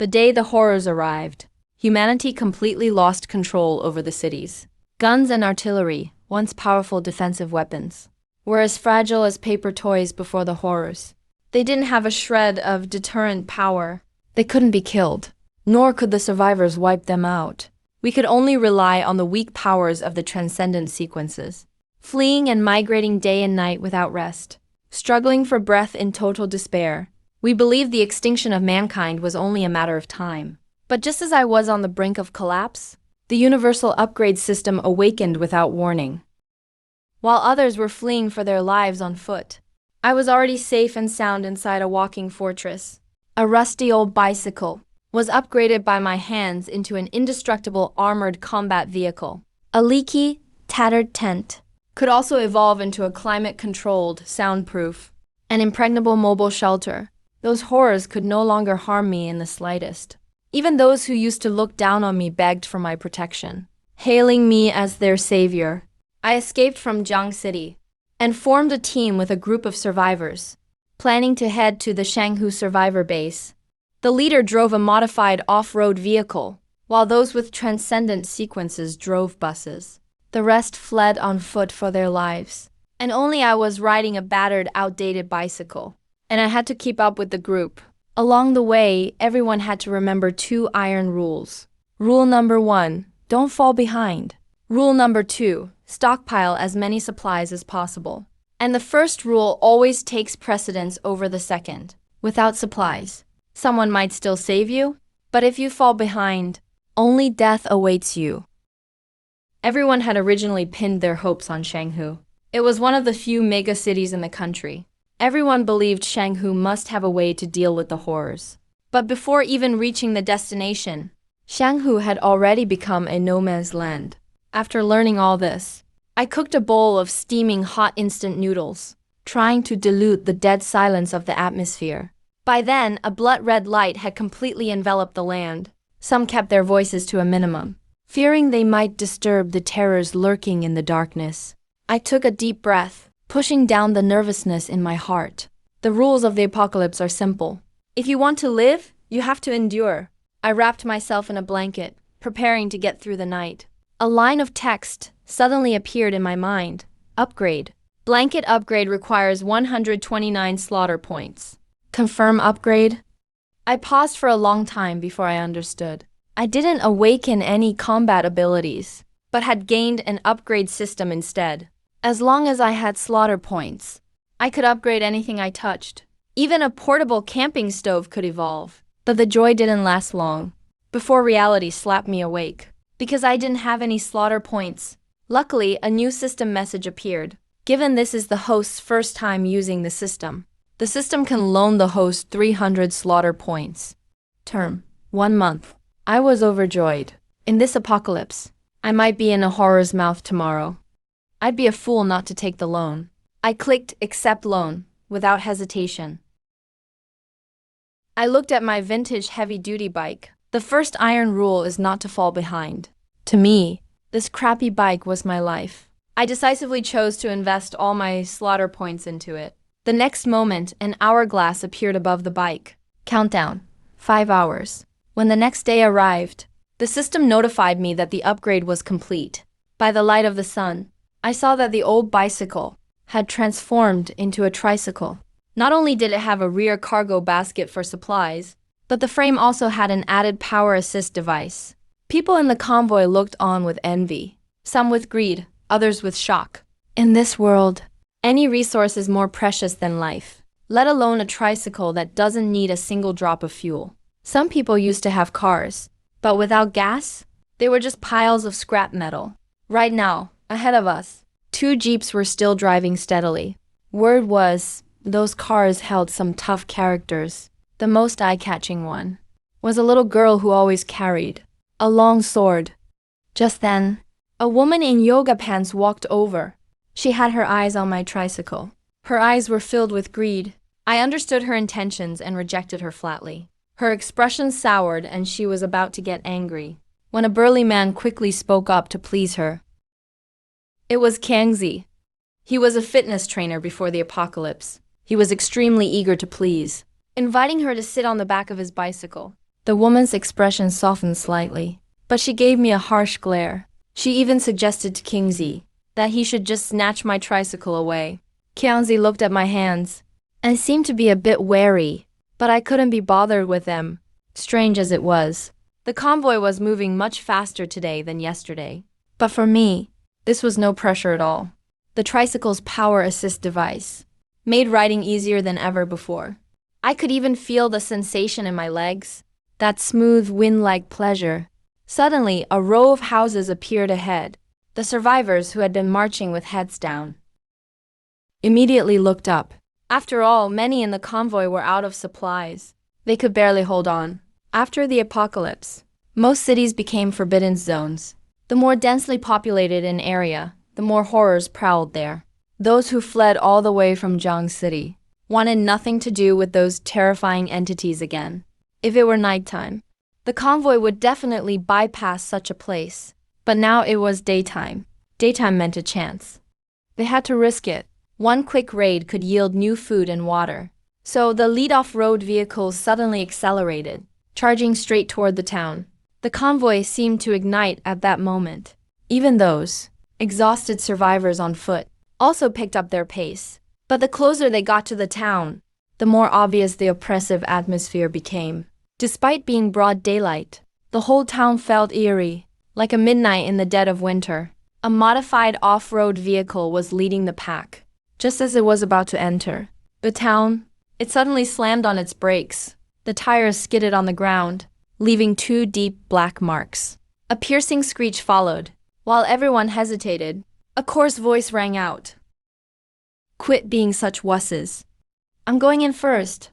The day the horrors arrived, humanity completely lost control over the cities. Guns and artillery, once powerful defensive weapons, were as fragile as paper toys before the horrors. They didn't have a shred of deterrent power. They couldn't be killed, nor could the survivors wipe them out. We could only rely on the weak powers of the transcendent sequences, fleeing and migrating day and night without rest, struggling for breath in total despair. We believed the extinction of mankind was only a matter of time. But just as I was on the brink of collapse, the universal upgrade system awakened without warning. While others were fleeing for their lives on foot, I was already safe and sound inside a walking fortress. A rusty old bicycle was upgraded by my hands into an indestructible armored combat vehicle. A leaky, tattered tent could also evolve into a climate-controlled, soundproof, and impregnable mobile shelter. Those horrors could no longer harm me in the slightest. Even those who used to look down on me begged for my protection, hailing me as their savior. I escaped from Jiang City and formed a team with a group of survivors, planning to head to the Shanghu survivor base. The leader drove a modified off-road vehicle, while those with transcendent sequences drove buses. The rest fled on foot for their lives, and only I was riding a battered, outdated bicycle, and I had to keep up with the group. Along the way, everyone had to remember 2 iron rules. Rule number 1, don't fall behind. Rule number 2, stockpile as many supplies as possible. And the first rule always takes precedence over the second. Without supplies, someone might still save you, but if you fall behind, only death awaits you. Everyone had originally pinned their hopes on Shanghu. It was one of the few mega cities in the country. Everyone believed Shanghu must have a way to deal with the horrors. But before even reaching the destination, Shanghu had already become a no man's land. After learning all this, I cooked a bowl of steaming hot instant noodles, trying to dilute the dead silence of the atmosphere. By then, a blood-red light had completely enveloped the land. Some kept their voices to a minimum, fearing they might disturb the terrors lurking in the darkness. I took a deep breath, pushing down the nervousness in my heart. The rules of the apocalypse are simple. If you want to live, you have to endure. I wrapped myself in a blanket, preparing to get through the night. A line of text suddenly appeared in my mind. Upgrade. Blanket upgrade requires 129 slaughter points. Confirm upgrade. I paused for a long time before I understood. I didn't awaken any combat abilities, but had gained an upgrade system instead. As long as I had slaughter points, I could upgrade anything I touched. Even a portable camping stove could evolve. But the joy didn't last long, before reality slapped me awake. Because I didn't have any slaughter points. Luckily, a new system message appeared. Given this is the host's first time using the system can loan the host 300 slaughter points. Term: 1 month. I was overjoyed. In this apocalypse, I might be in a horror's mouth tomorrow. I'd be a fool not to take the loan. I clicked accept loan without hesitation. I looked at my vintage heavy-duty bike. The first iron rule is not to fall behind. To me, this crappy bike was my life. I decisively chose to invest all my slaughter points into it. The next moment, an hourglass appeared above the bike. Countdown: 5 hours. When the next day arrived, the system notified me that the upgrade was complete. By the light of the sun, I saw that the old bicycle had transformed into a tricycle. Not only did it have a rear cargo basket for supplies, but the frame also had an added power assist device. People in the convoy looked on with envy, some with greed, others with shock. In this world, any resource is more precious than life, let alone a tricycle that doesn't need a single drop of fuel. Some people used to have cars, but without gas, they were just piles of scrap metal. Right now, ahead of us, 2 jeeps were still driving steadily. Word was, those cars held some tough characters. The most eye-catching one was a little girl who always carried a long sword. Just then, a woman in yoga pants walked over. She had her eyes on my tricycle. Her eyes were filled with greed. I understood her intentions and rejected her flatly. Her expression soured and she was about to get angry, when a burly man quickly spoke up to please her. It was Kangzi. He was a fitness trainer before the apocalypse. He was extremely eager to please, inviting her to sit on the back of his bicycle. The woman's expression softened slightly, but she gave me a harsh glare. She even suggested to Kingsley that he should just snatch my tricycle away. Kingsley looked at my hands and seemed to be a bit wary, but I couldn't be bothered with them, strange as it was. The convoy was moving much faster today than yesterday. But for me, this was no pressure at all. The tricycle's power assist device made riding easier than ever before. I could even feel the sensation in my legs, that smooth wind-like pleasure. Suddenly, a row of houses appeared ahead. The survivors, who had been marching with heads down, immediately looked up. After all, many in the convoy were out of supplies. They could barely hold on. After the apocalypse, most cities became forbidden zones. The more densely populated an area, the more horrors prowled there. Those who fled all the way from Jiang City wanted nothing to do with those terrifying entities again. If it were nighttime, the convoy would definitely bypass such a place. But now it was daytime. Daytime meant a chance. They had to risk it. One quick raid could yield new food and water. So the lead-off road vehicles suddenly accelerated, charging straight toward the town. The convoy seemed to ignite at that moment. Even those exhausted survivors on foot also picked up their pace. But the closer they got to the town, the more obvious the oppressive atmosphere became. Despite being broad daylight, the whole town felt eerie, like a midnight in the dead of winter. A modified off-road vehicle was leading the pack. Just as it was about to enter the town, it suddenly slammed on its brakes. The tires skidded on the ground, leaving 2 deep black marks. A piercing screech followed. While everyone hesitated, a coarse voice rang out. "Quit being such wusses. I'm going in first."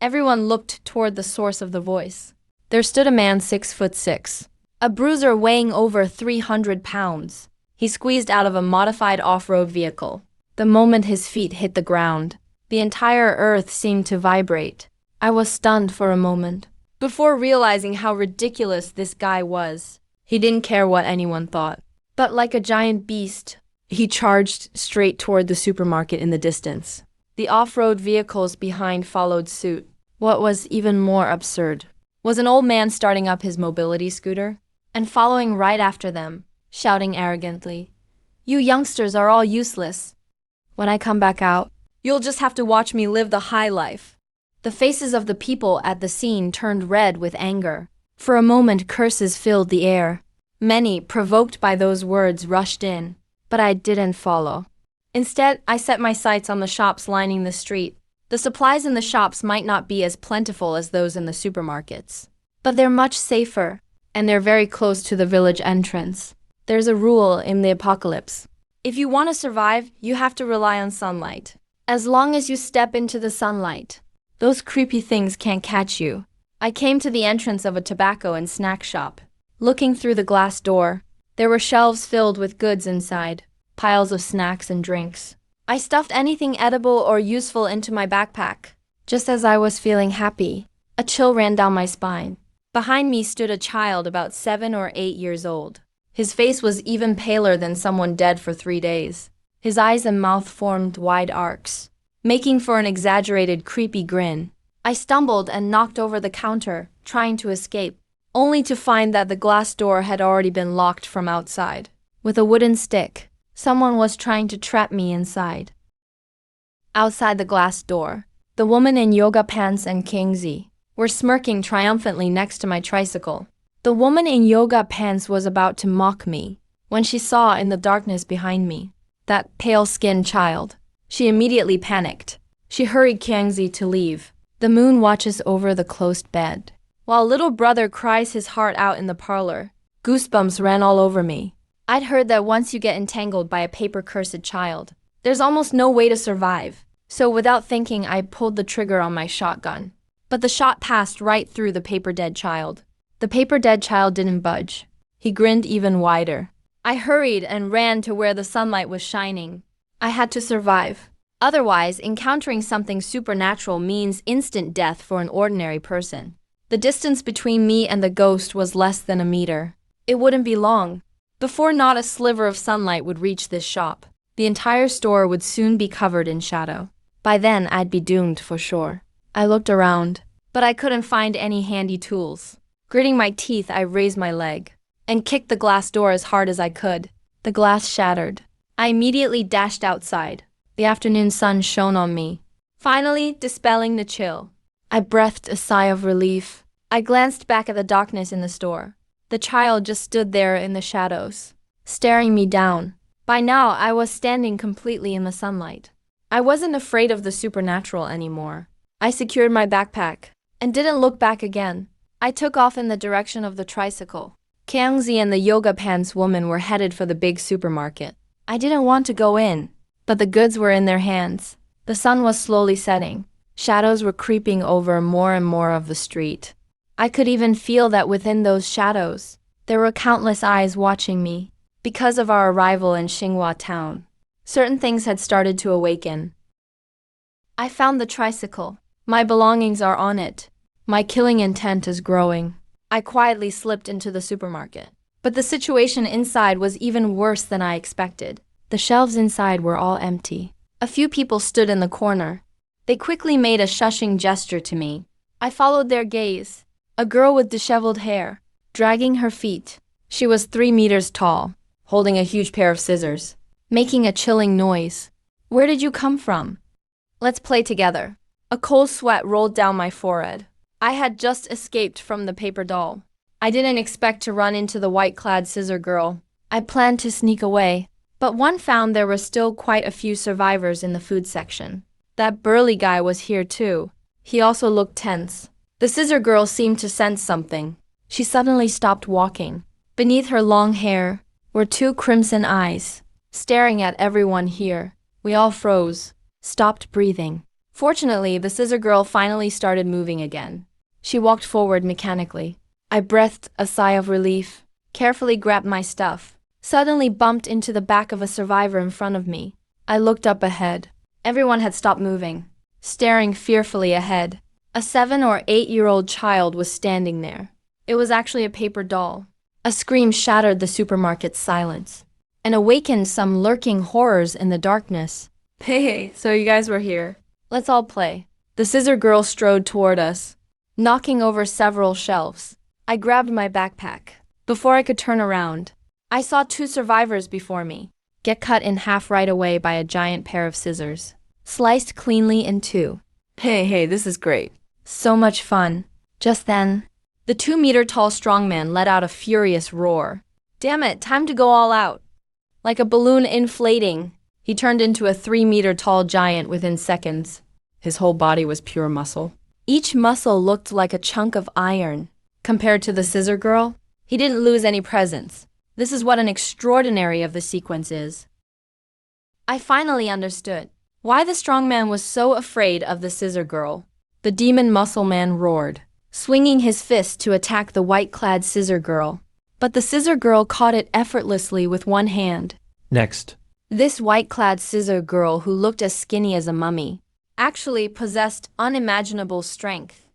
Everyone looked toward the source of the voice. There stood a man 6'6", a bruiser weighing over 300 pounds. He squeezed out of a modified off-road vehicle. The moment his feet hit the ground, the entire earth seemed to vibrate. I was stunned for a moment, before realizing how ridiculous this guy was. He didn't care what anyone thought. But like a giant beast, he charged straight toward the supermarket in the distance. The off-road vehicles behind followed suit. What was even more absurd was an old man starting up his mobility scooter and following right after them, shouting arrogantly, "You youngsters are all useless. When I come back out, you'll just have to watch me live the high life." The faces of the people at the scene turned red with anger. For a moment, curses filled the air. Many, provoked by those words, rushed in, but I didn't follow. Instead, I set my sights on the shops lining the street. The supplies in the shops might not be as plentiful as those in the supermarkets, but they're much safer, and they're very close to the village entrance. There's a rule in the apocalypse. If you want to survive, you have to rely on sunlight. As long as you step into the sunlight, those creepy things can't catch you. I came to the entrance of a tobacco and snack shop. Looking through the glass door, there were shelves filled with goods inside, piles of snacks and drinks. I stuffed anything edible or useful into my backpack. Just as I was feeling happy, a chill ran down my spine. Behind me stood a child about 7 or 8 years old. His face was even paler than someone dead for 3 days. His eyes and mouth formed wide arcs, making for an exaggerated, creepy grin. I stumbled and knocked over the counter, trying to escape, only to find that the glass door had already been locked from outside. With a wooden stick, someone was trying to trap me inside. Outside the glass door, the woman in yoga pants and Kingsley were smirking triumphantly next to my tricycle. The woman in yoga pants was about to mock me when she saw in the darkness behind me that pale-skinned child. She immediately panicked. She hurried Kingsley to leave. The moon watches over the closed bed, while little brother cries his heart out in the parlor. Goosebumps ran all over me. I'd heard that once you get entangled by a paper-cursed child, there's almost no way to survive. So without thinking, I pulled the trigger on my shotgun. But the shot passed right through the paper-dead child. The paper-dead child didn't budge. He grinned even wider. I hurried and ran to where the sunlight was shining. I had to survive. Otherwise, encountering something supernatural means instant death for an ordinary person. The distance between me and the ghost was less than a meter. It wouldn't be long before not a sliver of sunlight would reach this shop. The entire store would soon be covered in shadow. By then, I'd be doomed for sure. I looked around. but I couldn't find any handy tools. Gritting my teeth, I raised my leg and kicked the glass door as hard as I could. The glass shattered. I immediately dashed outside. The afternoon sun shone on me, finally dispelling the chill. I breathed a sigh of relief. I glanced back at the darkness in the store. The child just stood there in the shadows, staring me down. By now, I was standing completely in the sunlight. I wasn't afraid of the supernatural anymore. I secured my backpack and didn't look back again. I took off in the direction of the tricycle. Kyungzi and the yoga pants woman were headed for the big supermarket. I didn't want to go in, but the goods were in their hands. The sun was slowly setting. Shadows were creeping over more and more of the street. I could even feel that within those shadows, there were countless eyes watching me. Because of our arrival in Xinhua town, certain things had started to awaken. I found the tricycle. My belongings are on it. My killing intent is growing. I quietly slipped into the supermarket. But the situation inside was even worse than I expected. The shelves inside were all empty. A few people stood in the corner. They quickly made a shushing gesture to me. I followed their gaze. A girl with disheveled hair, dragging her feet. She was 3 meters tall, holding a huge pair of scissors, making a chilling noise. Where did you come from? Let's play together. A cold sweat rolled down my forehead. I had just escaped from the paper doll. I didn't expect to run into the white-clad scissor girl. I planned to sneak away, but one found there were still quite a few survivors in the food section. That burly guy was here too. He also looked tense. The scissor girl seemed to sense something. She suddenly stopped walking. Beneath her long hair were 2 crimson eyes, staring at everyone here. We all froze, stopped breathing. Fortunately, the scissor girl finally started moving again. She walked forward mechanically. I breathed a sigh of relief, carefully grabbed my stuff, suddenly bumped into the back of a survivor in front of me. I looked up ahead. Everyone had stopped moving, staring fearfully ahead. A 7 or 8-year-old child was standing there. It was actually a paper doll. A scream shattered the supermarket's silence and awakened some lurking horrors in the darkness. Hey, so you guys were here. Let's all play. The scissor girl strode toward us, knocking over several shelves. I grabbed my backpack. Before I could turn around, I saw 2 survivors before me get cut in half right away by a giant pair of scissors, sliced cleanly in 2. Hey, this is great. So much fun. Just then, the 2-meter-tall strongman let out a furious roar. Damn it, time to go all out. Like a balloon inflating, he turned into a 3-meter-tall giant within seconds. His whole body was pure muscle. Each muscle looked like a chunk of iron. Compared to the scissor girl, he didn't lose any presence. This is what an extraordinary of the sequence is. I finally understood why the strongman was so afraid of the scissor girl. The demon muscle man roared, swinging his fist to attack the white-clad scissor girl. But the scissor girl caught it effortlessly with one hand. Next. This white-clad scissor girl, who looked as skinny as a mummy, actually possessed unimaginable strength.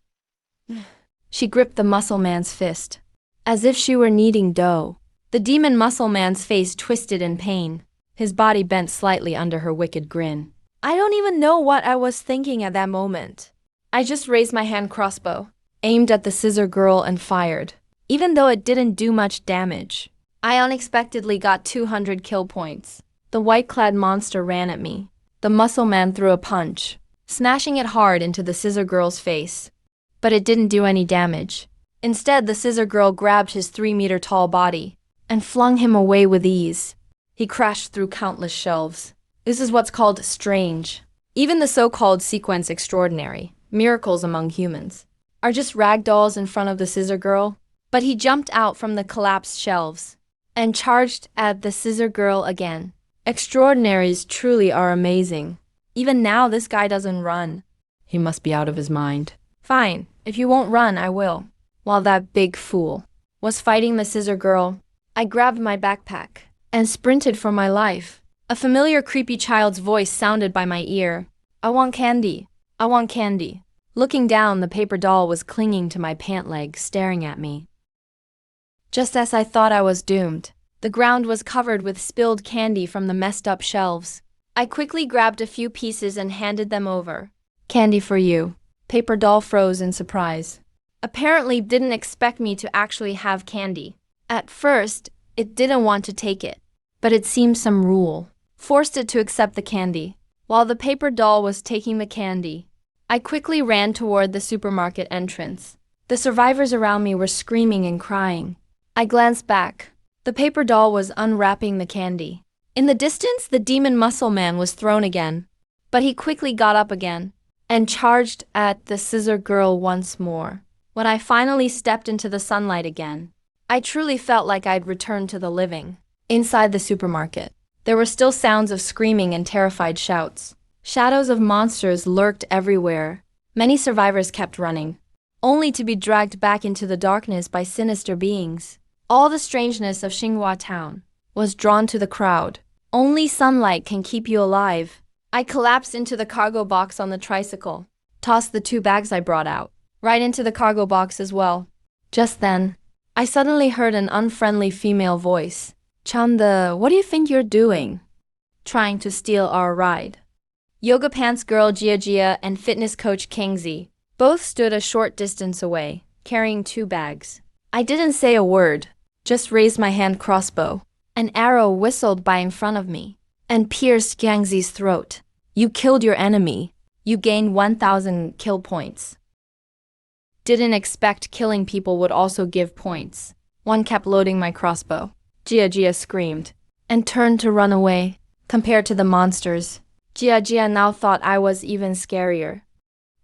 She gripped the muscle man's fist, as if she were kneading dough. The demon muscle man's face twisted in pain. His body bent slightly under her wicked grin. I don't even know what I was thinking at that moment. I just raised my hand crossbow, aimed at the scissor girl and fired. Even though it didn't do much damage, I unexpectedly got 200 kill points. The white-clad monster ran at me. The muscle man threw a punch, smashing it hard into the scissor girl's face. But it didn't do any damage. Instead, the scissor girl grabbed his 3-meter-tall body and flung him away with ease. He crashed through countless shelves. This is what's called strange. Even the so-called sequence extraordinary, miracles among humans, are just ragdolls in front of the scissor girl. But he jumped out from the collapsed shelves and charged at the scissor girl again. Extraordinaries truly are amazing. Even now, this guy doesn't run. He must be out of his mind. Fine, if you won't run, I will. While that big fool was fighting the scissor girl, I grabbed my backpack and sprinted for my life. A familiar creepy child's voice sounded by my ear. I want candy. I want candy. Looking down, the paper doll was clinging to my pant leg, staring at me. Just as I thought I was doomed, the ground was covered with spilled candy from the messed up shelves. I quickly grabbed a few pieces and handed them over. Candy for you. Paper doll froze in surprise. Apparently didn't expect me to actually have candy. At first, it didn't want to take it, but it seemed some rule forced it to accept the candy. While the paper doll was taking the candy, I quickly ran toward the supermarket entrance. The survivors around me were screaming and crying. I glanced back. The paper doll was unwrapping the candy. In the distance, the demon muscle man was thrown again, but he quickly got up again and charged at the scissor girl once more. When I finally stepped into the sunlight again, I truly felt like I'd returned to the living. Inside the supermarket, there were still sounds of screaming and terrified shouts. Shadows of monsters lurked everywhere. Many survivors kept running, only to be dragged back into the darkness by sinister beings. All the strangeness of Xinhua town was drawn to the crowd. Only sunlight can keep you alive. I collapsed into the cargo box on the tricycle, tossed the 2 bags I brought out, right into the cargo box as well. Just then, I suddenly heard an unfriendly female voice. Chanda, what do you think you're doing? Trying to steal our ride. Yoga pants girl Jia and fitness coach Kingzi both stood a short distance away, carrying 2 bags. I didn't say a word, just raised my hand crossbow. An arrow whistled by in front of me and pierced Kingzi's throat. You killed your enemy. You gained 1,000 kill points. Didn't expect killing people would also give points. One kept loading my crossbow. Jia screamed and turned to run away. Compared to the monsters, Jia now thought I was even scarier.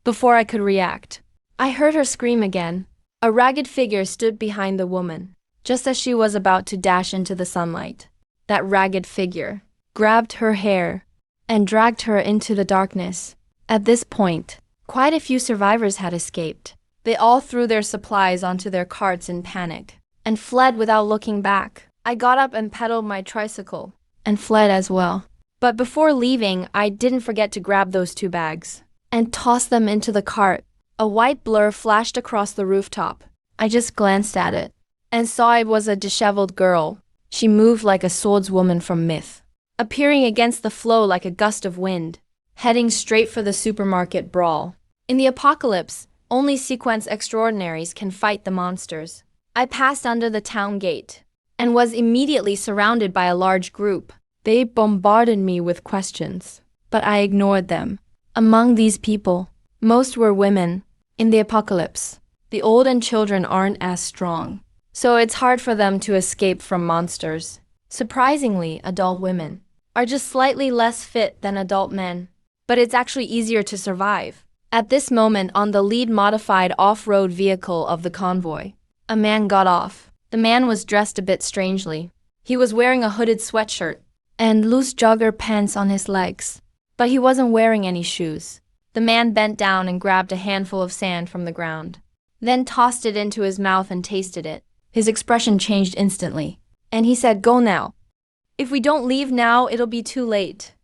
Before I could react, I heard her scream again. A ragged figure stood behind the woman, just as she was about to dash into the sunlight. That ragged figure grabbed her hair and dragged her into the darkness. At this point, quite a few survivors had escaped. They all threw their supplies onto their carts in panic and fled without looking back. I got up and pedaled my tricycle and fled as well. But before leaving, I didn't forget to grab those 2 bags and toss them into the cart. A white blur flashed across the rooftop. I just glanced at it and saw it was a disheveled girl. She moved like a swordswoman from myth, appearing against the flow like a gust of wind, heading straight for the supermarket brawl. In the apocalypse, only sequence extraordinaries can fight the monsters. I passed under the town gate and was immediately surrounded by a large group. They bombarded me with questions, but I ignored them. Among these people, most were women. In the apocalypse, the old and children aren't as strong, so it's hard for them to escape from monsters. Surprisingly, adult women are just slightly less fit than adult men, but it's actually easier to survive. At this moment, on the lead modified off-road vehicle of the convoy, a man got off. The man was dressed a bit strangely. He was wearing a hooded sweatshirt and loose jogger pants on his legs, but he wasn't wearing any shoes. The man bent down and grabbed a handful of sand from the ground, then tossed it into his mouth and tasted it. His expression changed instantly, and he said, "Go now. If we don't leave now, it'll be too late."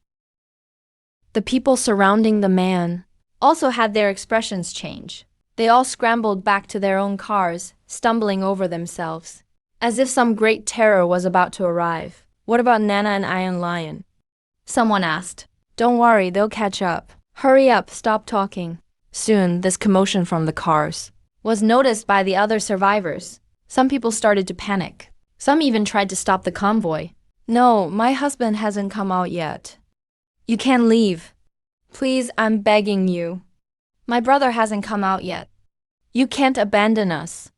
The people surrounding the man also had their expressions change. They all scrambled back to their own cars, stumbling over themselves, as if some great terror was about to arrive. "What about Nana and Iron Lion?" someone asked. "Don't worry, they'll catch up. Hurry up, stop talking." Soon, this commotion from the cars was noticed by the other survivors. Some people started to panic. Some even tried to stop the convoy. "No, my husband hasn't come out yet. You can't leave. Please, I'm begging you. My brother hasn't come out yet. You can't abandon us."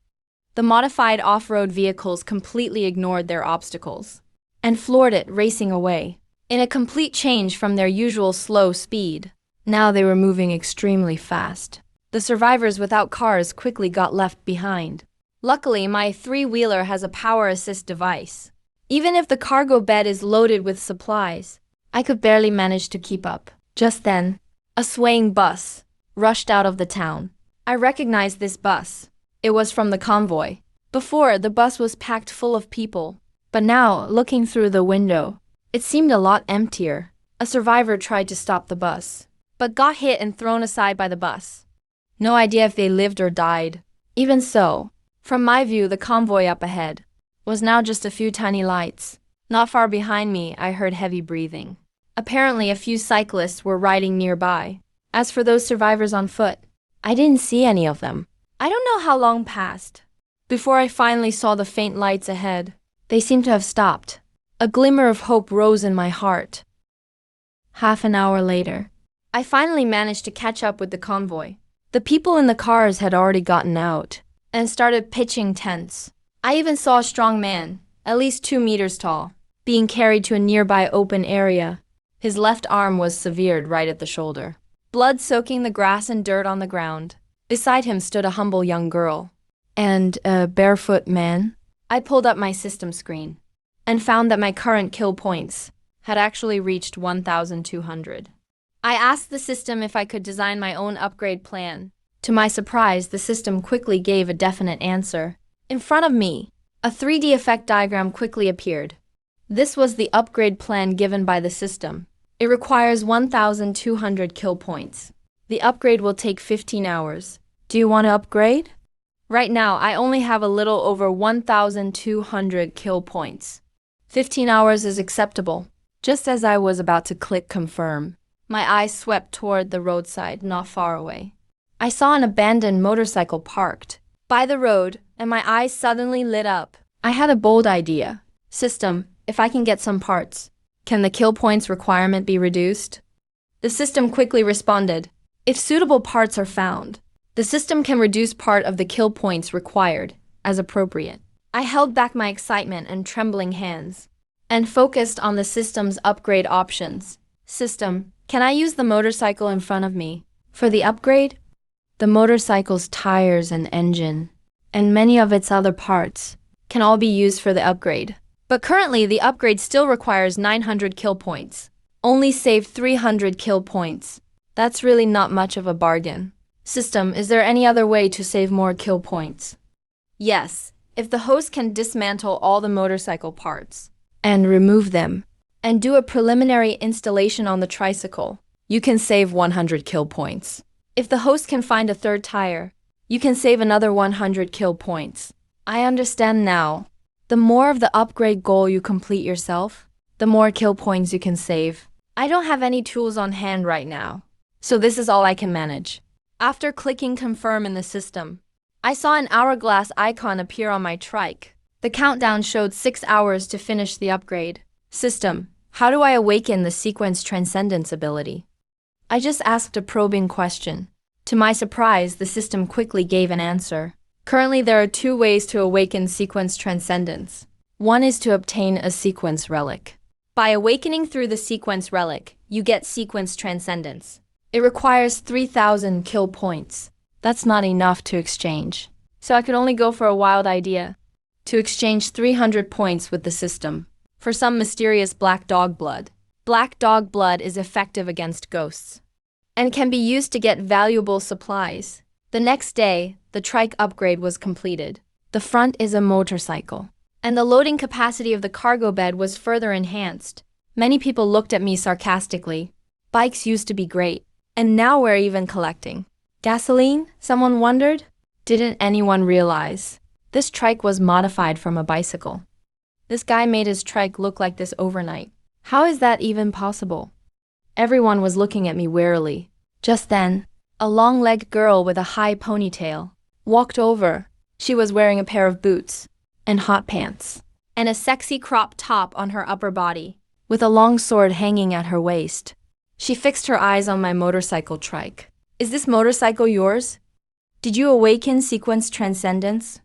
The modified off-road vehicles completely ignored their obstacles and floored it, racing away. In a complete change from their usual slow speed, now they were moving extremely fast. The survivors without cars quickly got left behind. Luckily, my 3-wheeler has a power assist device. Even if the cargo bed is loaded with supplies, I could barely manage to keep up. Just then, a swaying bus rushed out of the town. I recognized this bus. It was from the convoy. Before, the bus was packed full of people, but now, looking through the window, it seemed a lot emptier. A survivor tried to stop the bus, but got hit and thrown aside by the bus. No idea if they lived or died. Even so, from my view, the convoy up ahead was now just a few tiny lights. Not far behind me, I heard heavy breathing. Apparently, a few cyclists were riding nearby. As for those survivors on foot, I didn't see any of them. I don't know how long passed before I finally saw the faint lights ahead. They seemed to have stopped. A glimmer of hope rose in my heart. Half an hour later, I finally managed to catch up with the convoy. The people in the cars had already gotten out and started pitching tents. I even saw a strong man, at least 2 meters tall, being carried to a nearby open area. His left arm was severed right at the shoulder, blood soaking the grass and dirt on the ground. Beside him stood a humble young girl and a barefoot man. I pulled up my system screen and found that my current kill points had actually reached 1,200. I asked the system if I could design my own upgrade plan. To my surprise, the system quickly gave a definite answer. In front of me, a 3D effect diagram quickly appeared. This was the upgrade plan given by the system. It requires 1,200 kill points. The upgrade will take 15 hours. Do you want to upgrade? Right now, I only have a little over 1,200 kill points. 15 hours is acceptable. Just as I was about to click confirm, my eyes swept toward the roadside not far away. I saw an abandoned motorcycle parked by the road, and my eyes suddenly lit up. I had a bold idea. System, if I can get some parts, can the kill points requirement be reduced? The system quickly responded. If suitable parts are found, the system can reduce part of the kill points required, as appropriate. I held back my excitement and trembling hands and focused on the system's upgrade options. System, can I use the motorcycle in front of me for the upgrade? The motorcycle's tires and engine, and many of its other parts, can all be used for the upgrade. But currently, the upgrade still requires 900 kill points. Only saved 300 kill points. That's really not much of a bargain. System, is there any other way to save more kill points? Yes, if the host can dismantle all the motorcycle parts and remove them, and do a preliminary installation on the tricycle, you can save 100 kill points. If the host can find a third tire, you can save another 100 kill points. I understand now. The more of the upgrade goal you complete yourself, the more kill points you can save. I don't have any tools on hand right now, so this is all I can manage. After clicking confirm in the system, I saw an hourglass icon appear on my trike. The countdown showed 6 hours to finish the upgrade. System, how do I awaken the sequence transcendence ability? I just asked a probing question. To my surprise, the system quickly gave an answer. Currently, there are 2 ways to awaken sequence transcendence. One is to obtain a sequence relic. By awakening through the sequence relic, you get sequence transcendence. It requires 3,000 kill points. That's not enough to exchange, so I could only go for a wild idea. To exchange 300 points with the system for some mysterious black dog blood. Black dog blood is effective against ghosts and can be used to get valuable supplies. The next day, the trike upgrade was completed. The front is a motorcycle, and the loading capacity of the cargo bed was further enhanced. Many people looked at me sarcastically. Bikes used to be great, and now we're even collecting gasoline? Someone wondered. Didn't anyone realize this trike was modified from a bicycle? This guy made his trike look like this overnight. How is that even possible? Everyone was looking at me warily. Just then, a long-legged girl with a high ponytail walked over. She was wearing a pair of boots and hot pants and a sexy crop top on her upper body, with a long sword hanging at her waist. She fixed her eyes on my motorcycle trike. Is this motorcycle yours? Did you awaken sequence transcendence?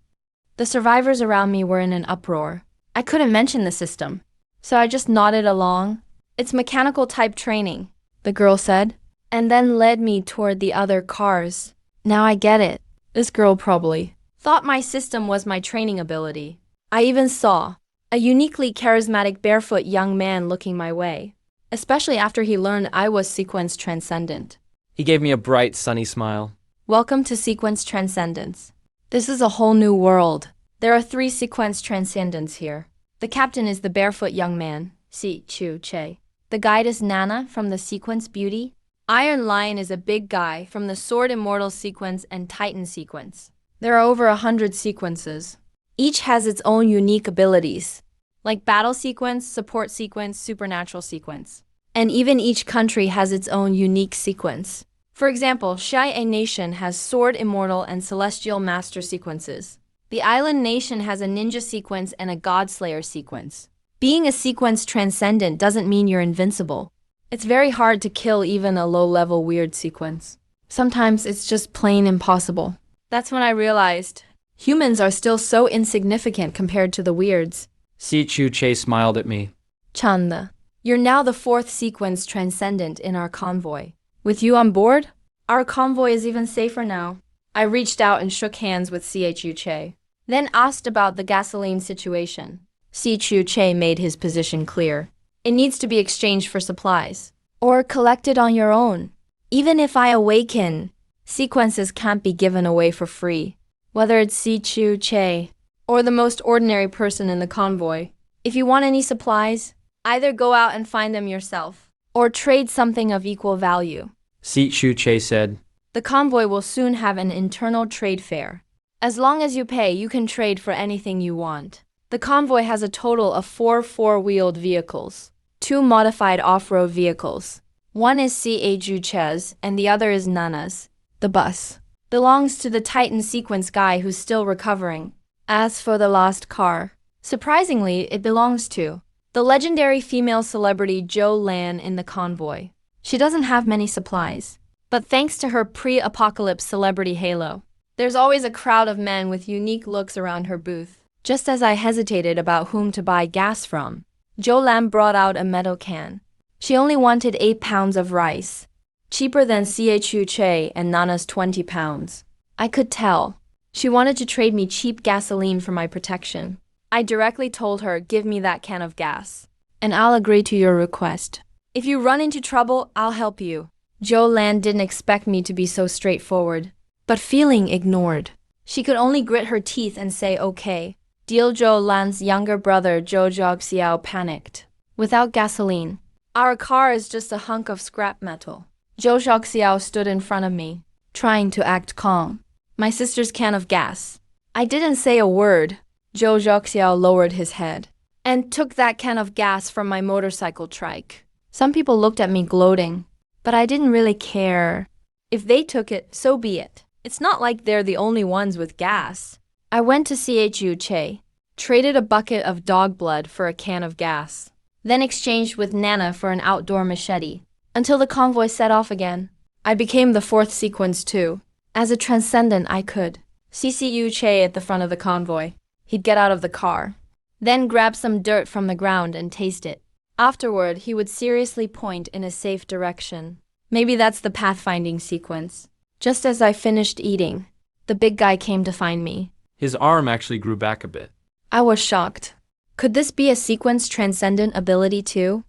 The survivors around me were in an uproar. I couldn't mention the system, so I just nodded along. It's mechanical type training, the girl said, and then led me toward the other cars. Now I get it. This girl probably thought my system was my training ability. I even saw a uniquely charismatic barefoot young man looking my way, especially after he learned I was sequence transcendent. He gave me a bright, sunny smile. Welcome to sequence transcendence. This is a whole new world. There are 3 sequence transcendents here. The captain is the barefoot young man, Si Chu Che. The guide is Nana from the sequence Beauty. Iron Lion is a big guy from the Sword Immortal sequence and Titan sequence. There are over 100 sequences. Each has its own unique abilities, like battle sequence, support sequence, supernatural sequence. And even each country has its own unique sequence. For example, Xia Nation has Sword Immortal and Celestial Master sequences. The Island Nation has a Ninja sequence and a Godslayer sequence. Being a sequence transcendent doesn't mean you're invincible. It's very hard to kill even a low-level weird sequence. Sometimes it's just plain impossible. That's when I realized humans are still so insignificant compared to the weirds. Si Chu Che smiled at me. Chanda, you're now the fourth sequence transcendent in our convoy. With you on board, our convoy is even safer now. I reached out and shook hands with Chu Che, then asked about the gasoline situation. Chu Che made his position clear. It needs to be exchanged for supplies, or collected on your own. Even if I awaken, sequences can't be given away for free, whether it's Chu Che or the most ordinary person in the convoy. If you want any supplies, either go out and find them yourself, or trade something of equal value. Si Chu Che said. The convoy will soon have an internal trade fair. As long as you pay, you can trade for anything you want. The convoy has a total of 4 four-wheeled vehicles, 2 modified off-road vehicles. One is Chu Che's and the other is Nana's. The bus belongs to the Titan sequence guy who's still recovering. As for the lost car, surprisingly, it belongs to the legendary female celebrity Jo Lan in the convoy. She doesn't have many supplies, but thanks to her pre-apocalypse celebrity halo, there's always a crowd of men with unique looks around her booth. Just as I hesitated about whom to buy gas from, Jo Lan brought out a metal can. She only wanted 8 pounds of rice, cheaper than Chu Che and Nana's 20 pounds. I could tell. She wanted to trade me cheap gasoline for my protection. I directly told her, give me that can of gas, and I'll agree to your request. If you run into trouble, I'll help you. Jo Lan didn't expect me to be so straightforward, but feeling ignored, she could only grit her teeth and say okay. Deal. Jo Lan's younger brother Zhou Zhaoxiao panicked. Without gasoline, our car is just a hunk of scrap metal. Zhou Zhaoxiao stood in front of me, trying to act calm. My sister's can of gas. I didn't say a word. Zhou Zhaoxiao lowered his head and took that can of gas from my motorcycle trike. Some people looked at me gloating, but I didn't really care. If they took it, so be it. It's not like they're the only ones with gas. I went to Chu Che, traded a bucket of dog blood for a can of gas, then exchanged with Nana for an outdoor machete, until the convoy set off again. I became the fourth sequence too. As a transcendent, I could see Chu Che at the front of the convoy. He'd get out of the car, then grab some dirt from the ground and taste it. Afterward, he would seriously point in a safe direction. Maybe that's the pathfinding sequence. Just as I finished eating, the big guy came to find me. His arm actually grew back a bit. I was shocked. Could this be a sequence transcendent ability too?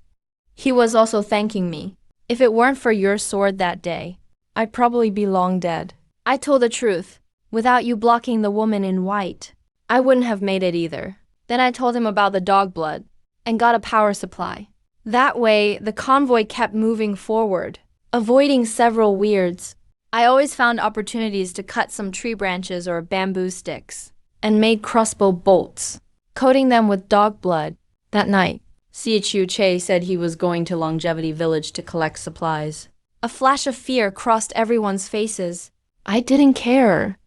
He was also thanking me. If it weren't for your sword that day, I'd probably be long dead. I told the truth. Without you blocking the woman in white, I wouldn't have made it either. Then I told him about the dog blood and got a power supply. That way, the convoy kept moving forward, avoiding several weirds. I always found opportunities to cut some tree branches or bamboo sticks and made crossbow bolts, coating them with dog blood. That night, Chu Che said he was going to Longevity Village to collect supplies. A flash of fear crossed everyone's faces. I didn't care.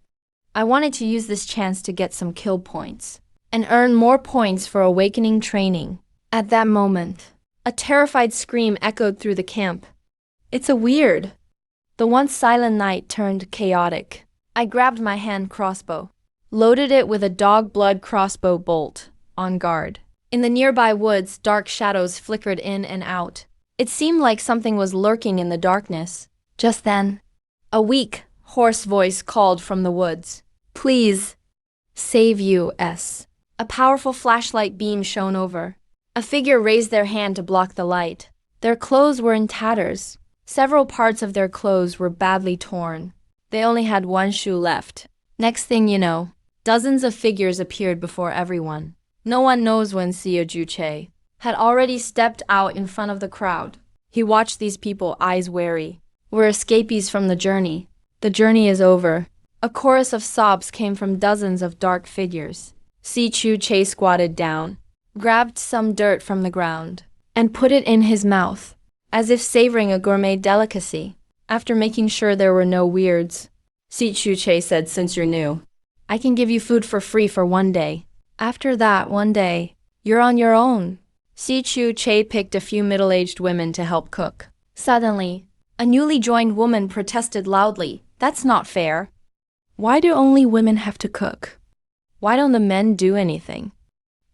I wanted to use this chance to get some kill points and earn more points for awakening training. At that moment, a terrified scream echoed through the camp. It's a weird. The once silent night turned chaotic. I grabbed my hand crossbow, loaded it with a dog blood crossbow bolt, on guard. In the nearby woods, dark shadows flickered in and out. It seemed like something was lurking in the darkness. Just then, a weak, hoarse voice called from the woods. Please, save us. A powerful flashlight beam shone over. A figure raised their hand to block the light. Their clothes were in tatters. Several parts of their clothes were badly torn. They only had one shoe left. Next thing you know, dozens of figures appeared before everyone. No one knows when Chu Che had already stepped out in front of the crowd. He watched these people, eyes wary. We're escapees from the journey. The journey is over. A chorus of sobs came from dozens of dark figures. Chu Che squatted down, grabbed some dirt from the ground, and put it in his mouth, as if savoring a gourmet delicacy. after making sure there were no weirds. Si Chu-che said, since you're new, I can give you food for free for one day. After that one day, you're on your own. Si Chu-che picked a few middle-aged women to help cook. Suddenly, a newly joined woman protested loudly. That's not fair. Why do only women have to cook? Why don't the men do anything?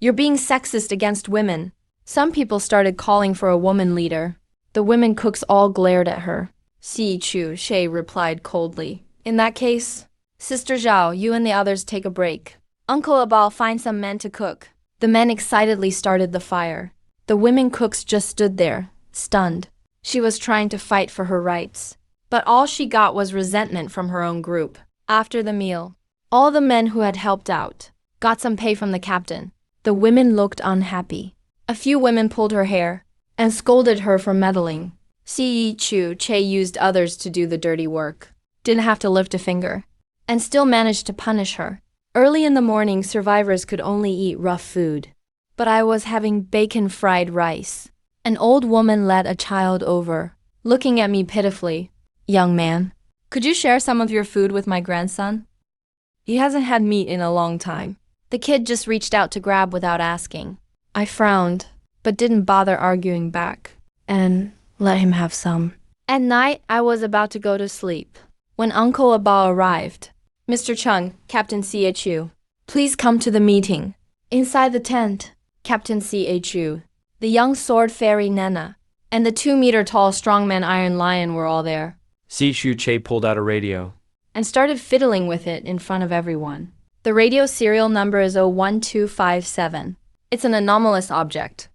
You're being sexist against women. Some people started calling for a woman leader. The women cooks all glared at her. Si Chu-che replied coldly. In that case, Sister Zhao, you and the others take a break. Uncle Abal, find some men to cook. The men excitedly started the fire. The women cooks just stood there, stunned. She was trying to fight for her rights, but all she got was resentment from her own group. After the meal, all the men who had helped out got some pay from the captain. The women looked unhappy. A few women pulled her hair and scolded her for meddling. Si Chu-che used others to do the dirty work, didn't have to lift a finger, and still managed to punish her. Early in the morning, survivors could only eat rough food. But I was having bacon fried rice. An old woman led a child over, looking at me pitifully. Young man, could you share some of your food with my grandson? He hasn't had meat in a long time. The kid just reached out to grab without asking. I frowned, but didn't bother arguing back, and let him have some. At night, I was about to go to sleep when Uncle Abal arrived. Mr. Chung, Captain Chu, please come to the meeting. Inside the tent, Captain Chu, the young sword fairy Nena, and the 2-meter-tall strongman Iron Lion were all there. Si Chu-che pulled out a radio And started fiddling with it in front of everyone. The radio serial number is 01257. It's an anomalous object.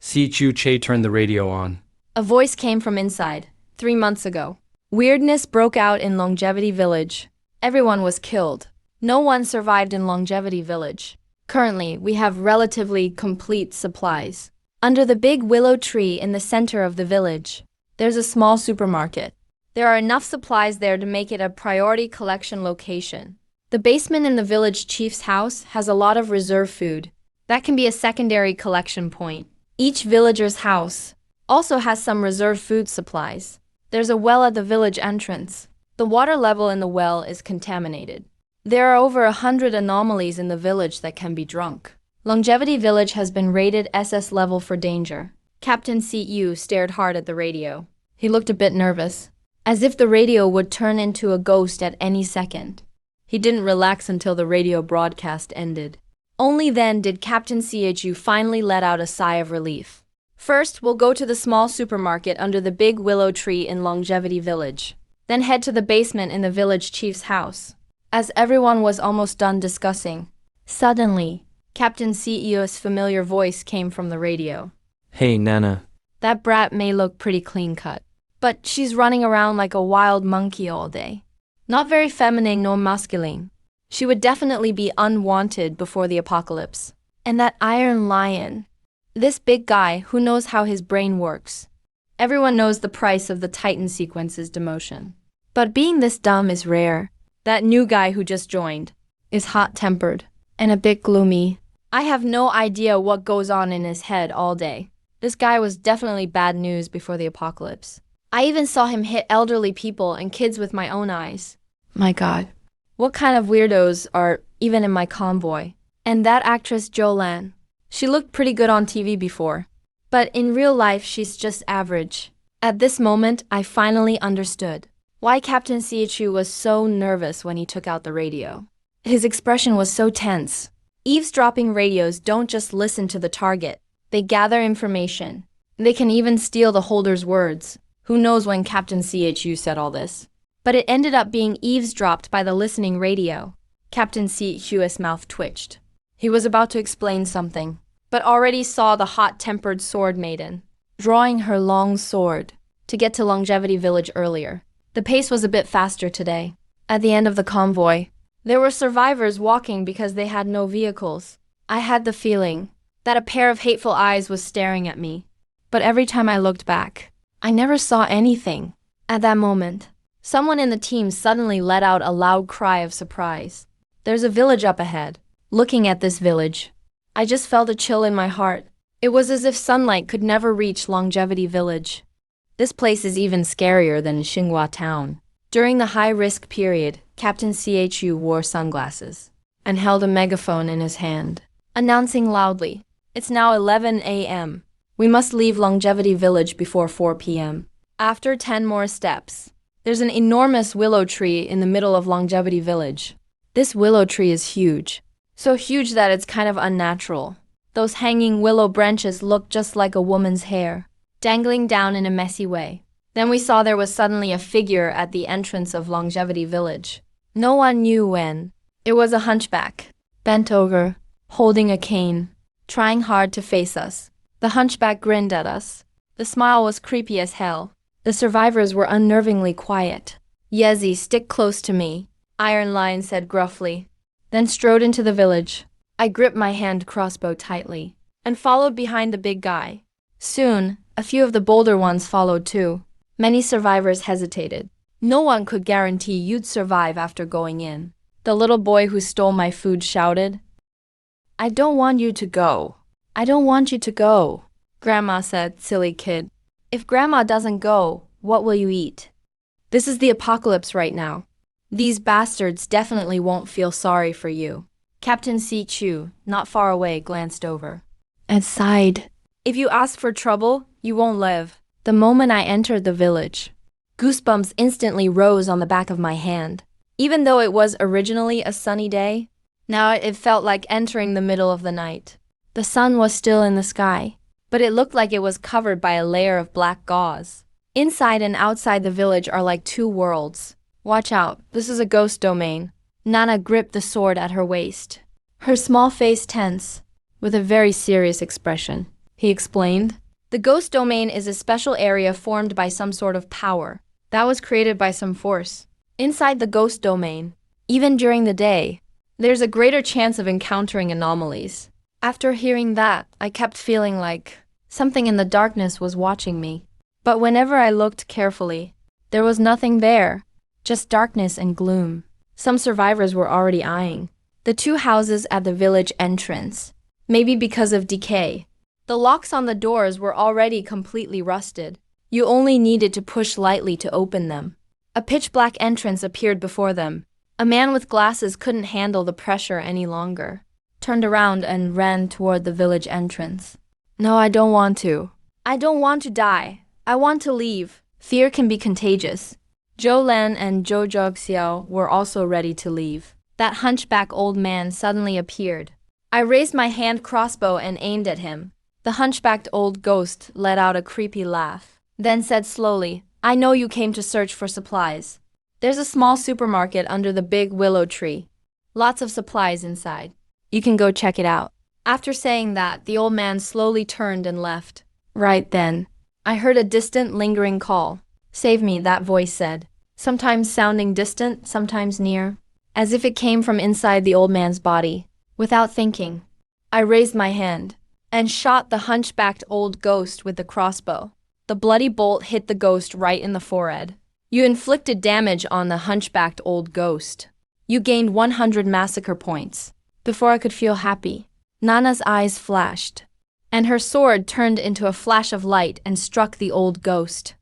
Si Chu-che turned the radio on. A voice came from inside. 3 months ago, weirdness broke out in Longevity Village. Everyone was killed. No one survived in Longevity Village. Currently, we have relatively complete supplies. Under the big willow tree in the center of the village, there's a small supermarket. There are enough supplies there to make it a priority collection location. The basement in the village chief's house has a lot of reserve food. That can be a secondary collection point. Each villager's house also has some reserve food supplies. There's a well at the village entrance. The water level in the well is contaminated. There are over 100 anomalies in the village that can be drunk. Longevity Village has been rated SS level for danger. Captain Cu stared hard at the radio. He looked a bit nervous, as if the radio would turn into a ghost at any second. He didn't relax until the radio broadcast ended. Only then did Captain Chu finally let out a sigh of relief. First, we'll go to the small supermarket under the big willow tree in Longevity Village. Then head to the basement in the village chief's house. As everyone was almost done discussing, suddenly, Captain Cu's familiar voice came from the radio. Hey, Nana. That brat may look pretty clean-cut, but she's running around like a wild monkey all day. Not very feminine nor masculine. She would definitely be unwanted before the apocalypse. And that Iron Lion, this big guy who knows how his brain works. Everyone knows the price of the Titan sequence's demotion. But being this dumb is rare. That new guy who just joined is hot-tempered and a bit gloomy. I have no idea what goes on in his head all day. This guy was definitely bad news before the apocalypse. I even saw him hit elderly people and kids with my own eyes. My God, what kind of weirdos are even in my convoy? And that actress Jolan, she looked pretty good on TV before, but in real life she's just average. At this moment, I finally understood why Captain Chu was so nervous when he took out the radio. His expression was so tense. Eavesdropping radios don't just listen to the target. They gather information. They can even steal the holder's words. Who knows when Captain Chu said all this? But it ended up being eavesdropped by the listening radio. Captain Chu's mouth twitched. He was about to explain something, but already saw the hot-tempered sword maiden drawing her long sword to get to Longevity Village earlier. The pace was a bit faster today. At the end of the convoy, there were survivors walking because they had no vehicles. I had the feeling that a pair of hateful eyes was staring at me. But every time I looked back, I never saw anything. At that moment, someone in the team suddenly let out a loud cry of surprise. There's a village up ahead. Looking at this village, I just felt a chill in my heart. It was as if sunlight could never reach Longevity Village. This place is even scarier than Xinhua town. During the high-risk period, Captain Chu wore sunglasses and held a megaphone in his hand, announcing loudly, "It's now 11 a.m. We must leave Longevity Village before 4 p.m. After 10 more steps, there's an enormous willow tree in the middle of Longevity Village. This willow tree is huge, so huge that it's kind of unnatural. Those hanging willow branches look just like a woman's hair, dangling down in a messy way." Then we saw there was suddenly a figure at the entrance of Longevity Village. No one knew when. It was a hunchback, bent over, holding a cane, trying hard to face us. The hunchback grinned at us. The smile was creepy as hell. The survivors were unnervingly quiet. "Yezi, stick close to me," Iron Lion said gruffly, then strode into the village. I gripped my hand crossbow tightly and followed behind the big guy. Soon, a few of the bolder ones followed too. Many survivors hesitated. No one could guarantee you'd survive after going in. The little boy who stole my food shouted, "I don't want you to go. I don't want you to go." Grandma said, "Silly kid. If Grandma doesn't go, what will you eat? This is the apocalypse right now. These bastards definitely won't feel sorry for you." Captain Chu, not far away, glanced over and sighed. "If you ask for trouble, you won't live." The moment I entered the village, goosebumps instantly rose on the back of my hand. Even though it was originally a sunny day, now it felt like entering the middle of the night. The sun was still in the sky, but it looked like it was covered by a layer of black gauze. Inside and outside the village are like two worlds. "Watch out, this is a ghost domain." Nana gripped the sword at her waist, her small face tense, with a very serious expression. He explained, "The ghost domain is a special area formed by some sort of power that was created by some force. Inside the ghost domain, even during the day, there's a greater chance of encountering anomalies." After hearing that, I kept feeling like something in the darkness was watching me. But whenever I looked carefully, there was nothing there, just darkness and gloom. Some survivors were already eyeing the two houses at the village entrance, maybe because of decay. The locks on the doors were already completely rusted. You only needed to push lightly to open them. A pitch-black entrance appeared before them. A man with glasses couldn't handle the pressure any longer, turned around and ran toward the village entrance. "No, I don't want to. I don't want to die. I want to leave." Fear can be contagious. Zhou Lan and Zhou Zhogxiao were also ready to leave. That hunchback old man suddenly appeared. I raised my hand crossbow and aimed at him. The hunchbacked old ghost let out a creepy laugh, then said slowly, "I know you came to search for supplies. There's a small supermarket under the big willow tree. Lots of supplies inside. You can go check it out." After saying that, the old man slowly turned and left. Right then, I heard a distant, lingering call. "Save me," that voice said, sometimes sounding distant, sometimes near, as if it came from inside the old man's body. Without thinking, I raised my hand and shot the hunchbacked old ghost with the crossbow. The bloody bolt hit the ghost right in the forehead. You inflicted damage on the hunchbacked old ghost. You gained 100 massacre points. Before I could feel happy, Nana's eyes flashed, and her sword turned into a flash of light and struck the old ghost.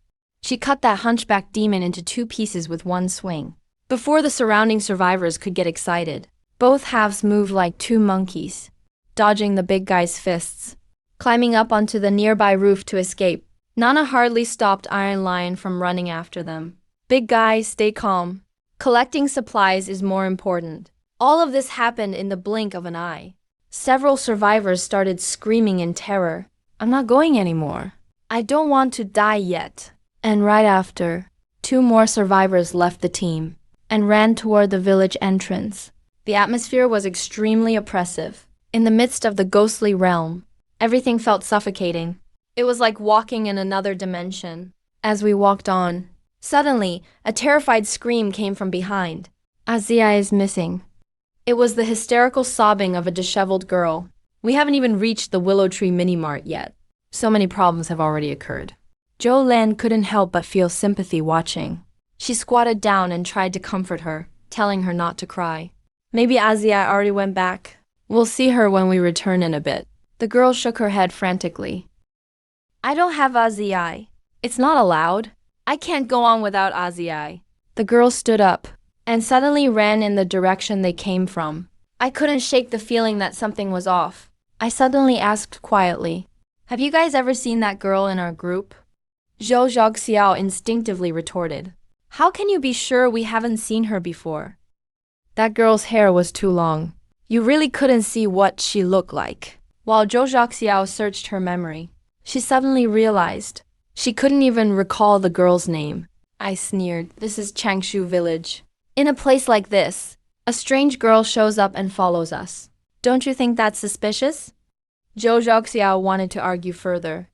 She cut that hunchback demon into 2 pieces with one swing. Before the surrounding survivors could get excited, both halves moved like 2 monkeys, dodging the big guy's fists, climbing up onto the nearby roof to escape. Nana hardly stopped Iron Lion from running after them. "Big guy, stay calm. Collecting supplies is more important." All of this happened in the blink of an eye. Several survivors started screaming in terror. "I'm not going anymore. I don't want to die yet." And right after, 2 more survivors left the team and ran toward the village entrance. The atmosphere was extremely oppressive. In the midst of the ghostly realm, everything felt suffocating. It was like walking in another dimension. As we walked on, suddenly, a terrified scream came from behind. "Azia is missing." It was the hysterical sobbing of a disheveled girl. We haven't even reached the Willow Tree Mini-Mart yet. So many problems have already occurred. Zhou Lan couldn't help but feel sympathy watching. She squatted down and tried to comfort her, telling her not to cry. "Maybe Azia already went back. We'll see her when we return in a bit." The girl shook her head frantically. "I don't have Azia. It's not allowed. I can't go on without Aziai. The girl stood up and suddenly ran in the direction they came from. I couldn't shake the feeling that something was off. I suddenly asked quietly, "Have you guys ever seen that girl in our group?" Zhou Zhagxiao instinctively retorted, "How can you be sure we haven't seen her before?" That girl's hair was too long. You really couldn't see what she looked like. While Zhou Zhagxiao searched her memory, she suddenly realized she couldn't even recall the girl's name. I sneered, "This is Changshu Village. In a place like this, a strange girl shows up and follows us. Don't you think that's suspicious?" Zhou Zhagxiao wanted to argue further,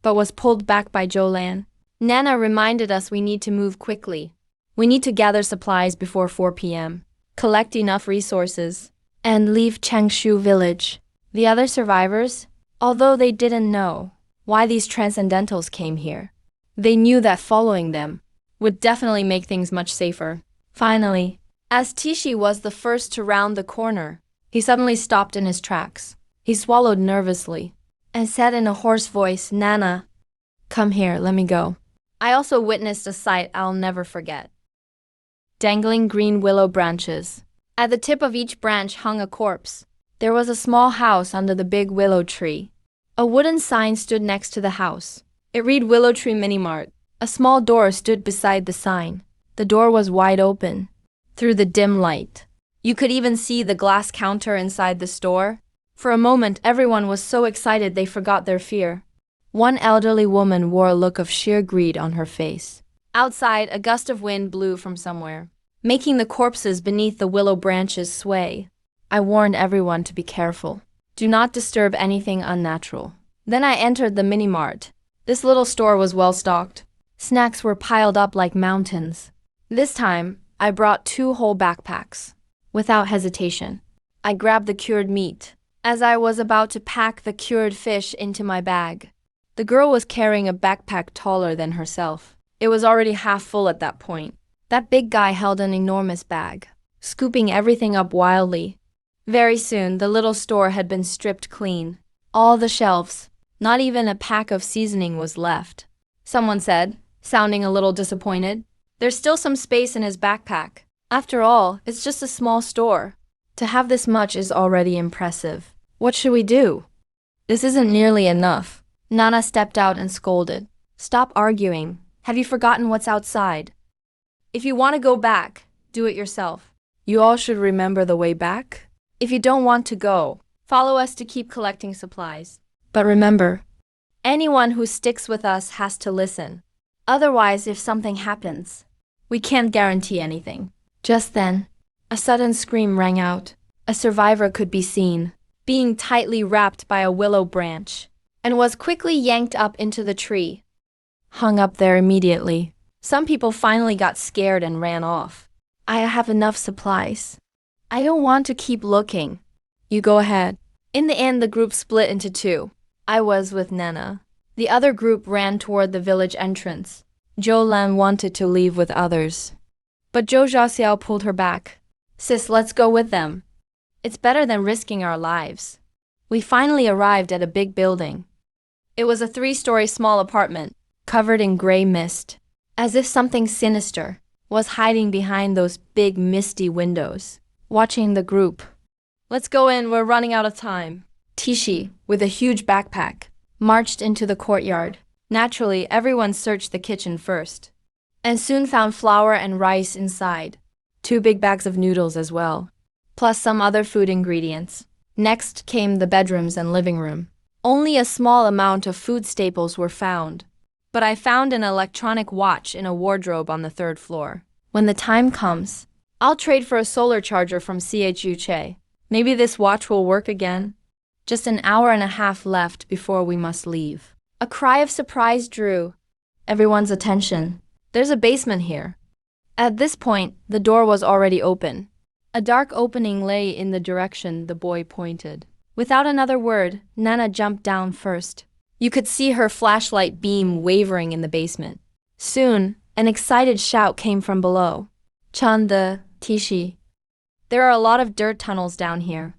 but was pulled back by Zhou Lan. "Nana reminded us we need to move quickly. We need to gather supplies before 4 p.m., collect enough resources, and leave Changshu Village." The other survivors, although they didn't know why these transcendentals came here, they knew that following them would definitely make things much safer. Finally, as Tishi was the first to round the corner, he suddenly stopped in his tracks. He swallowed nervously and said in a hoarse voice, "Nana, come here, let me go." I also witnessed a sight I'll never forget. Dangling green willow branches. At the tip of each branch hung a corpse. There was a small house under the big willow tree. A wooden sign stood next to the house. It read Willow Tree Mini Mart. A small door stood beside the sign. The door was wide open. Through the dim light, you could even see the glass counter inside the store. For a moment, everyone was so excited they forgot their fear. One elderly woman wore a look of sheer greed on her face. Outside, a gust of wind blew from somewhere, making the corpses beneath the willow branches sway. I warned everyone to be careful. Do not disturb anything unnatural. Then I entered the mini-mart. This little store was well stocked. Snacks were piled up like mountains. This time, I brought 2 whole backpacks. Without hesitation, I grabbed the cured meat. As I was about to pack the cured fish into my bag, the girl was carrying a backpack taller than herself. It was already half full at that point. That big guy held an enormous bag, scooping everything up wildly. Very soon, the little store had been stripped clean. All the shelves, not even a pack of seasoning was left. Someone said, sounding a little disappointed, "There's still some space in his backpack. After all, it's just a small store." To have this much is already impressive. What should we do? This isn't nearly enough. Nana stepped out and scolded. "Stop arguing. Have you forgotten what's outside? If you want to go back, do it yourself. You all should remember the way back. If you don't want to go, follow us to keep collecting supplies. But remember, anyone who sticks with us has to listen. Otherwise, if something happens, we can't guarantee anything." Just then, a sudden scream rang out. A survivor could be seen, being tightly wrapped by a willow branch, and was quickly yanked up into the tree. Hung up there immediately. Some people finally got scared and ran off. "I have enough supplies. I don't want to keep looking. You go ahead." In the end, the group split into 2. I was with Nana. The other group ran toward the village entrance. Zhou Lan wanted to leave with others, but Zhou Zhaxiao pulled her back. "Sis, let's go with them. It's better than risking our lives." We finally arrived at a big building. It was a 3-story small apartment, covered in gray mist, as if something sinister was hiding behind those big misty windows, watching the group. "Let's go in, we're running out of time." Tishi, with a huge backpack, marched into the courtyard. Naturally, everyone searched the kitchen first, and soon found flour and rice inside. 2 big bags of noodles as well, plus some other food ingredients. Next came the bedrooms and living room. Only a small amount of food staples were found, but I found an electronic watch in a wardrobe on the 3rd floor. When the time comes, I'll trade for a solar charger from CHU Che. Maybe this watch will work again. Just an hour and a half left before we must leave. A cry of surprise drew everyone's attention. "There's a basement here." At this point, the door was already open. A dark opening lay in the direction the boy pointed. Without another word, Nana jumped down first. You could see her flashlight beam wavering in the basement. Soon, an excited shout came from below. "Chanda, Tishi. There are a lot of dirt tunnels down here."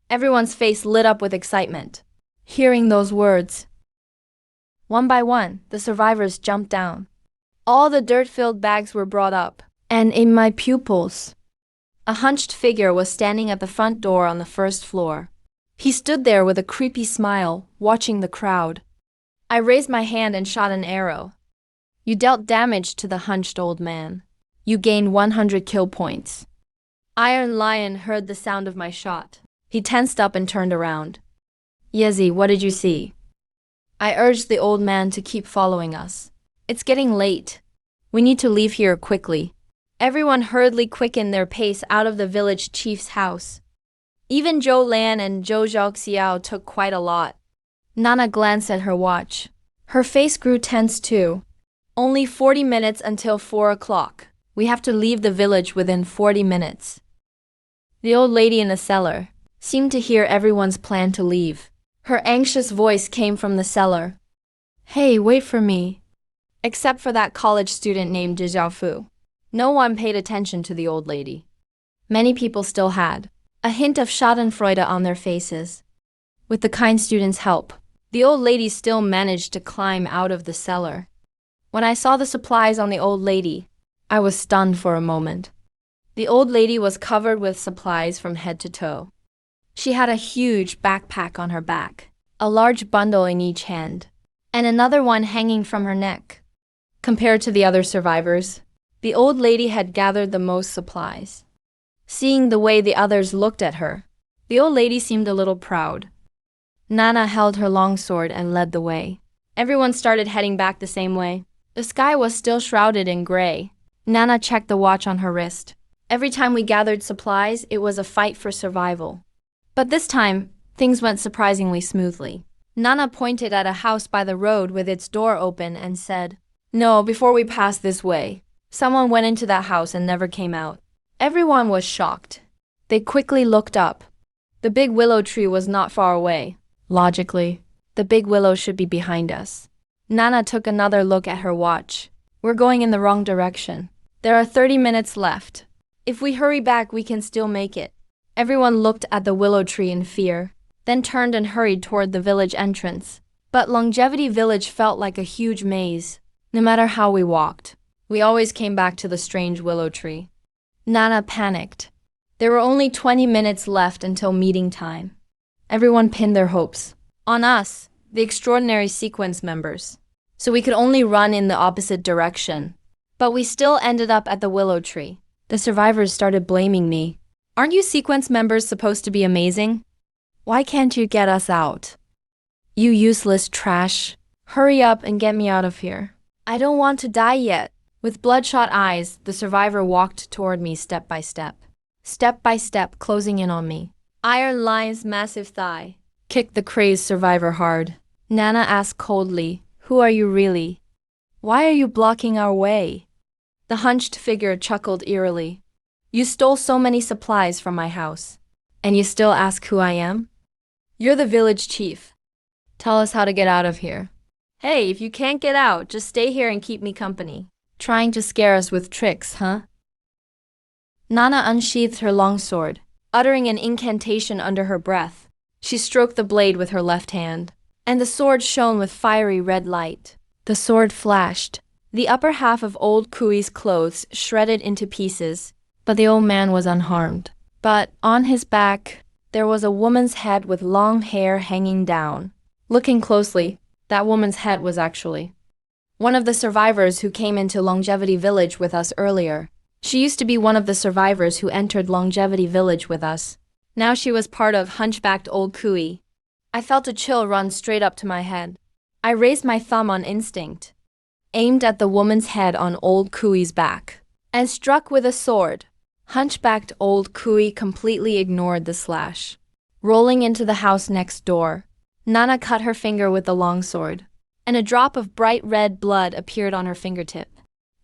Everyone's face lit up with excitement. Hearing those words, One by one, the survivors jumped down. All the dirt-filled bags were brought up, and in my pupils, a hunched figure was standing at the front door on the first floor. He stood there with a creepy smile, watching the crowd. I raised my hand and shot an arrow. You dealt damage to the hunched old man. You gained 100 kill points. Iron Lion heard the sound of my shot. He tensed up and turned around. Yezi, what did you see? I urged the old man to keep following us. It's getting late. We need to leave here quickly. Everyone hurriedly quickened their pace out of the village chief's house. Even Zhou Lan and Zhou Zhaoxiao took quite a lot. Nana glanced at her watch. Her face grew tense too. Only 40 minutes until 4 o'clock. We have to leave the village within 40 minutes. The old lady in the cellar seemed to hear everyone's plan to leave. Her anxious voice came from the cellar. Hey, wait for me. Except for that college student named Zhao. No one paid attention to the old lady. Many people still had a hint of schadenfreude on their faces. With the kind student's help, the old lady still managed to climb out of the cellar. When I saw the supplies on the old lady, I was stunned for a moment. The old lady was covered with supplies from head to toe. She had a huge backpack on her back, a large bundle in each hand, and another one hanging from her neck. Compared to the other survivors, the old lady had gathered the most supplies. Seeing the way the others looked at her, the old lady seemed a little proud. Nana held her longsword and led the way. Everyone started heading back the same way. The sky was still shrouded in gray. Nana checked the watch on her wrist. Every time we gathered supplies, it was a fight for survival. But this time, things went surprisingly smoothly. Nana pointed at a house by the road with its door open and said, "No, before we pass this way." Someone went into that house and never came out. Everyone was shocked. They quickly looked up. The big willow tree was not far away. Logically, the big willow should be behind us. Nana took another look at her watch. We're going in the wrong direction. There are 30 minutes left. If we hurry back, we can still make it. Everyone looked at the willow tree in fear, then turned and hurried toward the village entrance. But Longevity Village felt like a huge maze. No matter how we walked, we always came back to the strange willow tree. Nana panicked. There were only 20 minutes left until meeting time. Everyone pinned their hopes on us, the extraordinary sequence members, so we could only run in the opposite direction. But we still ended up at the willow tree. The survivors started blaming me. Aren't you sequence members supposed to be amazing? Why can't you get us out? You useless trash. Hurry up and get me out of here. I don't want to die yet. With bloodshot eyes, the survivor walked toward me step by step, closing in on me. Iron Lion's massive thigh kicked the crazed survivor hard. Nana asked coldly, "Who are you really? Why are you blocking our way?" The hunched figure chuckled eerily. "You stole so many supplies from my house, and you still ask who I am? You're the village chief. Tell us how to get out of here." "Hey, if you can't get out, just stay here and keep me company. Trying to scare us with tricks, huh?" Nana unsheathed her longsword, uttering an incantation under her breath. She stroked the blade with her left hand, and the sword shone with fiery red light. The sword flashed. The upper half of old Kui's clothes shredded into pieces, but the old man was unharmed. But on his back, there was a woman's head with long hair hanging down. Looking closely, that woman's head was actually one of the survivors who came into Longevity Village with us earlier. She used to be one of the survivors who entered Longevity Village with us. Now she was part of hunchbacked old Kui. I felt a chill run straight up to my head. I raised my thumb on instinct, aimed at the woman's head on old Kui's back, and struck with a sword. Hunchbacked old Kui completely ignored the slash. Rolling into the house next door, Nana cut her finger with the longsword, and a drop of bright red blood appeared on her fingertip.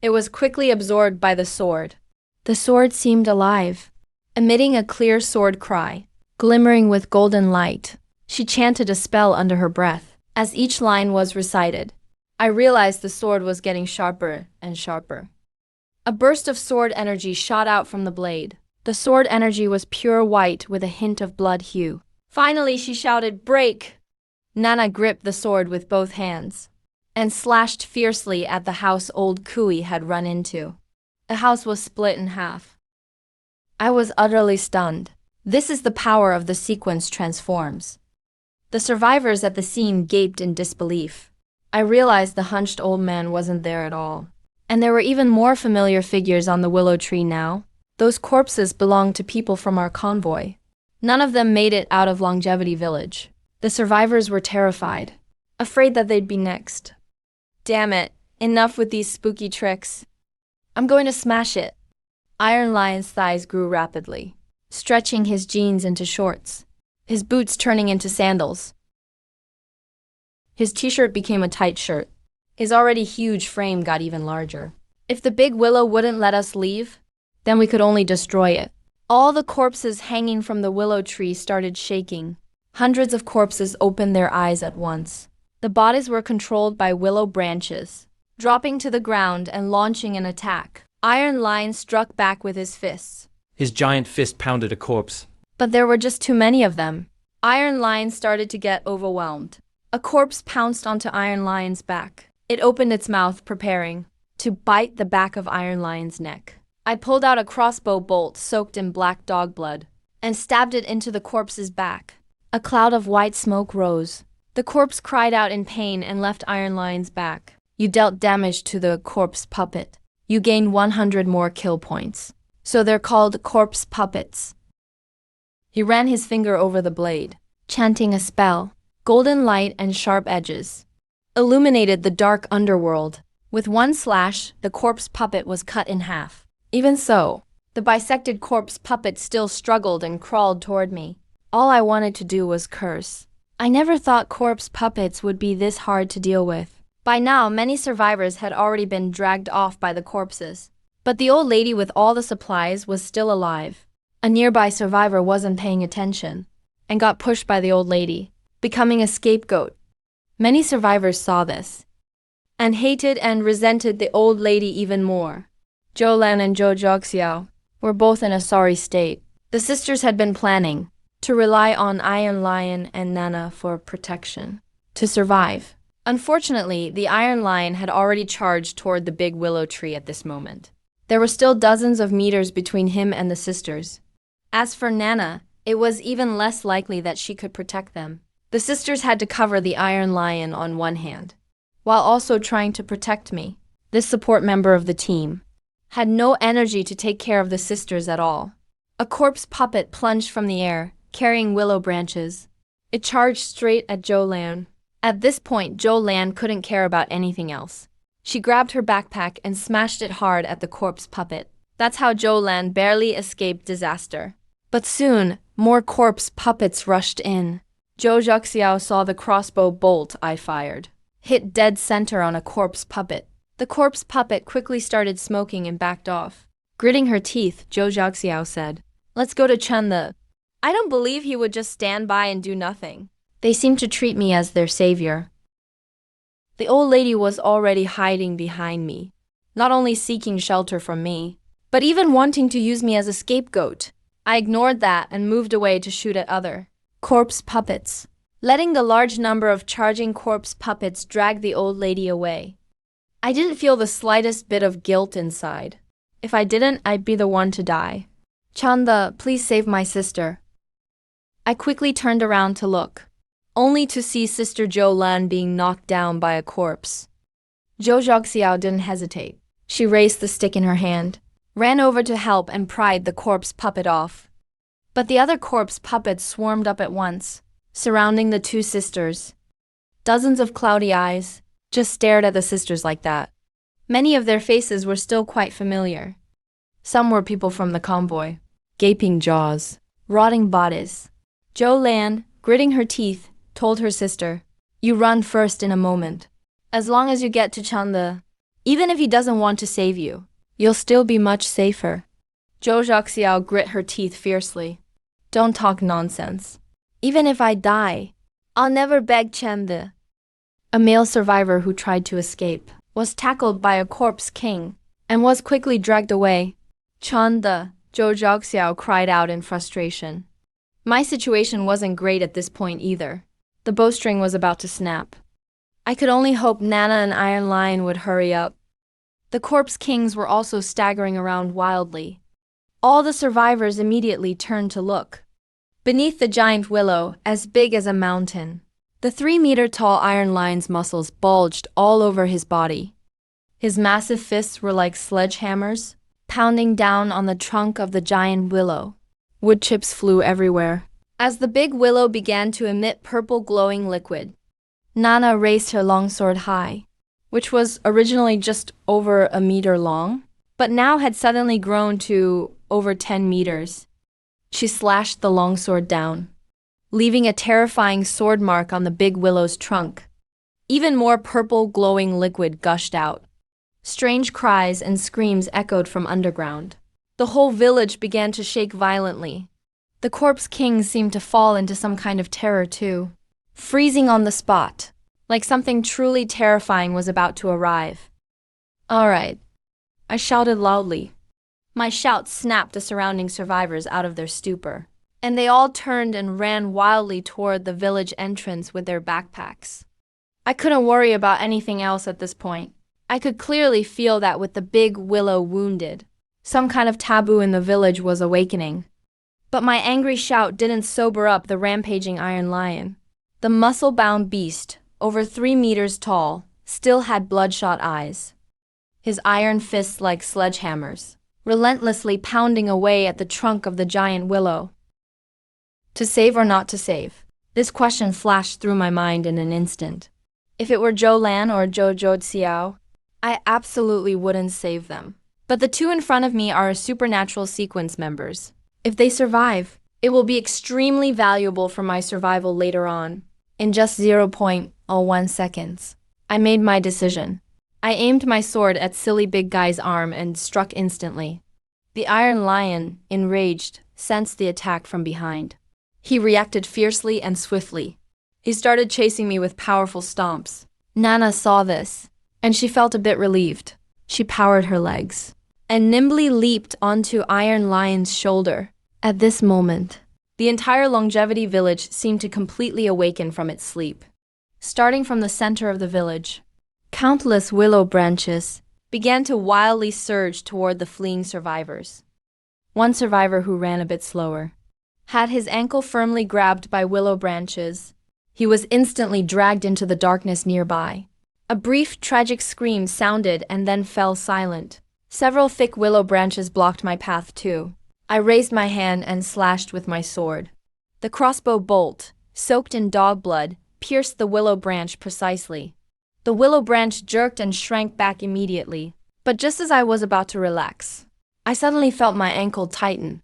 It was quickly absorbed by the sword. The sword seemed alive, emitting a clear sword cry. Glimmering with golden light, she chanted a spell under her breath. As each line was recited, I realized the sword was getting sharper and sharper. A burst of sword energy shot out from the blade. The sword energy was pure white with a hint of blood hue. Finally, she shouted, "Break!" Nana gripped the sword with both hands. and slashed fiercely at the house old Kui had run into. The house was split in half. I was utterly stunned. This is the power of the sequence transforms. The survivors at the scene gaped in disbelief. I realized the hunched old man wasn't there at all. And there were even more familiar figures on the willow tree now. Those corpses belonged to people from our convoy. None of them made it out of Longevity Village. The survivors were terrified, afraid that they'd be next. Damn it, enough with these spooky tricks. I'm going to smash it. Iron Lion's thighs grew rapidly, stretching his jeans into shorts, his boots turning into sandals. His t-shirt became a tight shirt. His already huge frame got even larger. If the big willow wouldn't let us leave, then we could only destroy it. All the corpses hanging from the willow tree started shaking. Hundreds of corpses opened their eyes at once. The bodies were controlled by willow branches, dropping to the ground and launching an attack. Iron Lion struck back with his fists. His giant fist pounded a corpse. But there were just too many of them. Iron Lion started to get overwhelmed. A corpse pounced onto Iron Lion's back. It opened its mouth, preparing to bite the back of Iron Lion's neck. I pulled out a crossbow bolt soaked in black dog blood and stabbed it into the corpse's back. A cloud of white smoke rose. The corpse cried out in pain and left Iron Lion's back. You dealt damage to the corpse puppet. You gained 100 more kill points. So they're called corpse puppets. He ran his finger over the blade, chanting a spell. Golden light and sharp edges illuminated the dark underworld. With one slash, the corpse puppet was cut in half. Even so, the bisected corpse puppet still struggled and crawled toward me. All I wanted to do was curse. I never thought corpse puppets would be this hard to deal with. By now, many survivors had already been dragged off by the corpses. But the old lady with all the supplies was still alive. A nearby survivor wasn't paying attention and got pushed by the old lady, becoming a scapegoat. Many survivors saw this and hated and resented the old lady even more. Zhou Lan and Zhou Zhaoxiao were both in a sorry state. The sisters had been planning to rely on Iron Lion and Nana for protection to survive. Unfortunately, the Iron Lion had already charged toward the big willow tree at this moment. There were still dozens of meters between him and the sisters. As for Nana, it was even less likely that she could protect them. The sisters had to cover the Iron Lion on one hand, while also trying to protect me. This support member of the team had no energy to take care of the sisters at all. A corpse puppet plunged from the air, carrying willow branches. It charged straight at Zhou Lan. At this point, Zhou Lan couldn't care about anything else. She grabbed her backpack and smashed it hard at the corpse puppet. That's how Zhou Lan barely escaped disaster. But soon, more corpse puppets rushed in. Zhou Zhaoxiao saw the crossbow bolt I fired hit dead center on a corpse puppet. The corpse puppet quickly started smoking and backed off. Gritting her teeth, Zhou Zhaoxiao said, "Let's go to Chanda." I don't believe he would just stand by and do nothing. They seemed to treat me as their savior. The old lady was already hiding behind me, not only seeking shelter from me, but even wanting to use me as a scapegoat. I ignored that and moved away to shoot at other corpse puppets, letting the large number of charging corpse puppets drag the old lady away. I didn't feel the slightest bit of guilt inside. If I didn't, I'd be the one to die. Chanda, please save my sister. I quickly turned around to look, only to see Sister Zhou Lan being knocked down by a corpse. Zhou Zhaoxiao didn't hesitate. She raised the stick in her hand, ran over to help and pried the corpse puppet off. But the other corpse puppets swarmed up at once, surrounding the two sisters. Dozens of cloudy eyes just stared at the sisters like that. Many of their faces were still quite familiar. Some were people from the convoy. Gaping jaws, rotting bodies. Zhou Lan, gritting her teeth, told her sister, "You run first in a moment. As long as you get to Chanda, even if he doesn't want to save you, you'll still be much safer." Zhou Zhaoxiao grit her teeth fiercely. "Don't talk nonsense. Even if I die, I'll never beg Chanda." A male survivor who tried to escape was tackled by a corpse king and was quickly dragged away. "Chanda," Zhou Zhaoxiao cried out in frustration. My situation wasn't great at this point either. The bowstring was about to snap. I could only hope Nana and Iron Lion would hurry up. The corpse kings were also staggering around wildly. All the survivors immediately turned to look. Beneath the giant willow, as big as a mountain, the 3-meter-tall Iron Lion's muscles bulged all over his body. His massive fists were like sledgehammers, pounding down on the trunk of the giant willow. Wood chips flew everywhere. As the big willow began to emit purple glowing liquid, Nana raised her longsword high, which was originally just over a meter long, but now had suddenly grown to over 10 meters. She slashed the longsword down, leaving a terrifying sword mark on the big willow's trunk. Even more purple glowing liquid gushed out. Strange cries and screams echoed from underground. The whole village began to shake violently. The corpse kings seemed to fall into some kind of terror too, freezing on the spot, like something truly terrifying was about to arrive. "All right," I shouted loudly. My shout snapped the surrounding survivors out of their stupor, and they all turned and ran wildly toward the village entrance with their backpacks. I couldn't worry about anything else at this point. I could clearly feel that with the big willow wounded, some kind of taboo in the village was awakening. But my angry shout didn't sober up the rampaging Iron Lion. The muscle-bound beast, over 3 meters tall, still had bloodshot eyes. His iron fists like sledgehammers, relentlessly pounding away at the trunk of the giant willow. To save or not to save? This question flashed through my mind in an instant. If it were Zhou Lan or Zhou Xiao, I absolutely wouldn't save them. But the two in front of me are supernatural sequence members. If they survive, it will be extremely valuable for my survival later on. In just 0.01 seconds, I made my decision. I aimed my sword at silly big guy's arm and struck instantly. The Iron Lion, enraged, sensed the attack from behind. He reacted fiercely and swiftly. He started chasing me with powerful stomps. Nana saw this, and she felt a bit relieved. She powered her legs and nimbly leaped onto Iron Lion's shoulder. At this moment, the entire Longevity Village seemed to completely awaken from its sleep. Starting from the center of the village, countless willow branches began to wildly surge toward the fleeing survivors. One survivor who ran a bit slower had his ankle firmly grabbed by willow branches. He was instantly dragged into the darkness nearby. A brief, tragic scream sounded and then fell silent. Several thick willow branches blocked my path too. I raised my hand and slashed with my sword. The crossbow bolt, soaked in dog blood, pierced the willow branch precisely. The willow branch jerked and shrank back immediately. But just as I was about to relax, I suddenly felt my ankle tighten.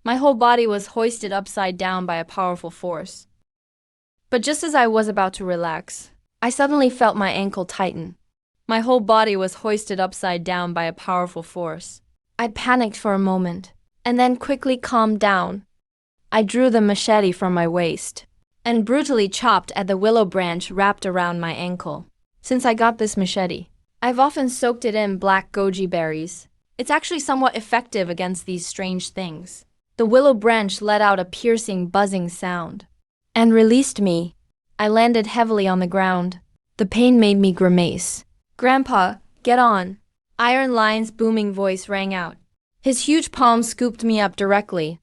My whole body was hoisted upside down by a powerful force. But just as I was about to relax, I suddenly felt my ankle tighten. My whole body was hoisted upside down by a powerful force. I panicked for a moment, and then quickly calmed down. I drew the machete from my waist, and brutally chopped at the willow branch wrapped around my ankle. Since I got this machete, I've often soaked it in black goji berries. It's actually somewhat effective against these strange things. The willow branch let out a piercing, buzzing sound, and released me. I landed heavily on the ground. The pain made me grimace. "Grandpa, get on!" Iron Lion's booming voice rang out. His huge palm scooped me up directly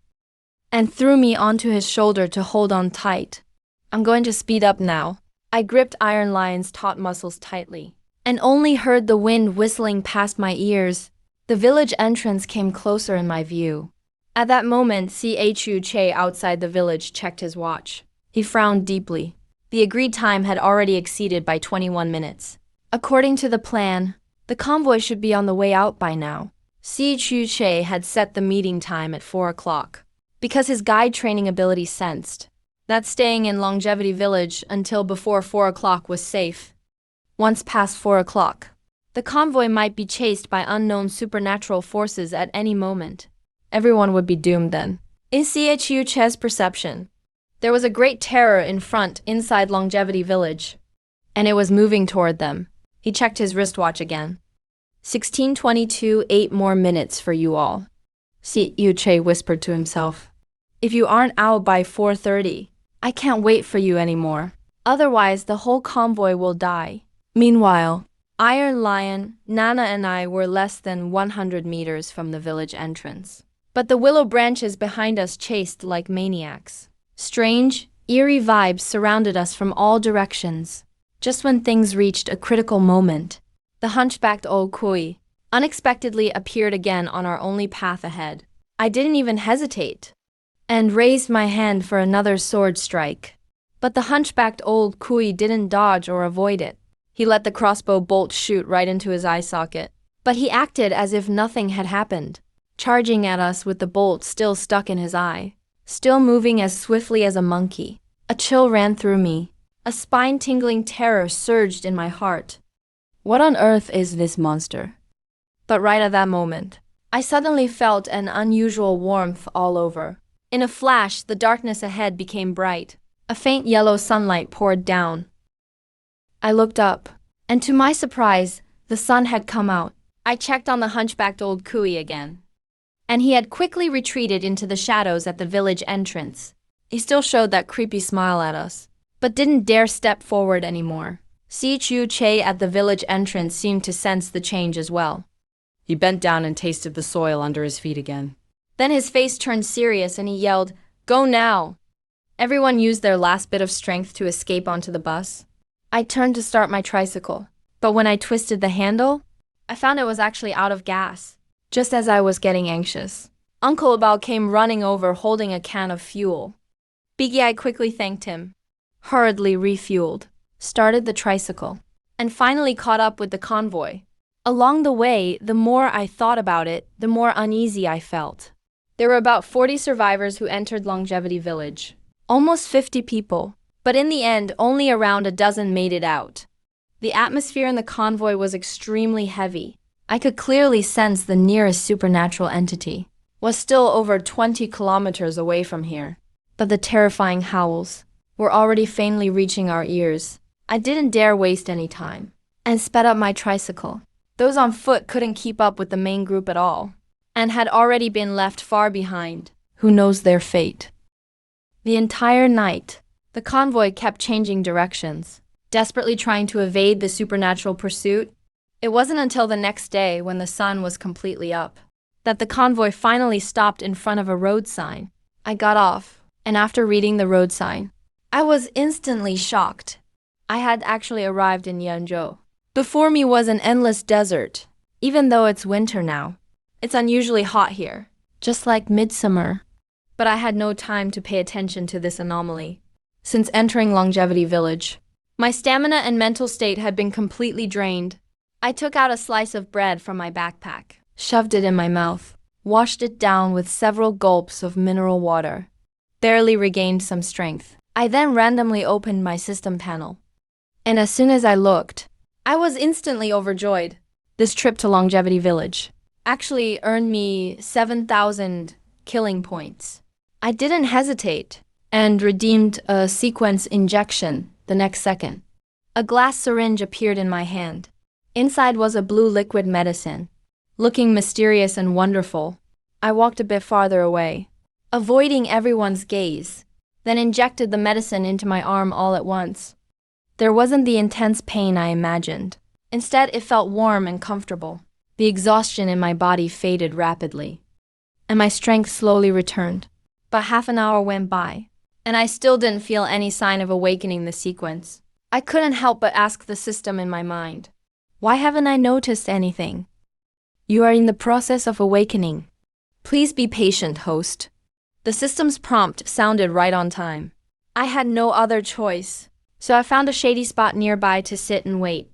and threw me onto his shoulder to hold on tight. "I'm going to speed up now." I gripped Iron Lion's taut muscles tightly and only heard the wind whistling past my ears. The village entrance came closer in my view. At that moment, Chu Che outside the village checked his watch. He frowned deeply. The agreed time had already exceeded by 21 minutes. According to the plan, the convoy should be on the way out by now. Chu Che had set the meeting time at 4 o'clock, because his guide training ability sensed that staying in Longevity Village until before 4 o'clock was safe. Once past 4 o'clock, the convoy might be chased by unknown supernatural forces at any moment. Everyone would be doomed then. In Chu Che's perception, there was a great terror in front inside Longevity Village, and it was moving toward them. He checked his wristwatch again. 16:22, 8 more minutes for you all. Chu Che whispered to himself. If you aren't out by 4:30, I can't wait for you anymore. Otherwise, the whole convoy will die. Meanwhile, Iron Lion, Nana and I were less than 100 meters from the village entrance. But the willow branches behind us chased like maniacs. Strange, eerie vibes surrounded us from all directions. Just when things reached a critical moment, the hunchbacked old Kui unexpectedly appeared again on our only path ahead. I didn't even hesitate and raised my hand for another sword strike. But the hunchbacked old Kui didn't dodge or avoid it. He let the crossbow bolt shoot right into his eye socket. But he acted as if nothing had happened, charging at us with the bolt still stuck in his eye, still moving as swiftly as a monkey. A chill ran through me. A spine-tingling terror surged in my heart. What on earth is this monster? But right at that moment, I suddenly felt an unusual warmth all over. In a flash, the darkness ahead became bright. A faint yellow sunlight poured down. I looked up, and to my surprise, the sun had come out. I checked on the hunchbacked old Kui again, and he had quickly retreated into the shadows at the village entrance. He still showed that creepy smile at us, but didn't dare step forward anymore. Si Chu Che at the village entrance seemed to sense the change as well. He bent down and tasted the soil under his feet again. Then his face turned serious and he yelled, "Go now!" Everyone used their last bit of strength to escape onto the bus. I turned to start my tricycle, but when I twisted the handle, I found it was actually out of gas. Just as I was getting anxious, Uncle Bao came running over holding a can of fuel. Biggie I quickly thanked him, hurriedly refueled, started the tricycle, and finally caught up with the convoy. Along the way, the more I thought about it, the more uneasy I felt. There were about 40 survivors who entered Longevity Village. Almost 50 people, but in the end, only around a dozen made it out. The atmosphere in the convoy was extremely heavy. I could clearly sense the nearest supernatural entity was still over 20 kilometers away from here. But the terrifying howls were already faintly reaching our ears. I didn't dare waste any time and sped up my tricycle. Those on foot couldn't keep up with the main group at all and had already been left far behind. Who knows their fate? The entire night, the convoy kept changing directions, desperately trying to evade the supernatural pursuit. It wasn't until the next day, when the sun was completely up, that the convoy finally stopped in front of a road sign. I got off, and after reading the road sign, I was instantly shocked. I had actually arrived in Yanzhou. Before me was an endless desert. Even though it's winter now, it's unusually hot here, just like midsummer. But I had no time to pay attention to this anomaly. Since entering Longevity Village, my stamina and mental state had been completely drained. I took out a slice of bread from my backpack, shoved it in my mouth, washed it down with several gulps of mineral water, barely regained some strength. I then randomly opened my system panel. And as soon as I looked, I was instantly overjoyed. This trip to Longevity Village actually earned me 7,000 killing points. I didn't hesitate and redeemed a sequence injection the next second. A glass syringe appeared in my hand. Inside was a blue liquid medicine. Looking mysterious and wonderful, I walked a bit farther away, avoiding everyone's gaze, then injected the medicine into my arm all at once. There wasn't the intense pain I imagined. Instead, it felt warm and comfortable. The exhaustion in my body faded rapidly, and my strength slowly returned. But half an hour went by, and I still didn't feel any sign of awakening the sequence. I couldn't help but ask the system in my mind, why haven't I noticed anything? You are in the process of awakening. Please be patient, host. The system's prompt sounded right on time. I had no other choice, so I found a shady spot nearby to sit and wait.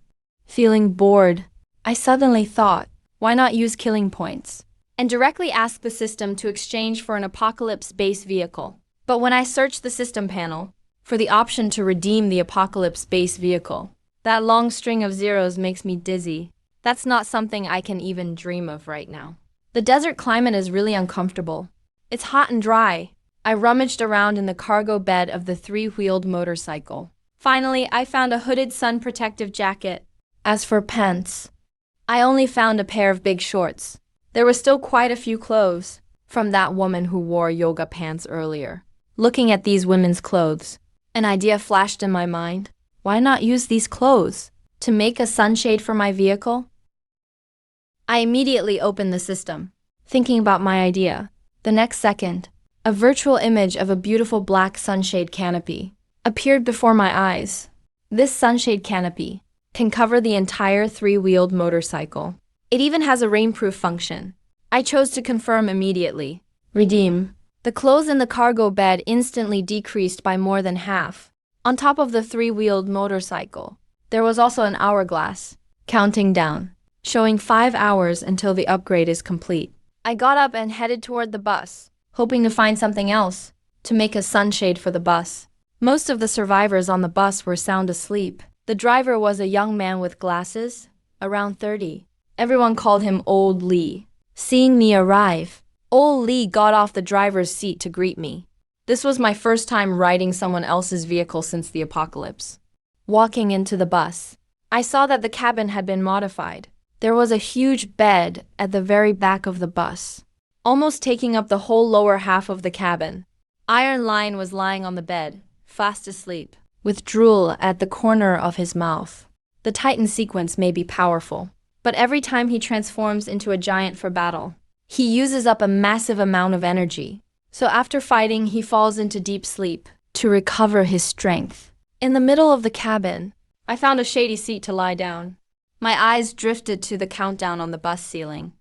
Feeling bored, I suddenly thought, why not use killing points? And directly ask the system to exchange for an Apocalypse base vehicle. But when I searched the system panel for the option to redeem the Apocalypse base vehicle, that long string of zeros makes me dizzy. That's not something I can even dream of right now. The desert climate is really uncomfortable. It's hot and dry. I rummaged around in the cargo bed of the three-wheeled motorcycle. Finally, I found a hooded sun protective jacket. As for pants, I only found a pair of big shorts. There were still quite a few clothes from that woman who wore yoga pants earlier. Looking at these women's clothes, An idea flashed in my mind. Why not use these clothes to make a sunshade for my vehicle? I immediately opened the system, thinking about my idea. The next second, a virtual image of a beautiful black sunshade canopy appeared before my eyes. This sunshade canopy can cover the entire three-wheeled motorcycle. It even has a rainproof function. I chose to confirm immediately. Redeem. The clothes in the cargo bed instantly decreased by more than half. On top of the three-wheeled motorcycle, there was also an hourglass, counting down, showing 5 hours until the upgrade is complete. I got up and headed toward the bus, hoping to find something else to make a sunshade for the bus. Most of the survivors on the bus were sound asleep. The driver was a young man with glasses, around 30. Everyone called him Old Lee. Seeing me arrive, Old Lee got off the driver's seat to greet me. This was my first time riding someone else's vehicle since the apocalypse. Walking into the bus, I saw that the cabin had been modified. There was a huge bed at the very back of the bus, almost taking up the whole lower half of the cabin. Iron Lion was lying on the bed, fast asleep, with drool at the corner of his mouth. The Titan sequence may be powerful, but every time he transforms into a giant for battle, he uses up a massive amount of energy. So after fighting, he falls into deep sleep to recover his strength. In the middle of the cabin, I found a shady seat to lie down. My eyes drifted to the countdown on the bus ceiling,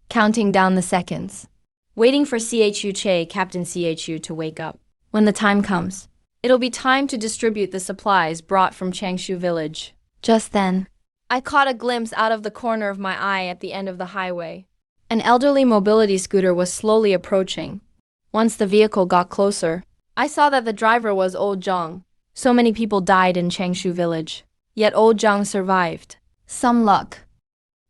counting down the seconds, waiting for Captain CHU, to wake up. When the time comes, it'll be time to distribute the supplies brought from Changshu village. Just then, I caught a glimpse out of the corner of my eye at the end of the highway. An elderly mobility scooter was slowly approaching. Once the vehicle got closer, I saw that the driver was Old Zhang. So many people died in Changshu village, yet Old Zhang survived. Some luck.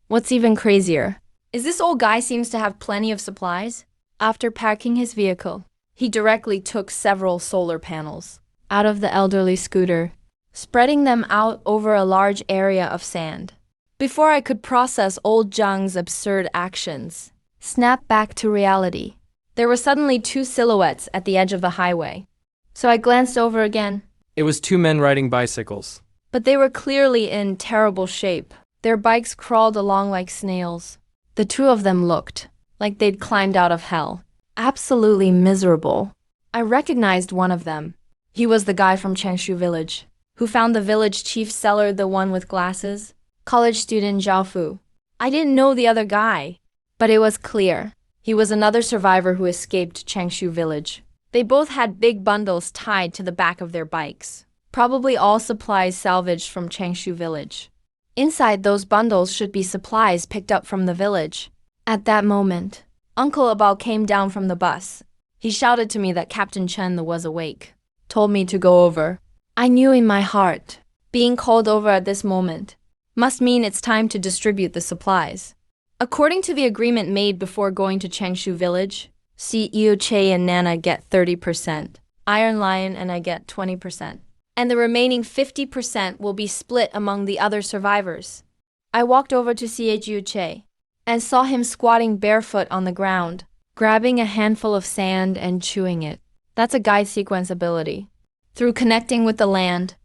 What's even crazier is this old guy seems to have plenty of supplies. After parking his vehicle, he directly took several solar panels out of the elderly scooter, spreading them out over a large area of sand. Before I could process Old Zhang's absurd actions, snap back to reality, there were suddenly 2 silhouettes at the edge of the highway. So I glanced over again. It was 2 men riding bicycles. But they were clearly in terrible shape. Their bikes crawled along like snails. The 2 of them looked like they'd climbed out of hell. Absolutely miserable. I recognized one of them. He was the guy from Changshu village, who found the village chief seller, the one with glasses, college student Zhao Fu. I didn't know the other guy, but it was clear. He was another survivor who escaped Changshu village. They both had big bundles tied to the back of their bikes, probably all supplies salvaged from Changshu village. Inside those bundles should be supplies picked up from the village. At that moment, Uncle Abao came down from the bus. He shouted to me that Captain Chen was awake, told me to go over. I knew in my heart, being called over at this moment must mean it's time to distribute the supplies. According to the agreement made before going to Changshu village, CEO Che and Nana get 30%, Iron Lion and I get 20%, and the remaining 50% will be split among the other survivors. I walked over to CHU Che and saw him squatting barefoot on the ground, grabbing a handful of sand and chewing it. That's a guide sequence ability. Through connecting with the land,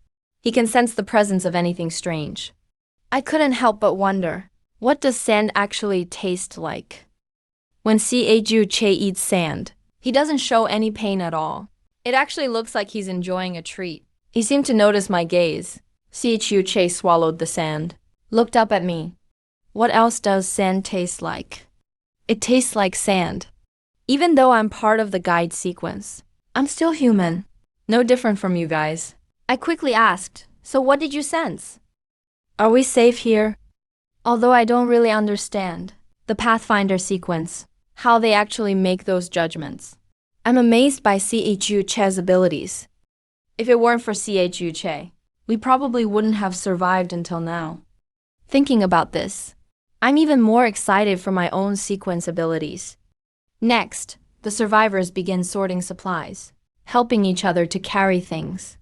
he can sense the presence of anything strange. I couldn't help but wonder, what does sand actually taste like? When CHU Che eats sand, he doesn't show any pain at all. It actually looks like he's enjoying a treat. He seemed to notice my gaze. CHU Che swallowed the sand, looked up at me. What else does sand taste like? It tastes like sand. Even though I'm part of the guide sequence, I'm still human. No different from you guys. I quickly asked, so what did you sense? Are we safe here? Although I don't really understand the Pathfinder sequence, how they actually make those judgments. I'm amazed by CHU Che's abilities. If it weren't for CHU Che, we probably wouldn't have survived until now. Thinking about this, I'm even more excited for my own sequence abilities. Next, the survivors begin sorting supplies, helping each other to carry things.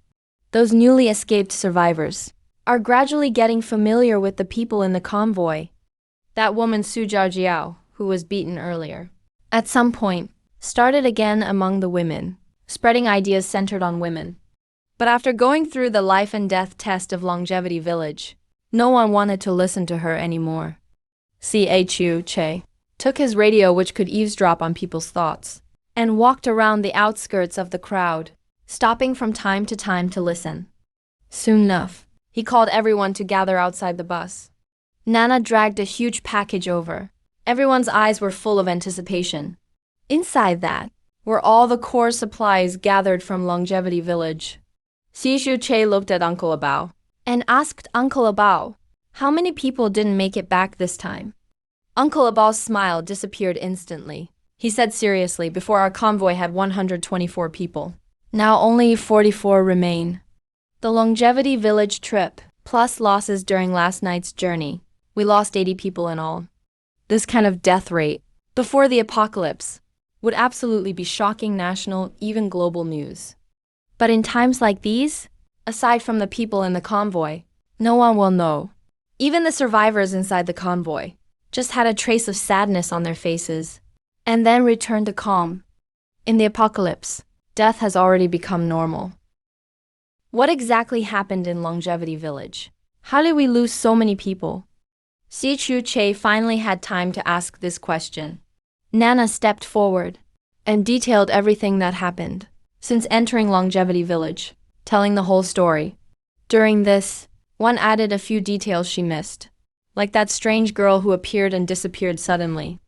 Those newly escaped survivors are gradually getting familiar with the people in the convoy. That woman Su Jiao, who was beaten earlier, at some point, started again among the women, spreading ideas centered on women. But after going through the life and death test of Longevity Village, no one wanted to listen to her anymore. Chu Che took his radio, which could eavesdrop on people's thoughts, and walked around the outskirts of the crowd, stopping from time to time to listen. Soon enough, he called everyone to gather outside the bus. Nana dragged a huge package over. Everyone's eyes were full of anticipation. Inside that were all the core supplies gathered from Longevity Village. Chu Che looked at Uncle Abao and asked Uncle Abao, how many people didn't make it back this time? Uncle Abao's smile disappeared instantly. He said seriously, before our convoy had 124 people. Now only 44 remain. The Longevity Village trip, plus losses during last night's journey, we lost 80 people in all. This kind of death rate, before the apocalypse, would absolutely be shocking national, even global news. But in times like these, aside from the people in the convoy, no one will know. Even the survivors inside the convoy just had a trace of sadness on their faces, and then returned to calm. In the apocalypse, death has already become normal. What exactly happened in Longevity Village? How did we lose so many people? Chu Che finally had time to ask this question. Nana stepped forward and detailed everything that happened since entering Longevity Village, telling the whole story. During this, one added a few details she missed, like that strange girl who appeared and disappeared suddenly,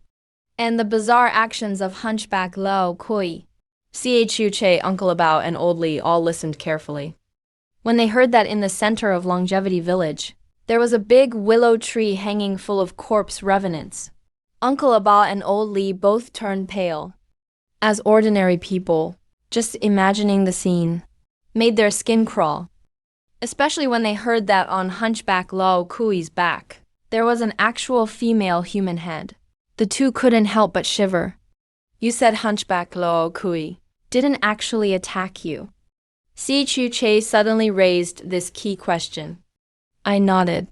and the bizarre actions of Hunchback Lao Kui. Chu Che, Uncle Abao, and Old Li all listened carefully. When they heard that in the center of Longevity Village, there was a big willow tree hanging full of corpse revenants, Uncle Abao and Old Li both turned pale. As ordinary people, just imagining the scene made their skin crawl, especially when they heard that on Hunchback Lao Kui's back, there was an actual female human head. The two couldn't help but shiver. You said Hunchback Lao Kui didn't actually attack you. Chu Che suddenly raised this key question. I nodded.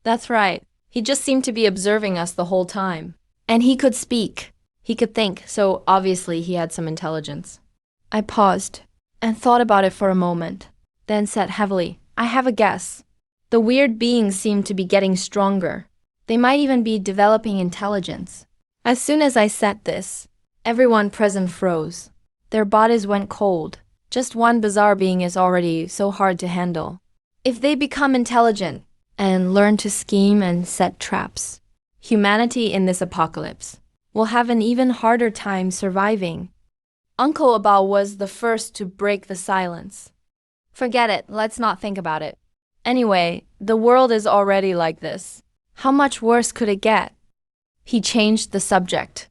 That's right. He just seemed to be observing us the whole time. And he could speak. He could think, so obviously he had some intelligence. I paused and thought about it for a moment, then said heavily, I have a guess. The weird beings seem to be getting stronger. They might even be developing intelligence. As soon as I said this, everyone present froze. Their bodies went cold. Just one bizarre being is already so hard to handle. If they become intelligent and learn to scheme and set traps, humanity in this apocalypse will have an even harder time surviving. Uncle Abao was the first to break the silence. Forget it, let's not think about it. Anyway, the world is already like this. How much worse could it get? He changed the subject.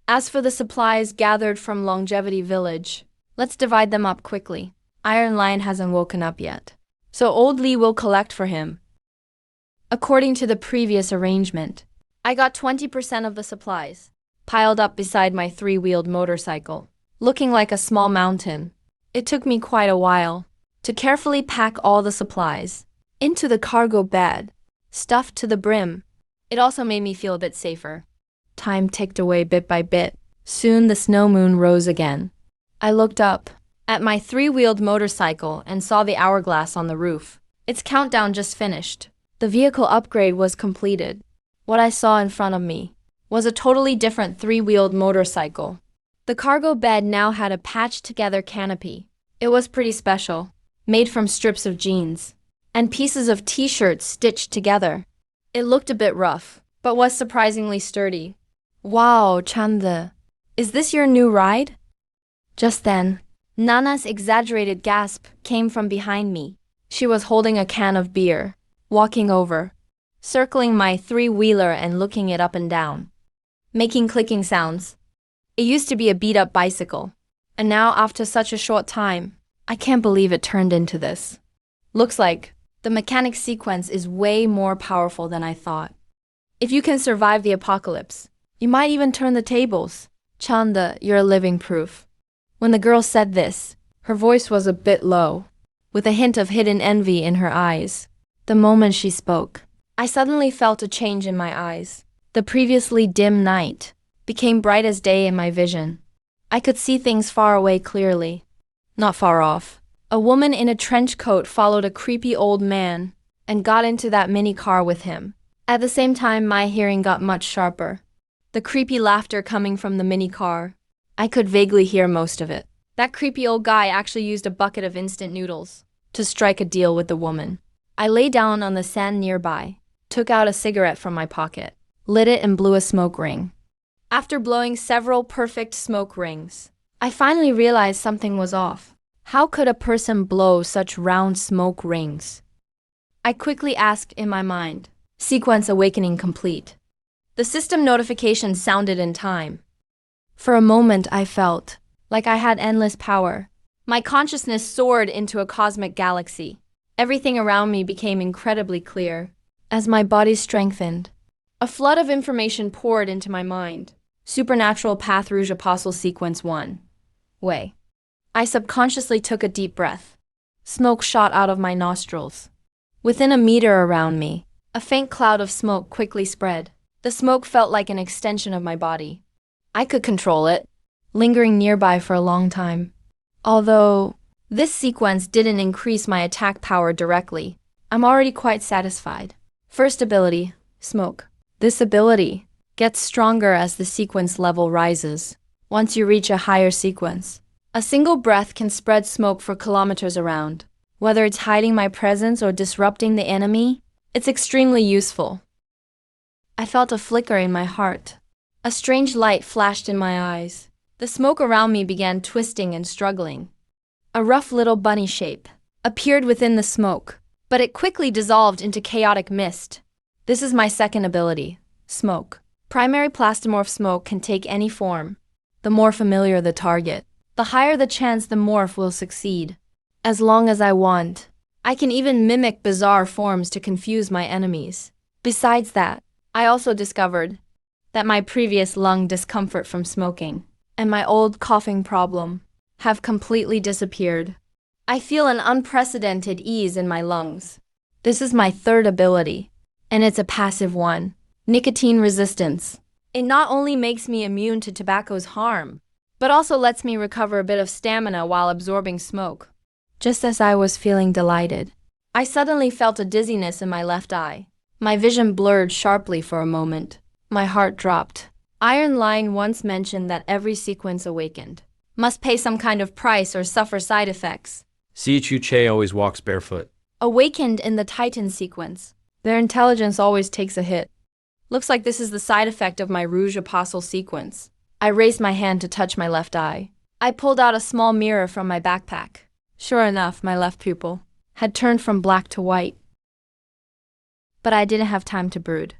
As for the supplies gathered from Longevity Village, let's divide them up quickly. Iron Lion hasn't woken up yet, so Old Li will collect for him. According to the previous arrangement, I got 20% of the supplies, piled up beside my three-wheeled motorcycle, looking like a small mountain. It took me quite a while to carefully pack all the supplies into the cargo bed, stuffed to the brim. It also made me feel a bit safer. Time ticked away bit by bit. Soon the snow moon rose again. I looked up at my three-wheeled motorcycle and saw the hourglass on the roof. Its countdown just finished. The vehicle upgrade was completed. What I saw in front of me was a totally different three-wheeled motorcycle. The cargo bed now had a patched-together canopy. It was pretty special, made from strips of jeans and pieces of t-shirts stitched together. It looked a bit rough, but was surprisingly sturdy. Wow, Chanda, is this your new ride? Just then, Nana's exaggerated gasp came from behind me. She was holding a can of beer, walking over, circling my three-wheeler and looking it up and down, making clicking sounds. It used to be a beat-up bicycle, and now after such a short time, I can't believe it turned into this. Looks like the mechanic sequence is way more powerful than I thought. If you can survive the apocalypse, you might even turn the tables. Chanda, you're a living proof. When the girl said this, her voice was a bit low, with a hint of hidden envy in her eyes. The moment she spoke, I suddenly felt a change in my eyes. The previously dim night became bright as day in my vision. I could see things far away clearly, not far off. A woman in a trench coat followed a creepy old man and got into that mini car with him. At the same time, my hearing got much sharper. The creepy laughter coming from the mini car. I could vaguely hear most of it. That creepy old guy actually used a bucket of instant noodles to strike a deal with the woman. I lay down on the sand nearby, took out a cigarette from my pocket, lit it and blew a smoke ring. After blowing several perfect smoke rings, I finally realized something was off. How could a person blow such round smoke rings? I quickly asked in my mind. Sequence awakening complete. The system notification sounded in time. For a moment I felt like I had endless power. My consciousness soared into a cosmic galaxy. Everything around me became incredibly clear. As my body strengthened, a flood of information poured into my mind. Supernatural Path Rouge Apostle Sequence 1. Way. I subconsciously took a deep breath. Smoke shot out of my nostrils. Within a meter around me, a faint cloud of smoke quickly spread. The smoke felt like an extension of my body. I could control it, lingering nearby for a long time. Although this sequence didn't increase my attack power directly, I'm already quite satisfied. First ability, Smoke. This ability gets stronger as the sequence level rises. Once you reach a higher sequence, a single breath can spread smoke for kilometers around. Whether it's hiding my presence or disrupting the enemy, it's extremely useful. I felt a flicker in my heart. A strange light flashed in my eyes. The smoke around me began twisting and struggling. A rough little bunny shape appeared within the smoke, but it quickly dissolved into chaotic mist. This is my second ability, Smoke. Primary plastomorph smoke can take any form. The more familiar the target, the higher the chance the morph will succeed. As long as I want, I can even mimic bizarre forms to confuse my enemies. Besides that, I also discovered that my previous lung discomfort from smoking and my old coughing problem have completely disappeared. I feel an unprecedented ease in my lungs. This is my third ability, and it's a passive one. Nicotine resistance. It not only makes me immune to tobacco's harm, but also lets me recover a bit of stamina while absorbing smoke. Just as I was feeling delighted, I suddenly felt a dizziness in my left eye. My vision blurred sharply for a moment. My heart dropped. Iron Line once mentioned that every sequence awakened must pay some kind of price or suffer side effects. Chu Che always walks barefoot. Awakened in the Titan sequence, their intelligence always takes a hit. Looks like this is the side effect of my Rouge Apostle sequence. I raised my hand to touch my left eye. I pulled out a small mirror from my backpack. Sure enough, my left pupil had turned from black to white. But I didn't have time to brood.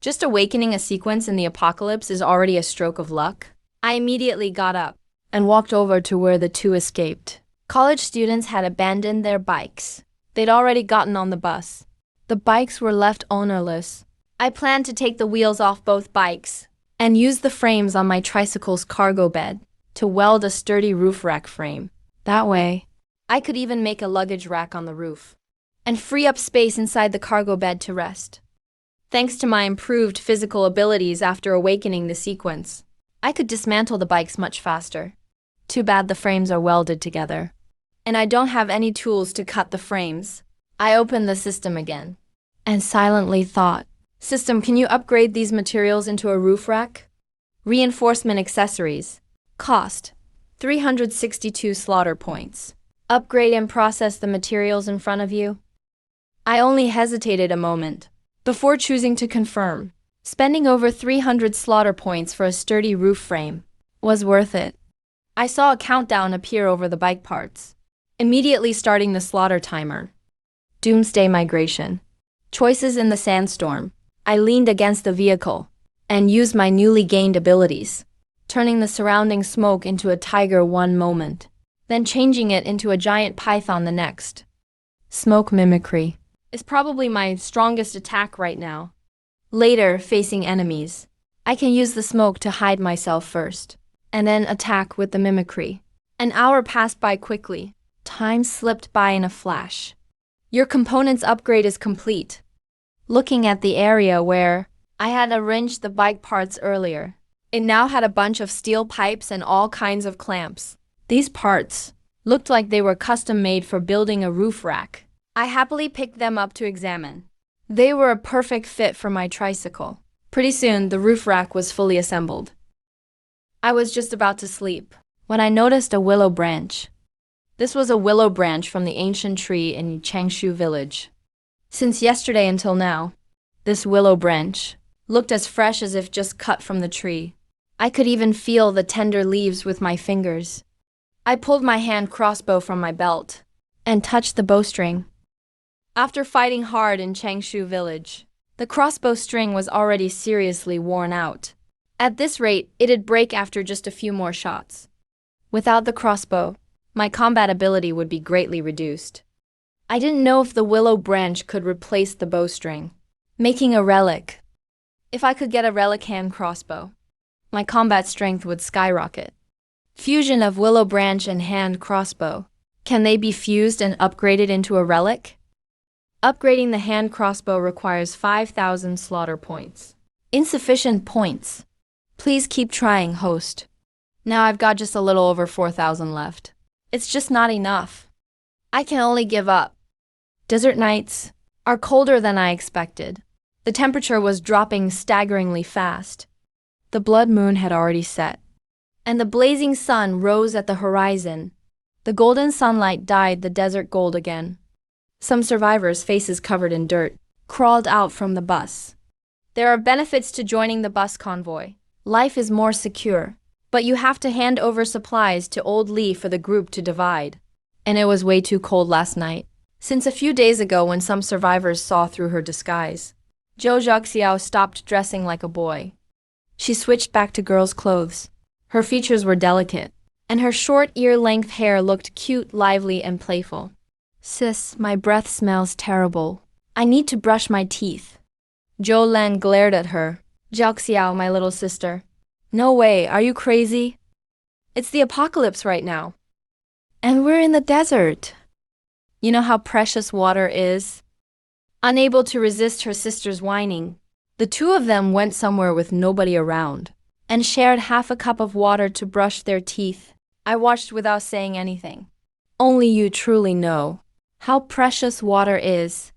Just awakening a sequence in the apocalypse is already a stroke of luck. I immediately got up and walked over to where the two escaped. College students had abandoned their bikes. They'd already gotten on the bus. The bikes were left ownerless. I planned to take the wheels off both bikes and use the frames on my tricycle's cargo bed to weld a sturdy roof rack frame. That way, I could even make a luggage rack on the roof and free up space inside the cargo bed to rest. Thanks to my improved physical abilities after awakening the sequence, I could dismantle the bikes much faster. Too bad the frames are welded together, and I don't have any tools to cut the frames. I opened the system again and silently thought, System, can you upgrade these materials into a roof rack? Reinforcement accessories. Cost, 362 slaughter points. Upgrade and process the materials in front of you. I only hesitated a moment before choosing to confirm. Spending over 300 slaughter points for a sturdy roof frame was worth it. I saw a countdown appear over the bike parts, immediately starting the slaughter timer. Doomsday migration. Choices in the sandstorm. I leaned against the vehicle and used my newly gained abilities, turning the surrounding smoke into a tiger one moment, then changing it into a giant python the next. Smoke mimicry is probably my strongest attack right now. Later, facing enemies, I can use the smoke to hide myself first, and then attack with the mimicry. An hour passed by quickly. Time slipped by in a flash. Your component's upgrade is complete. Looking at the area where I had arranged the bike parts earlier, it now had a bunch of steel pipes and all kinds of clamps. These parts Looked like they were custom made for building a roof rack. I happily picked them up to examine. They were a perfect fit for my tricycle. Pretty soon, the roof rack was fully assembled. I was just about to sleep when I noticed a willow branch. This was a willow branch from the ancient tree in Changshu village. Since yesterday until now, this willow branch looked as fresh as if just cut from the tree. I could even feel the tender leaves with my fingers. I pulled my hand crossbow from my belt and touched the bowstring. After fighting hard in Changshu village, the crossbow string was already seriously worn out. At this rate, it'd break after just a few more shots. Without the crossbow, my combat ability would be greatly reduced. I didn't know if the willow branch could replace the bowstring, making a relic. If I could get a relic hand crossbow, my combat strength would skyrocket. Fusion of willow branch and hand crossbow. Can they be fused and upgraded into a relic? Upgrading the hand crossbow requires 5,000 slaughter points. Insufficient points. Please keep trying, host. Now I've got just a little over 4,000 left. It's just not enough. I can only give up. Desert nights are colder than I expected. The temperature was dropping staggeringly fast. The blood moon had already set, and the blazing sun rose at the horizon. The golden sunlight dyed the desert gold again. Some survivors, faces covered in dirt, crawled out from the bus. There are benefits to joining the bus convoy. Life is more secure, but you have to hand over supplies to Old Lee for the group to divide. And it was way too cold last night, since a few days ago when some survivors saw through her disguise. Zhou Zhaoxiao stopped dressing like a boy. She switched back to girl's clothes. Her features were delicate, and her short ear-length hair looked cute, lively, and playful. Sis, my breath smells terrible. I need to brush my teeth. Zhou Len glared at her. Zhaoxiao, my little sister. No way, are you crazy? It's the apocalypse right now. And we're in the desert. You know how precious water is? Unable to resist her sister's whining, the two of them went somewhere with nobody around and shared half a cup of water to brush their teeth. I watched without saying anything. Only you truly know how precious water is.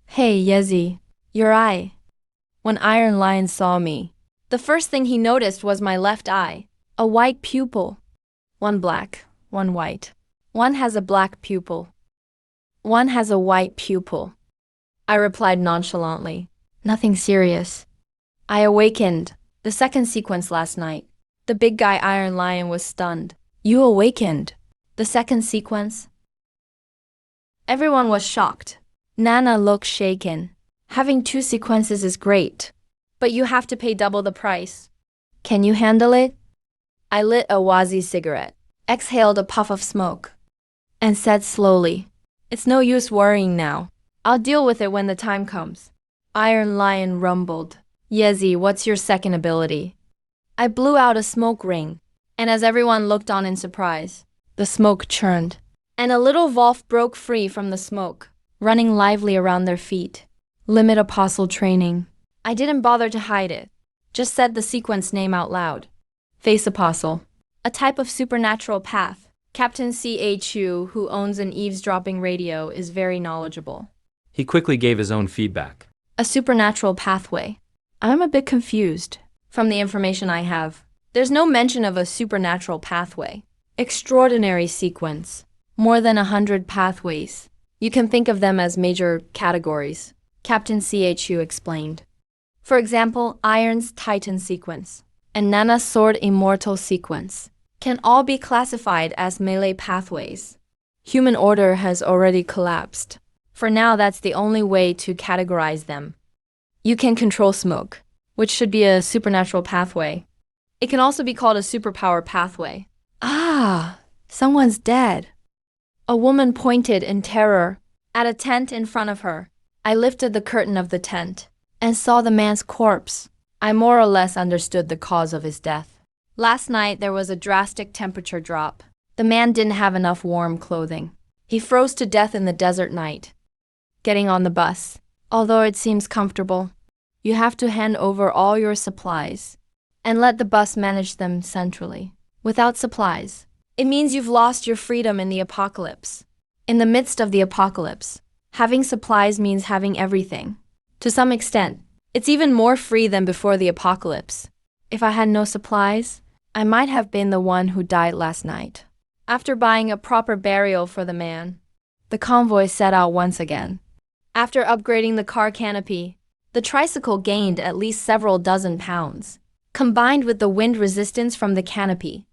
Hey, Yezi, your eye. When Iron Lion saw me, the first thing he noticed was my left eye, a white pupil. One black, one white. One has a black pupil. One has a white pupil. I replied nonchalantly. Nothing serious. I awakened. The second sequence last night. The big guy Iron Lion was stunned. You awakened. The second sequence? Everyone was shocked. Nana looked shaken. Having two sequences is great, but you have to pay double the price. Can you handle it? I lit a Wazi cigarette, exhaled a puff of smoke, and said slowly, it's no use worrying now. I'll deal with it when the time comes. Iron Lion rumbled. Yezi, what's your second ability? I blew out a smoke ring, and as everyone looked on in surprise, the smoke churned, and a little Wolf broke free from the smoke, running lively around their feet. Limit apostle training. I didn't bother to hide it, just said the sequence name out loud. Face apostle. A type of supernatural path. Captain C.H.U., who owns an eavesdropping radio, is very knowledgeable. He quickly gave his own feedback. A supernatural pathway. I'm a bit confused. From the information I have, there's no mention of a supernatural pathway. Extraordinary sequence. More than 100 pathways. You can think of them as major categories, Captain C.H.U. explained. For example, Iron's Titan sequence and Nana's Sword Immortal sequence can all be classified as melee pathways. Human order has already collapsed. For now, that's the only way to categorize them. You can control smoke, which should be a supernatural pathway. It can also be called a superpower pathway. Ah, someone's dead. A woman pointed in terror at a tent in front of her. I lifted the curtain of the tent and saw the man's corpse. I more or less understood the cause of his death. Last night, there was a drastic temperature drop. The man didn't have enough warm clothing. He froze to death in the desert night. Getting on the bus, although it seems comfortable, you have to hand over all your supplies and let the bus manage them centrally. Without supplies, It means you've lost your freedom in the apocalypse. In the midst of the apocalypse, having supplies means having everything. To some extent, it's even more free than before the apocalypse. If I had no supplies, I might have been the one who died last night. After buying a proper burial for the man, the convoy set out once again. After upgrading the car canopy, the tricycle gained at least several dozen pounds, combined with the wind resistance from the canopy.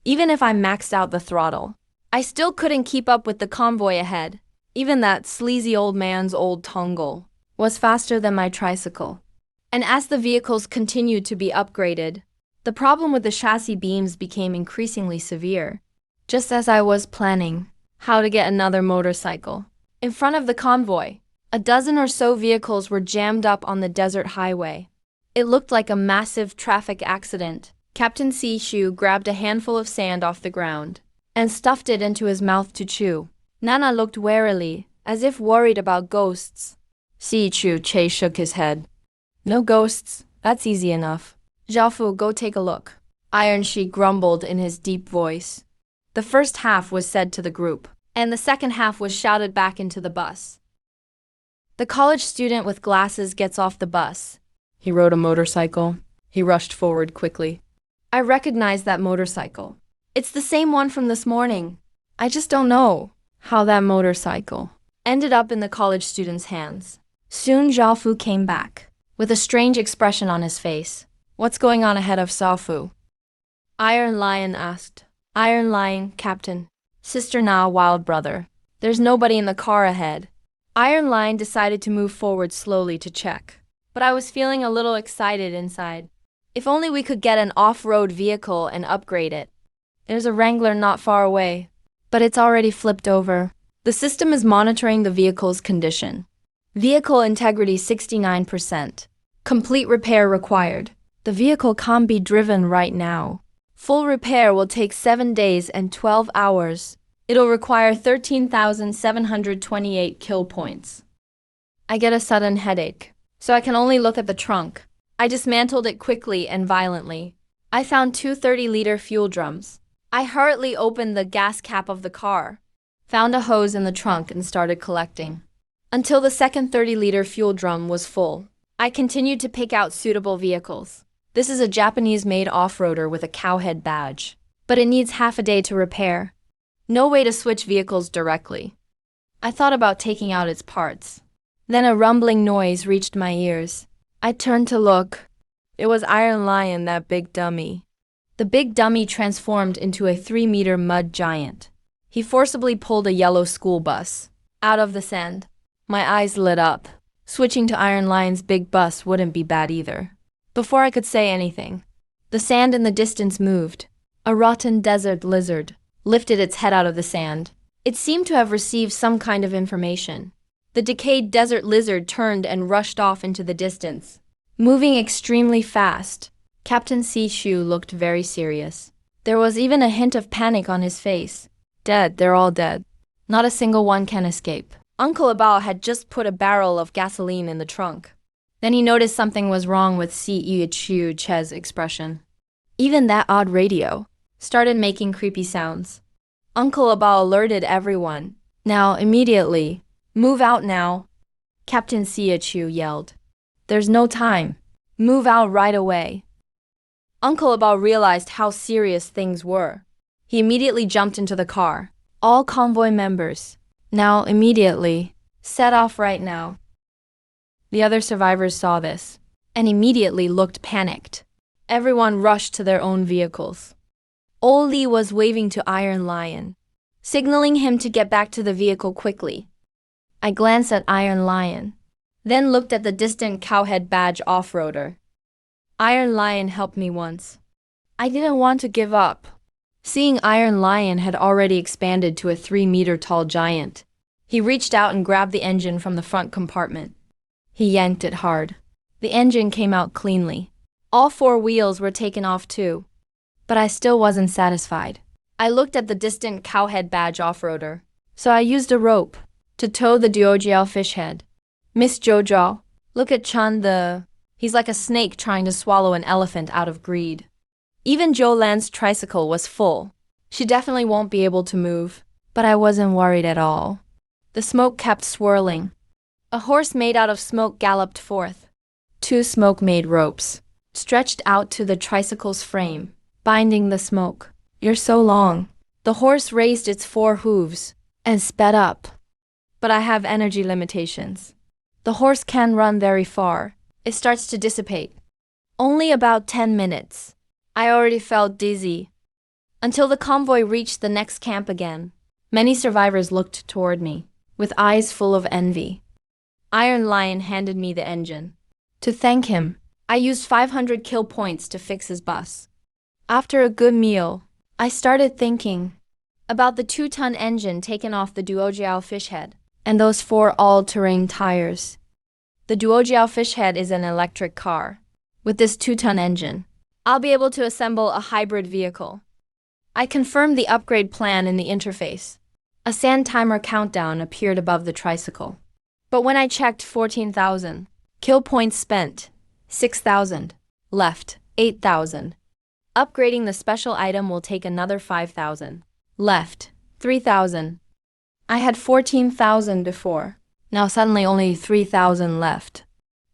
Even if I maxed out the throttle, I still couldn't keep up with the convoy ahead. Even that sleazy old man's old Tongle was faster than my tricycle. And as the vehicles continued to be upgraded, the problem with the chassis beams became increasingly severe. Just as I was planning how to get another motorcycle. In front of the convoy, a dozen or so vehicles were jammed up on the desert highway. It looked like a massive traffic accident. Captain Si-Shu grabbed a handful of sand off the ground and stuffed it into his mouth to chew. Nana looked warily, as if worried about ghosts. Si-Shu shook his head. No ghosts, that's easy enough. Zhaofu, go take a look. Iron Shi grumbled in his deep voice. The first half was said to the group, and the second half was shouted back into the bus. The college student with glasses gets off the bus. He rode a motorcycle. He rushed forward quickly. I recognize that motorcycle. It's the same one from this morning. I just don't know how that motorcycle ended up in the college student's hands. Soon Zhaofu came back, with a strange expression on his face. What's going on ahead of Zhaofu? Iron Lion asked. Iron Lion, Captain. Sister Na, Wild Brother. There's nobody in the car ahead. Iron Lion decided to move forward slowly to check. But I was feeling a little excited inside. If only we could get an off-road vehicle and upgrade it. There's a Wrangler not far away, but it's already flipped over. The system is monitoring the vehicle's condition. Vehicle integrity 69%. Complete repair required. The vehicle can't be driven right now. Full repair will take 7 days and 12 hours. It'll require 13,728 kill points. I get a sudden headache, so I can only look at the trunk. I dismantled it quickly and violently. I found 2 30-liter fuel drums. I hurriedly opened the gas cap of the car, found a hose in the trunk and started collecting. Until the second 30-liter fuel drum was full, I continued to pick out suitable vehicles. This is a Japanese-made off-roader with a cowhead badge, but it needs half a day to repair. No way to switch vehicles directly. I thought about taking out its parts. Then a rumbling noise reached my ears. I turned to look. It was Iron Lion, that big dummy. The big dummy transformed into a 3-meter mud giant. He forcibly pulled a yellow school bus out of the sand. My eyes lit up. Switching to Iron Lion's big bus wouldn't be bad either. Before I could say anything, the sand in the distance moved. A rotten desert lizard lifted its head out of the sand. It seemed to have received some kind of information. The decayed desert lizard turned and rushed off into the distance, moving extremely fast. Captain Si-Shu looked very serious. There was even a hint of panic on his face. Dead, they're all dead. Not a single one can escape. Uncle Abao had just put a barrel of gasoline in the trunk. Then he noticed something was wrong with Si-Shu's expression. Even that odd radio started making creepy sounds. Uncle Abao alerted everyone. Now, immediately. Move out now, Captain Si-Shu yelled. There's no time. Move out right away. Uncle Abao realized how serious things were. He immediately jumped into the car. All convoy members, now immediately, set off right now. The other survivors saw this, and immediately looked panicked. Everyone rushed to their own vehicles. Old Li was waving to Iron Lion, signaling him to get back to the vehicle quickly. I glanced at Iron Lion, then looked at the distant cowhead badge off-roader. Iron Lion helped me once. I didn't want to give up. Seeing Iron Lion had already expanded to a 3-meter-tall giant, he reached out and grabbed the engine from the front compartment. He yanked it hard. The engine came out cleanly. All 4 wheels were taken off too. But I still wasn't satisfied. I looked at the distant cowhead badge off-roader, so I used a rope to tow the Duojiao fish head. Miss Jojo, look at Chun he's like a snake trying to swallow an elephant out of greed. Even Zhou Lan's tricycle was full. She definitely won't be able to move. But I wasn't worried at all. The smoke kept swirling. A horse made out of smoke galloped forth. Two smoke-made ropes stretched out to the tricycle's frame, binding the smoke. You're so long. The horse raised its four hooves and sped up. But I have energy limitations. The horse can run very far. It starts to dissipate. Only about 10 minutes. I already felt dizzy. Until the convoy reached the next camp again. Many survivors looked toward me, with eyes full of envy. Iron Lion handed me the engine. To thank him, I used 500 kill points to fix his bus. After a good meal, I started thinking about the 2-ton engine taken off the Duojiao fish head, and those 4 all-terrain tires. The Duojiao fish head is an electric car. With this 2-ton engine, I'll be able to assemble a hybrid vehicle. I confirmed the upgrade plan in the interface. A sand timer countdown appeared above the tricycle. But when I checked 14,000, kill points spent, 6,000, left, 8,000. Upgrading the special item will take another 5,000, left, 3,000. I had 14,000 before. Now suddenly only 3,000 left.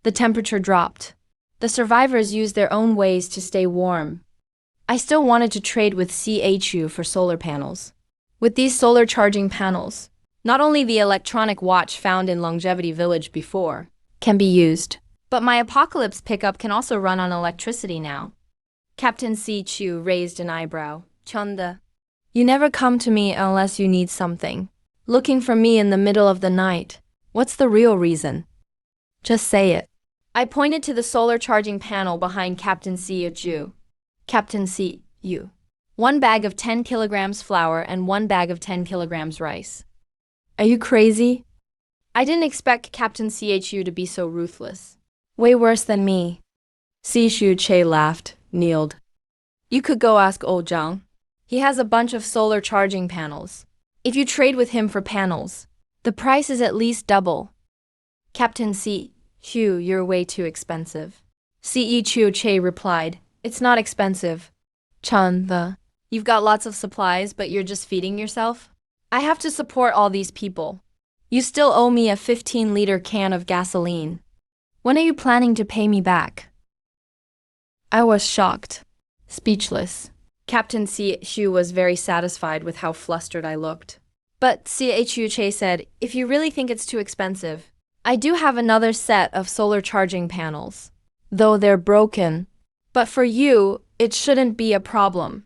The temperature dropped. The survivors used their own ways to stay warm. I still wanted to trade with CHU for solar panels. With these solar charging panels, not only the electronic watch found in Longevity Village before can be used, but my Apocalypse pickup can also run on electricity now. Captain CHU raised an eyebrow. Chunda, you never come to me unless you need something. Looking for me in the middle of the night. What's the real reason? Just say it. I pointed to the solar charging panel behind Captain CHU. Captain CU. 1 bag of 10 kilograms flour and 1 bag of 10 kilograms rice. Are you crazy? I didn't expect Captain CHU to be so ruthless. Way worse than me. CHU Che laughed, kneeled. You could go ask old Zhang. He has a bunch of solar charging panels. If you trade with him for panels, the price is at least double. Captain CHU, you're way too expensive. CHU Che replied, it's not expensive. You've got lots of supplies, but you're just feeding yourself? I have to support all these people. You still owe me a 15-liter can of gasoline. When are you planning to pay me back? I was shocked, speechless. Captain CHU was very satisfied with how flustered I looked. But CHU Che said, if you really think it's too expensive, I do have another set of solar charging panels. Though they're broken. But for you, it shouldn't be a problem.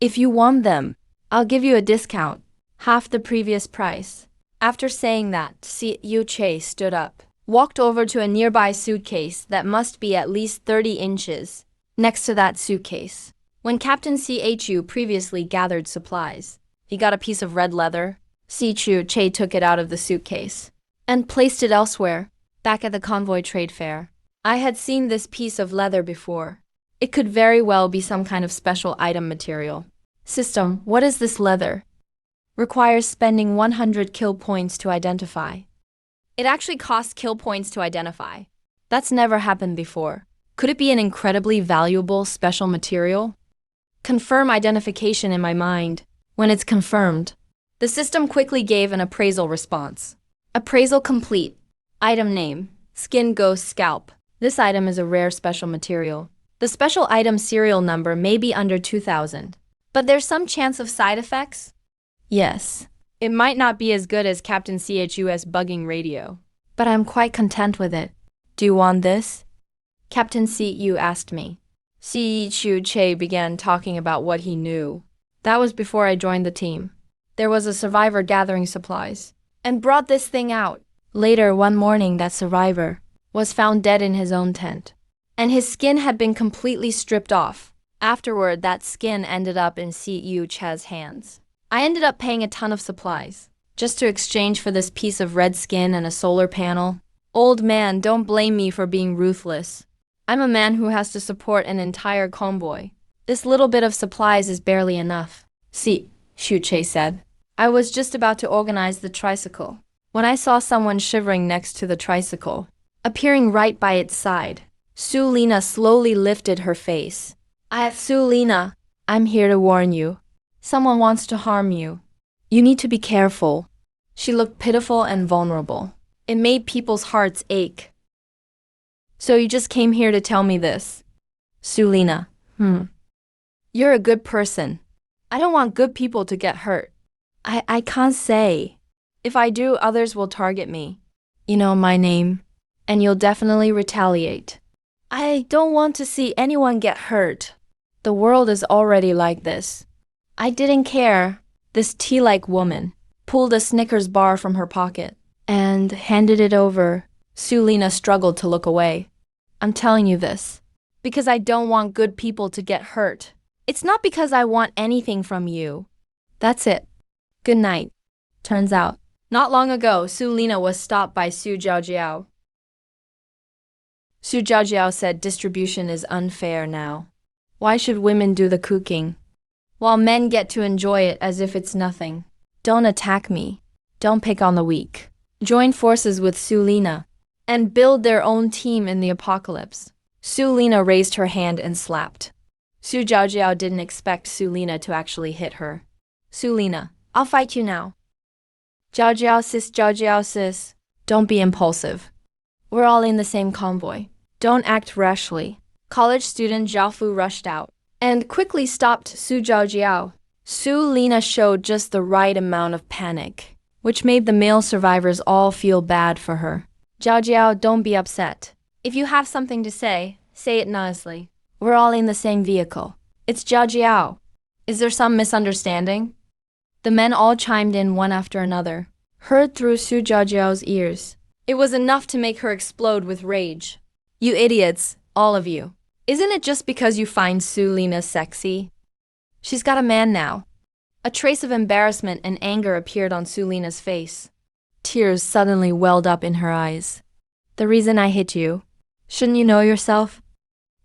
If you want them, I'll give you a discount, half the previous price. After saying that, CHU Che stood up, walked over to a nearby suitcase that must be at least 30 inches, next to that suitcase. When Captain CHU previously gathered supplies, he got a piece of red leather. CHU Che took it out of the suitcase and placed it elsewhere, back at the convoy trade fair. I had seen this piece of leather before. It could very well be some kind of special item material. System, what is this leather? Requires spending 100 kill points to identify. It actually costs kill points to identify. That's never happened before. Could it be an incredibly valuable special material? Confirm identification in my mind. When it's confirmed, the system quickly gave an appraisal response. Appraisal complete. Item name, Skin Ghost Scalp. This item is a rare special material. The special item serial number may be under 2,000. But there's some chance of side effects? Yes. It might not be as good as Captain CHU's bugging radio. But I'm quite content with it. Do you want this? Captain CU asked me. CHU Che began talking about what he knew. That was before I joined the team. There was a survivor gathering supplies and brought this thing out. Later one morning, that survivor was found dead in his own tent, and his skin had been completely stripped off. Afterward, that skin ended up in CU Che's hands. I ended up paying a ton of supplies, just to exchange for this piece of red skin and a solar panel. Old man, don't blame me for being ruthless. I'm a man who has to support an entire convoy. This little bit of supplies is barely enough. CHU Che said. I was just about to organize the tricycle when I saw someone shivering next to the tricycle, appearing right by its side. Sulina slowly lifted her face. Sulina, I'm here to warn you. Someone wants to harm you. You need to be careful. She looked pitiful and vulnerable. It made people's hearts ache. So you just came here to tell me this? Sulina. You're a good person. I don't want good people to get hurt. I can't say. If I do, others will target me. You know my name. And you'll definitely retaliate. I don't want to see anyone get hurt. The world is already like this. I didn't care. This tea-like woman pulled a Snickers bar from her pocket and handed it over. Sulina struggled to look away. I'm telling you this because I don't want good people to get hurt. It's not because I want anything from you. That's it. Good night. Turns out, not long ago, Sulina was stopped by Su Jiaojiao. Su Jiaojiao said distribution is unfair now. Why should women do the cooking, while men get to enjoy it as if it's nothing? Don't attack me. Don't pick on the weak. Join forces with Sulina and build their own team in the apocalypse. Sulina raised her hand and slapped. Su Jiaojiao didn't expect Sulina to actually hit her. Sulina, I'll fight you now. Jiaojiao sis. Don't be impulsive. We're all in the same convoy. Don't act rashly. College student Zhao Fu rushed out and quickly stopped Su Jiaojiao. Sulina showed just the right amount of panic, which made the male survivors all feel bad for her. Jiaojiao, don't be upset. If you have something to say it nicely. We're all in the same vehicle. It's Jiaojiao. Is there some misunderstanding? The men all chimed in one after another, heard through Su Jiaojiao's ears. It was enough to make her explode with rage. You idiots, all of you. Isn't it just because you find Sulina sexy? She's got a man now. A trace of embarrassment and anger appeared on Sulina's face. Tears suddenly welled up in her eyes. The reason I hit you. Shouldn't you know yourself?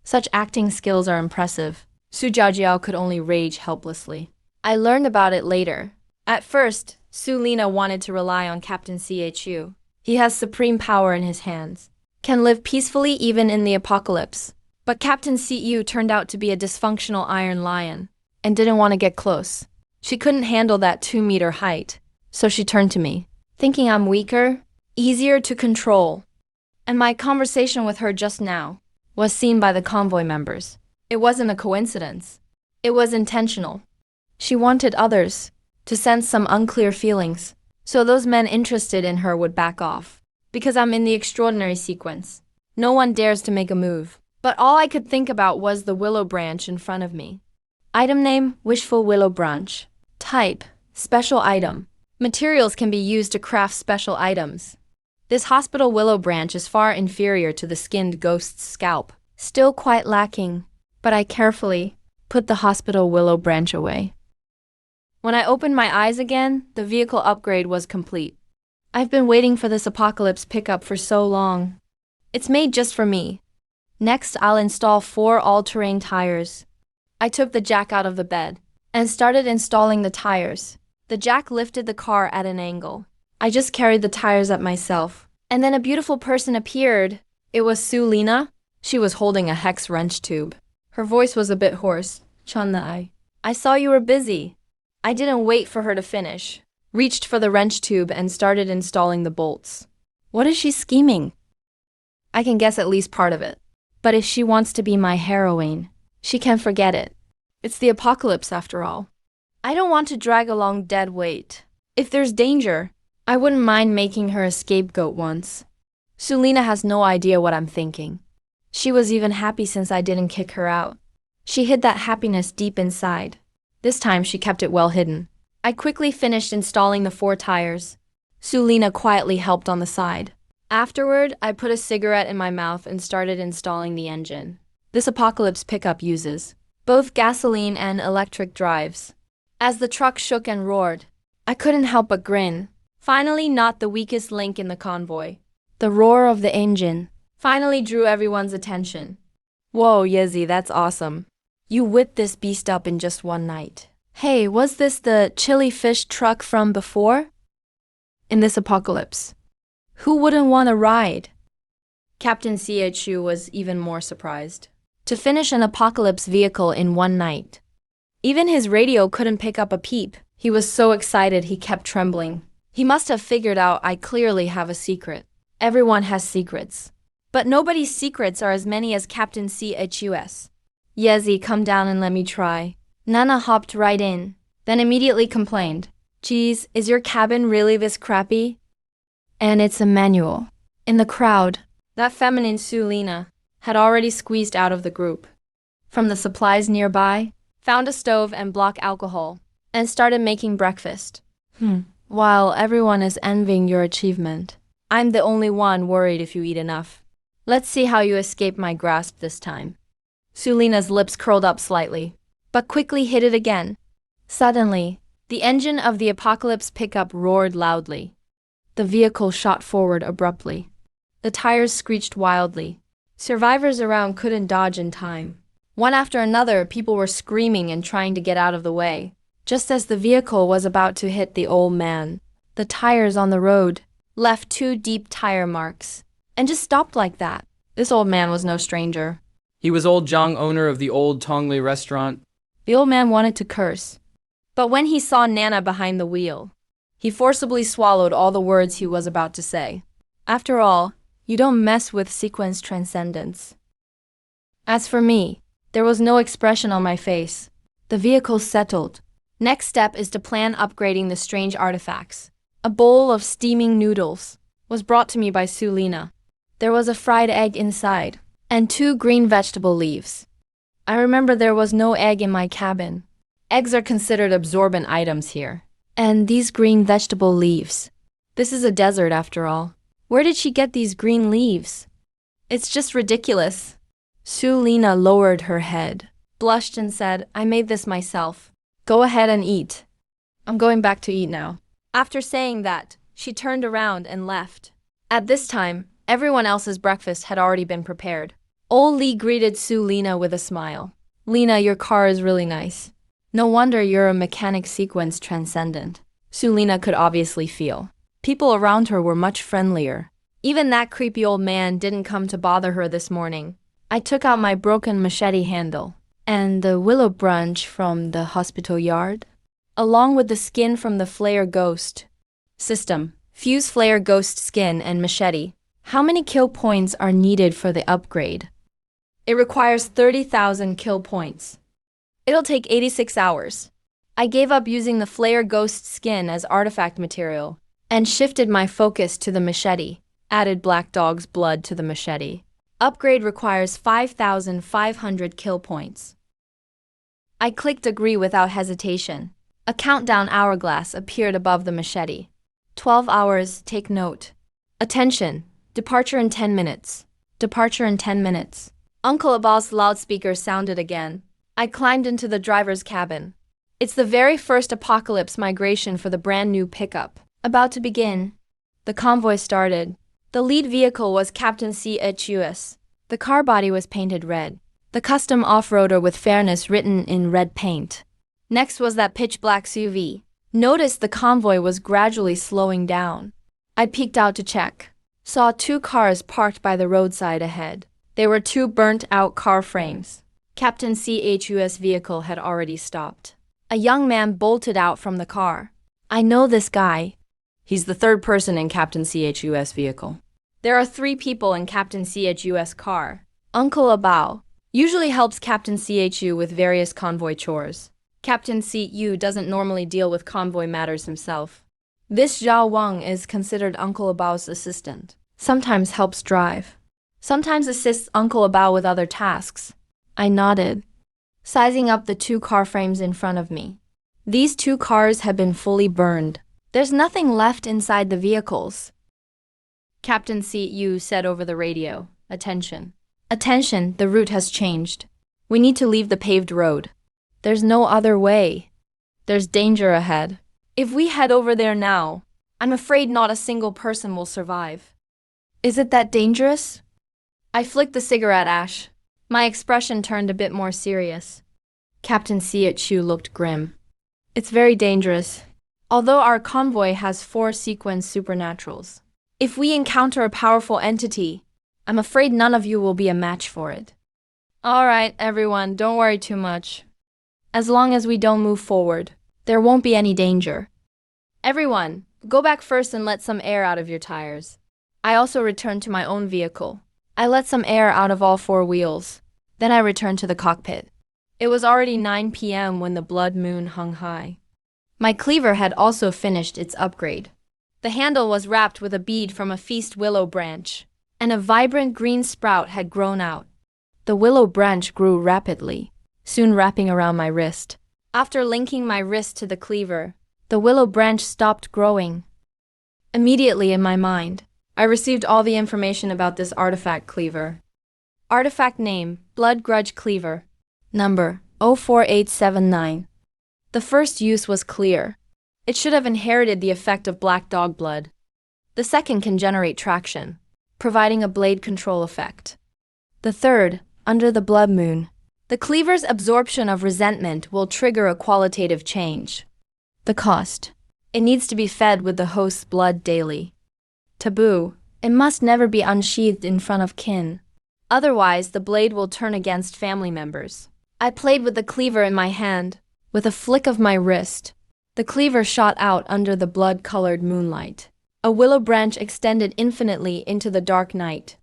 Such acting skills are impressive. Su Jiaojiao could only rage helplessly. I learned about it later. At first, Sulina wanted to rely on Captain Chu. He has supreme power in his hands. Can live peacefully even in the apocalypse. But Captain Cu turned out to be a dysfunctional iron lion and didn't want to get close. She couldn't handle that 2-meter height, so she turned to me, thinking I'm weaker, easier to control. And my conversation with her just now was seen by the convoy members. It wasn't a coincidence. It was intentional. She wanted others to sense some unclear feelings, so those men interested in her would back off. Because I'm in the extraordinary sequence. No one dares to make a move. But all I could think about was the willow branch in front of me. Item name, wishful willow branch. Type, special item. Materials can be used to craft special items. This hospital willow branch is far inferior to the skinned ghost's scalp. Still quite lacking, but I carefully put the hospital willow branch away. When I opened my eyes again, the vehicle upgrade was complete. I've been waiting for this apocalypse pickup for so long. It's made just for me. Next, I'll install 4 all-terrain tires. I took the jack out of the bed and started installing the tires. The jack lifted the car at an angle. I just carried the tires up myself. And then a beautiful person appeared. It was Sulina. She was holding a hex wrench tube. Her voice was a bit hoarse. Chanai, I saw you were busy. I didn't wait for her to finish. Reached for the wrench tube and started installing the bolts. What is she scheming? I can guess at least part of it. But if she wants to be my heroine, she can forget it. It's the apocalypse after all. I don't want to drag along dead weight. If there's danger, I wouldn't mind making her a scapegoat once. Sulina has no idea what I'm thinking. She was even happy since I didn't kick her out. She hid that happiness deep inside. This time she kept it well hidden. I quickly finished installing the 4 tires. Sulina quietly helped on the side. Afterward, I put a cigarette in my mouth and started installing the engine. This apocalypse pickup uses both gasoline and electric drives. As the truck shook and roared, I couldn't help but grin. Finally, not the weakest link in the convoy. The roar of the engine finally drew everyone's attention. Whoa, Yezi, that's awesome. You whipped this beast up in just one night. Hey, was this the chili fish truck from before? In this apocalypse, who wouldn't want a ride? Captain Chu was even more surprised. To finish an apocalypse vehicle in one night. Even his radio couldn't pick up a peep. He was so excited he kept trembling. He must have figured out I clearly have a secret. Everyone has secrets. But nobody's secrets are as many as Captain CHUS. Yezi, come down and let me try. Nana hopped right in, then immediately complained. Geez, is your cabin really this crappy? And it's a manual. In the crowd, that feminine Sulina had already squeezed out of the group. From the supplies nearby, found a stove and block alcohol, and started making breakfast. While everyone is envying your achievement, I'm the only one worried if you eat enough. Let's see how you escape my grasp this time. Sulina's lips curled up slightly, but quickly hid it again. Suddenly, the engine of the Apocalypse pickup roared loudly. The vehicle shot forward abruptly. The tires screeched wildly. Survivors around couldn't dodge in time. One after another, people were screaming and trying to get out of the way. Just as the vehicle was about to hit the old man, the tires on the road left 2 deep tire marks, and just stopped like that. This old man was no stranger. He was old Zhang, owner of the old Tongli restaurant. The old man wanted to curse, but when he saw Nana behind the wheel, he forcibly swallowed all the words he was about to say. After all, you don't mess with sequence transcendence. As for me, there was no expression on my face. The vehicle settled. Next step is to plan upgrading the strange artifacts. A bowl of steaming noodles was brought to me by Sulina. There was a fried egg inside, and 2 green vegetable leaves. I remember there was no egg in my cabin. Eggs are considered absorbent items here. And these green vegetable leaves. This is a desert after all. Where did she get these green leaves? It's just ridiculous. Sulina lowered her head, blushed and said, I made this myself. Go ahead and eat. I'm going back to eat now. After saying that, she turned around and left. At this time, everyone else's breakfast had already been prepared. Old Lee greeted Sulina with a smile. Lena, your car is really nice. No wonder you're a mechanic sequence transcendent. Sulina could obviously feel. People around her were much friendlier. Even that creepy old man didn't come to bother her this morning. I took out my broken machete handle and the willow branch from the hospital yard, along with the skin from the flare ghost. System. Fuse flare ghost skin and machete. How many kill points are needed for the upgrade? It requires 30,000 kill points. It'll take 86 hours. I gave up using the flare ghost skin as artifact material and shifted my focus to the machete. Added black dog's blood to the machete. Upgrade requires 5,500 kill points. I clicked agree without hesitation. A countdown hourglass appeared above the machete. 12 hours, take note. Attention, departure in 10 minutes. Departure in 10 minutes. Uncle Abal's loudspeaker sounded again. I climbed into the driver's cabin. It's the very first Apocalypse migration for the brand new pickup. About to begin. The convoy started. The lead vehicle was Captain CHUS. The car body was painted red. The custom off-roader with fairness written in red paint. Next was that pitch-black SUV. Notice the convoy was gradually slowing down. I peeked out to check. Saw 2 cars parked by the roadside ahead. They were 2 burnt-out car frames. Captain CHUS vehicle had already stopped. A young man bolted out from the car. I know this guy. He's the 3rd person in Captain CHUS vehicle. There are 3 people in Captain CHUS car. Uncle Abao usually helps Captain CHU with various convoy chores. Captain CU doesn't normally deal with convoy matters himself. This Zhao Wang is considered Uncle Abao's assistant. Sometimes helps drive. Sometimes assists Uncle Abao with other tasks. I nodded, sizing up the 2 car frames in front of me. These 2 cars had been fully burned. There's nothing left inside the vehicles. Captain CU said over the radio, Attention. Attention, the route has changed. We need to leave the paved road. There's no other way. There's danger ahead. If we head over there now, I'm afraid not a single person will survive. Is it that dangerous? I flicked the cigarette ash. My expression turned a bit more serious. Captain CHU looked grim. It's very dangerous. Although our convoy has 4 sequence supernaturals. If we encounter a powerful entity, I'm afraid none of you will be a match for it. All right, everyone, don't worry too much. As long as we don't move forward, there won't be any danger. Everyone, go back first and let some air out of your tires. I also returned to my own vehicle. I let some air out of all four wheels. Then I returned to the cockpit. It was already 9 p.m. when the blood moon hung high. My cleaver had also finished its upgrade. The handle was wrapped with a bead from a feast willow branch, and a vibrant green sprout had grown out. The willow branch grew rapidly, soon wrapping around my wrist. After linking my wrist to the cleaver, the willow branch stopped growing. Immediately in my mind, I received all the information about this artifact cleaver. Artifact name, Blood Grudge Cleaver. Number, 04879. The first use was clear. It should have inherited the effect of black dog blood. The second can generate traction, providing a blade control effect. The third, Under the Blood Moon. The cleaver's absorption of resentment will trigger a qualitative change. The cost. It needs to be fed with the host's blood daily. Taboo. It must never be unsheathed in front of kin. Otherwise, the blade will turn against family members. I played with the cleaver in my hand. With a flick of my wrist, the cleaver shot out under the blood-colored moonlight. A willow branch extended infinitely into the dark night.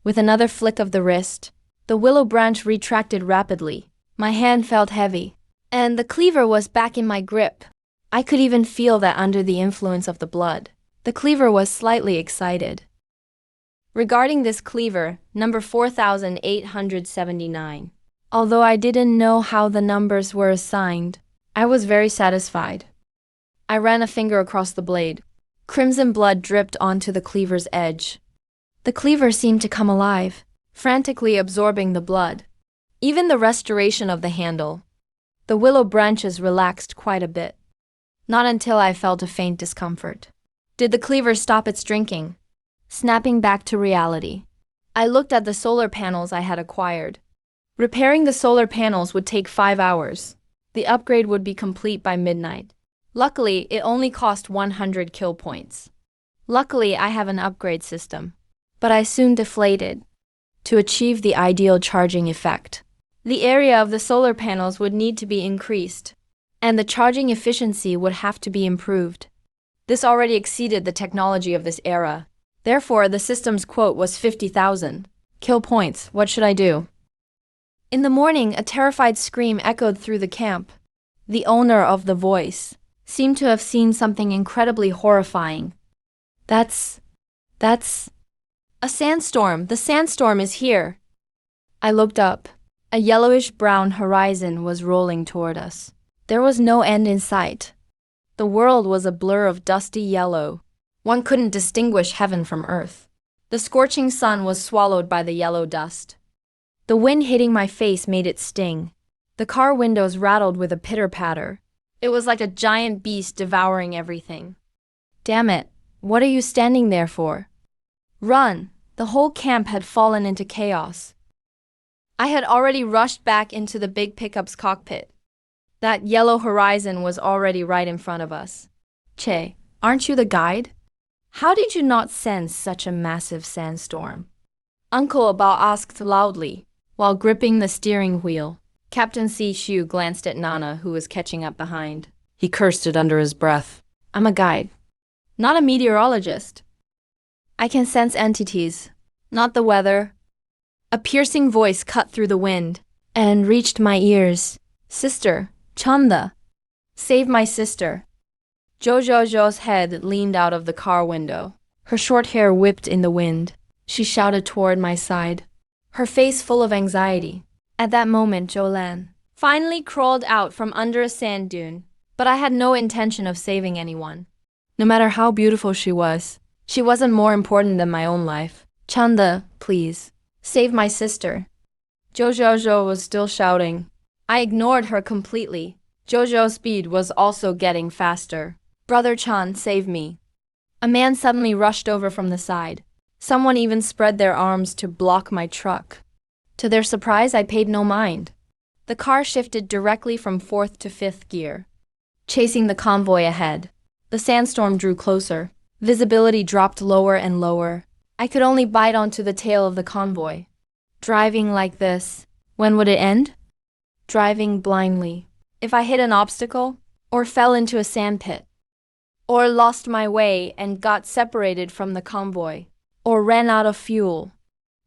With another flick of the wrist, the willow branch retracted rapidly. My hand felt heavy, and the cleaver was back in my grip. I could even feel that under the influence of the blood, the cleaver was slightly excited. Regarding this cleaver, number 4879. Although I didn't know how the numbers were assigned, I was very satisfied. I ran a finger across the blade. Crimson blood dripped onto the cleaver's edge. The cleaver seemed to come alive, frantically absorbing the blood. Even the restoration of the handle. The willow branches relaxed quite a bit. Not until I felt a faint discomfort did the cleaver stop its drinking, snapping back to reality. I looked at the solar panels I had acquired. Repairing the solar panels would take 5 hours. The upgrade would be complete by midnight. Luckily, it only cost 100 kill points. Luckily, I have an upgrade system. But I soon deflated. To achieve the ideal charging effect, the area of the solar panels would need to be increased, and the charging efficiency would have to be improved. This already exceeded the technology of this era. Therefore, the system's quote was 50,000 kill points. What should I do? In the morning, a terrified scream echoed through the camp. The owner of the voice seemed to have seen something incredibly horrifying. That's a sandstorm. The sandstorm is here. I looked up. A yellowish-brown horizon was rolling toward us. There was no end in sight. The world was a blur of dusty yellow. One couldn't distinguish heaven from earth. The scorching sun was swallowed by the yellow dust. The wind hitting my face made it sting. The car windows rattled with a pitter-patter. It was like a giant beast devouring everything. Damn it, what are you standing there for? Run! The whole camp had fallen into chaos. I had already rushed back into the big pickup's cockpit. That yellow horizon was already right in front of us. Che, aren't you the guide? How did you not sense such a massive sandstorm? Uncle Abao asked loudly, while gripping the steering wheel. Captain Si Shu glanced at Nana, who was catching up behind. He cursed it under his breath. I'm a guide, not a meteorologist. I can sense entities, not the weather. A piercing voice cut through the wind and reached my ears. Sister, Chanda, save my sister. Jojo's head leaned out of the car window. Her short hair whipped in the wind. She shouted toward my side, her face full of anxiety. At that moment, Jolan finally crawled out from under a sand dune, but I had no intention of saving anyone. No matter how beautiful she wasn't more important than my own life. Chanda, please, save my sister. Jojo was still shouting. I ignored her completely. Jojo's speed was also getting faster. Brother Chan, save me. A man suddenly rushed over from the side. Someone even spread their arms to block my truck. To their surprise, I paid no mind. The car shifted directly from 4th to 5th gear, chasing the convoy ahead. The sandstorm drew closer. Visibility dropped lower and lower. I could only bite onto the tail of the convoy. Driving like this, when would it end? Driving blindly. If I hit an obstacle, or fell into a sandpit, or lost my way and got separated from the convoy, or ran out of fuel.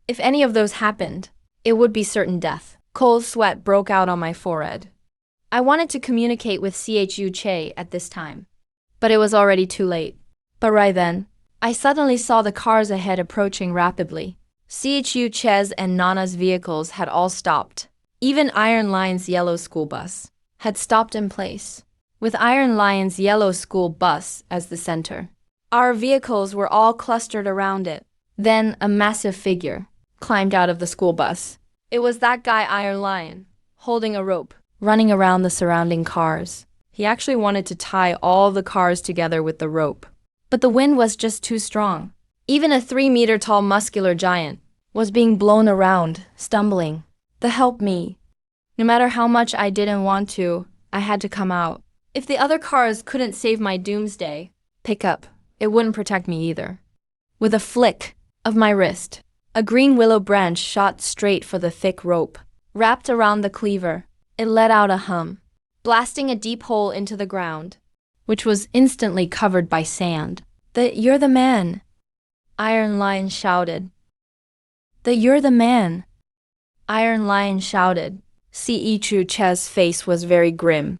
If any of those happened, it would be certain death. Cold sweat broke out on my forehead. I wanted to communicate with Chu Che at this time, but it was already too late. But right then, I suddenly saw the cars ahead approaching rapidly. Chu Che's and Nana's vehicles had all stopped. Even Iron Lion's yellow school bus had stopped in place, with Iron Lion's yellow school bus as the center. Our vehicles were all clustered around it. Then a massive figure climbed out of the school bus. It was that guy Iron Lion, holding a rope, running around the surrounding cars. He actually wanted to tie all the cars together with the rope. But the wind was just too strong. Even a 3-meter-tall muscular giant was being blown around, stumbling. Help me. No matter how much I didn't want to, I had to come out. If the other cars couldn't save my doomsday pickup, it wouldn't protect me either. With a flick of my wrist, a green willow branch shot straight for the thick rope. Wrapped around the cleaver, it let out a hum, blasting a deep hole into the ground, which was instantly covered by sand. You're the man, Iron Lion shouted. You're the man, Iron Lion shouted. Chu Che's face was very grim.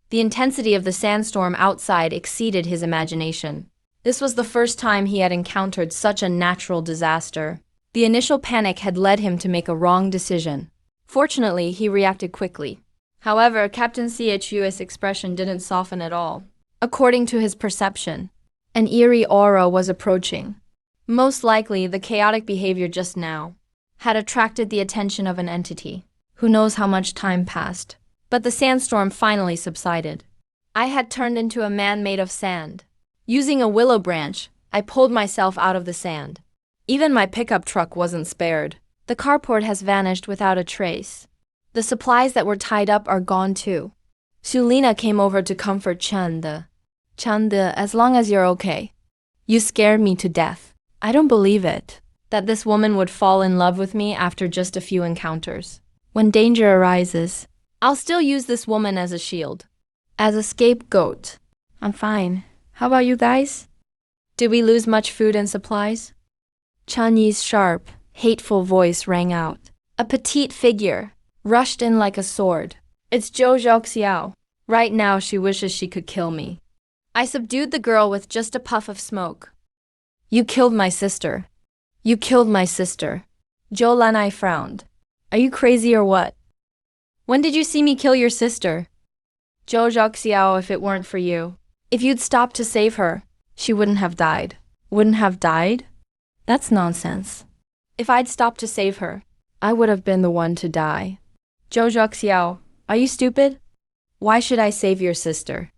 The intensity of the sandstorm outside exceeded his imagination. This was the first time he had encountered such a natural disaster. The initial panic had led him to make a wrong decision. Fortunately, he reacted quickly. However, Captain Chu's expression didn't soften at all. According to his perception, an eerie aura was approaching. Most likely, the chaotic behavior just now had attracted the attention of an entity. Who knows how much time passed? But the sandstorm finally subsided. I had turned into a man made of sand. Using a willow branch, I pulled myself out of the sand. Even my pickup truck wasn't spared. The carport has vanished without a trace. The supplies that were tied up are gone too. Sulina came over to comfort Chanda. Chanda, as long as you're okay. You scared me to death. I don't believe it, that this woman would fall in love with me after just a few encounters. When danger arises, I'll still use this woman as a shield, as a scapegoat. I'm fine. How about you guys? Did we lose much food and supplies? Chanyi's sharp, hateful voice rang out. A petite figure rushed in like a sword. It's Zhou Zhaoxiao. Right now she wishes she could kill me. I subdued the girl with just a puff of smoke. You killed my sister. You killed my sister. Zhou Lanai frowned. Are you crazy or what? When did you see me kill your sister? Zhou Zhaoxiao, if it weren't for you. If you'd stopped to save her, she wouldn't have died. Wouldn't have died? That's nonsense. If I'd stopped to save her, I would have been the one to die. Zhou Zhaoxiao, are you stupid? Why should I save your sister?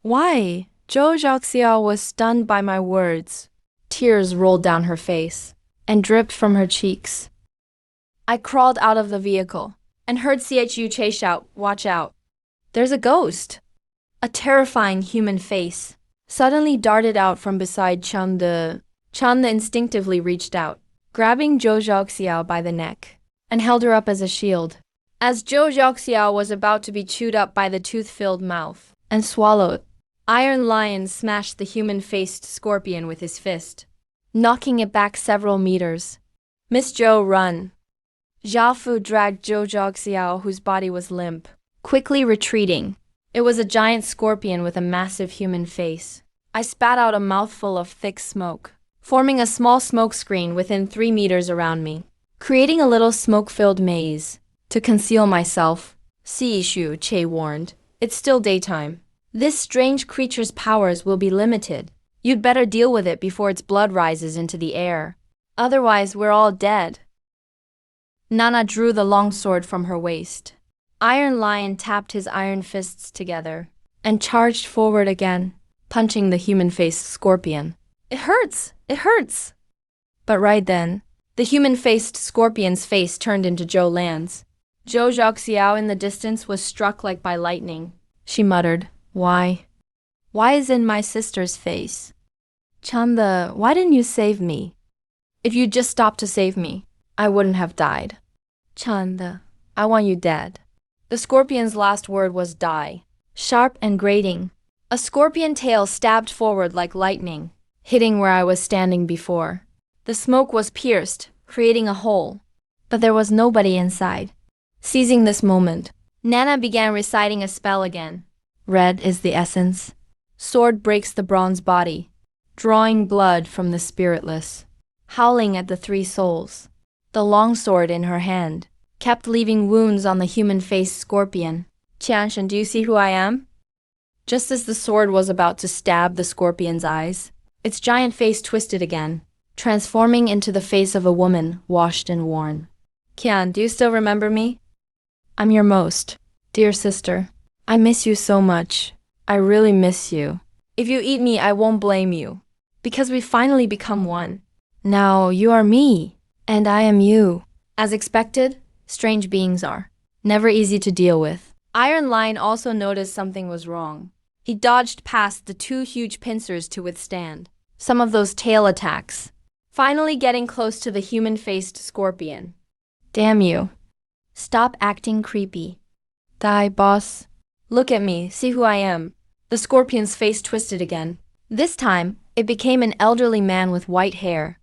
Why? Zhou Zhaoxiao was stunned by my words. Tears rolled down her face and dripped from her cheeks. I crawled out of the vehicle and heard Chu Che shout, "Watch out. There's a ghost." A terrifying human face suddenly darted out from beside Chanda. Chanda instinctively reached out, grabbing Zhou Zhaoxiao by the neck, and held her up as a shield. As Zhou Zhaoxiao was about to be chewed up by the tooth-filled mouth and swallowed, Iron Lion smashed the human-faced scorpion with his fist, knocking it back several meters. Miss Zhou, run. Xiaofu dragged Zhou Zhaoxiao, whose body was limp, quickly retreating. It was a giant scorpion with a massive human face. I spat out a mouthful of thick smoke, forming a small smoke screen within 3 meters around me, creating a little smoke-filled maze. To conceal myself, Chu Che warned. It's still daytime. This strange creature's powers will be limited. You'd better deal with it before its blood rises into the air. Otherwise, we're all dead. Nana drew the long sword from her waist. Iron Lion tapped his iron fists together and charged forward again, punching the human-faced scorpion. It hurts! It hurts! But right then, the human-faced scorpion's face turned into Zhou Lan's. Zhou Zhaoxiao in the distance was struck like by lightning. She muttered, "Why? Why is in my sister's face? Chanda, why didn't you save me? If you'd just stopped to save me, I wouldn't have died. Chanda, I want you dead." The scorpion's last word was die. Sharp and grating. A scorpion tail stabbed forward like lightning, hitting where I was standing before. The smoke was pierced, creating a hole. But there was nobody inside. Seizing this moment, Nana began reciting a spell again. Red is the essence. Sword breaks the bronze body, drawing blood from the spiritless. Howling at the three souls. The longsword in her hand kept leaving wounds on the human-faced scorpion. Qianshen, do you see who I am? Just as the sword was about to stab the scorpion's eyes, its giant face twisted again, transforming into the face of a woman washed and worn. Qian, do you still remember me? I'm your most dear sister. I miss you so much. I really miss you. If you eat me, I won't blame you, because we finally become one. Now you are me, and I am you. As expected, strange beings are never easy to deal with. Iron Lion also noticed something was wrong. He dodged past the two huge pincers to withstand some of those tail attacks, finally getting close to the human-faced scorpion. Damn you. Stop acting creepy. Die, boss. Look at me, see who I am. The scorpion's face twisted again. This time, it became an elderly man with white hair.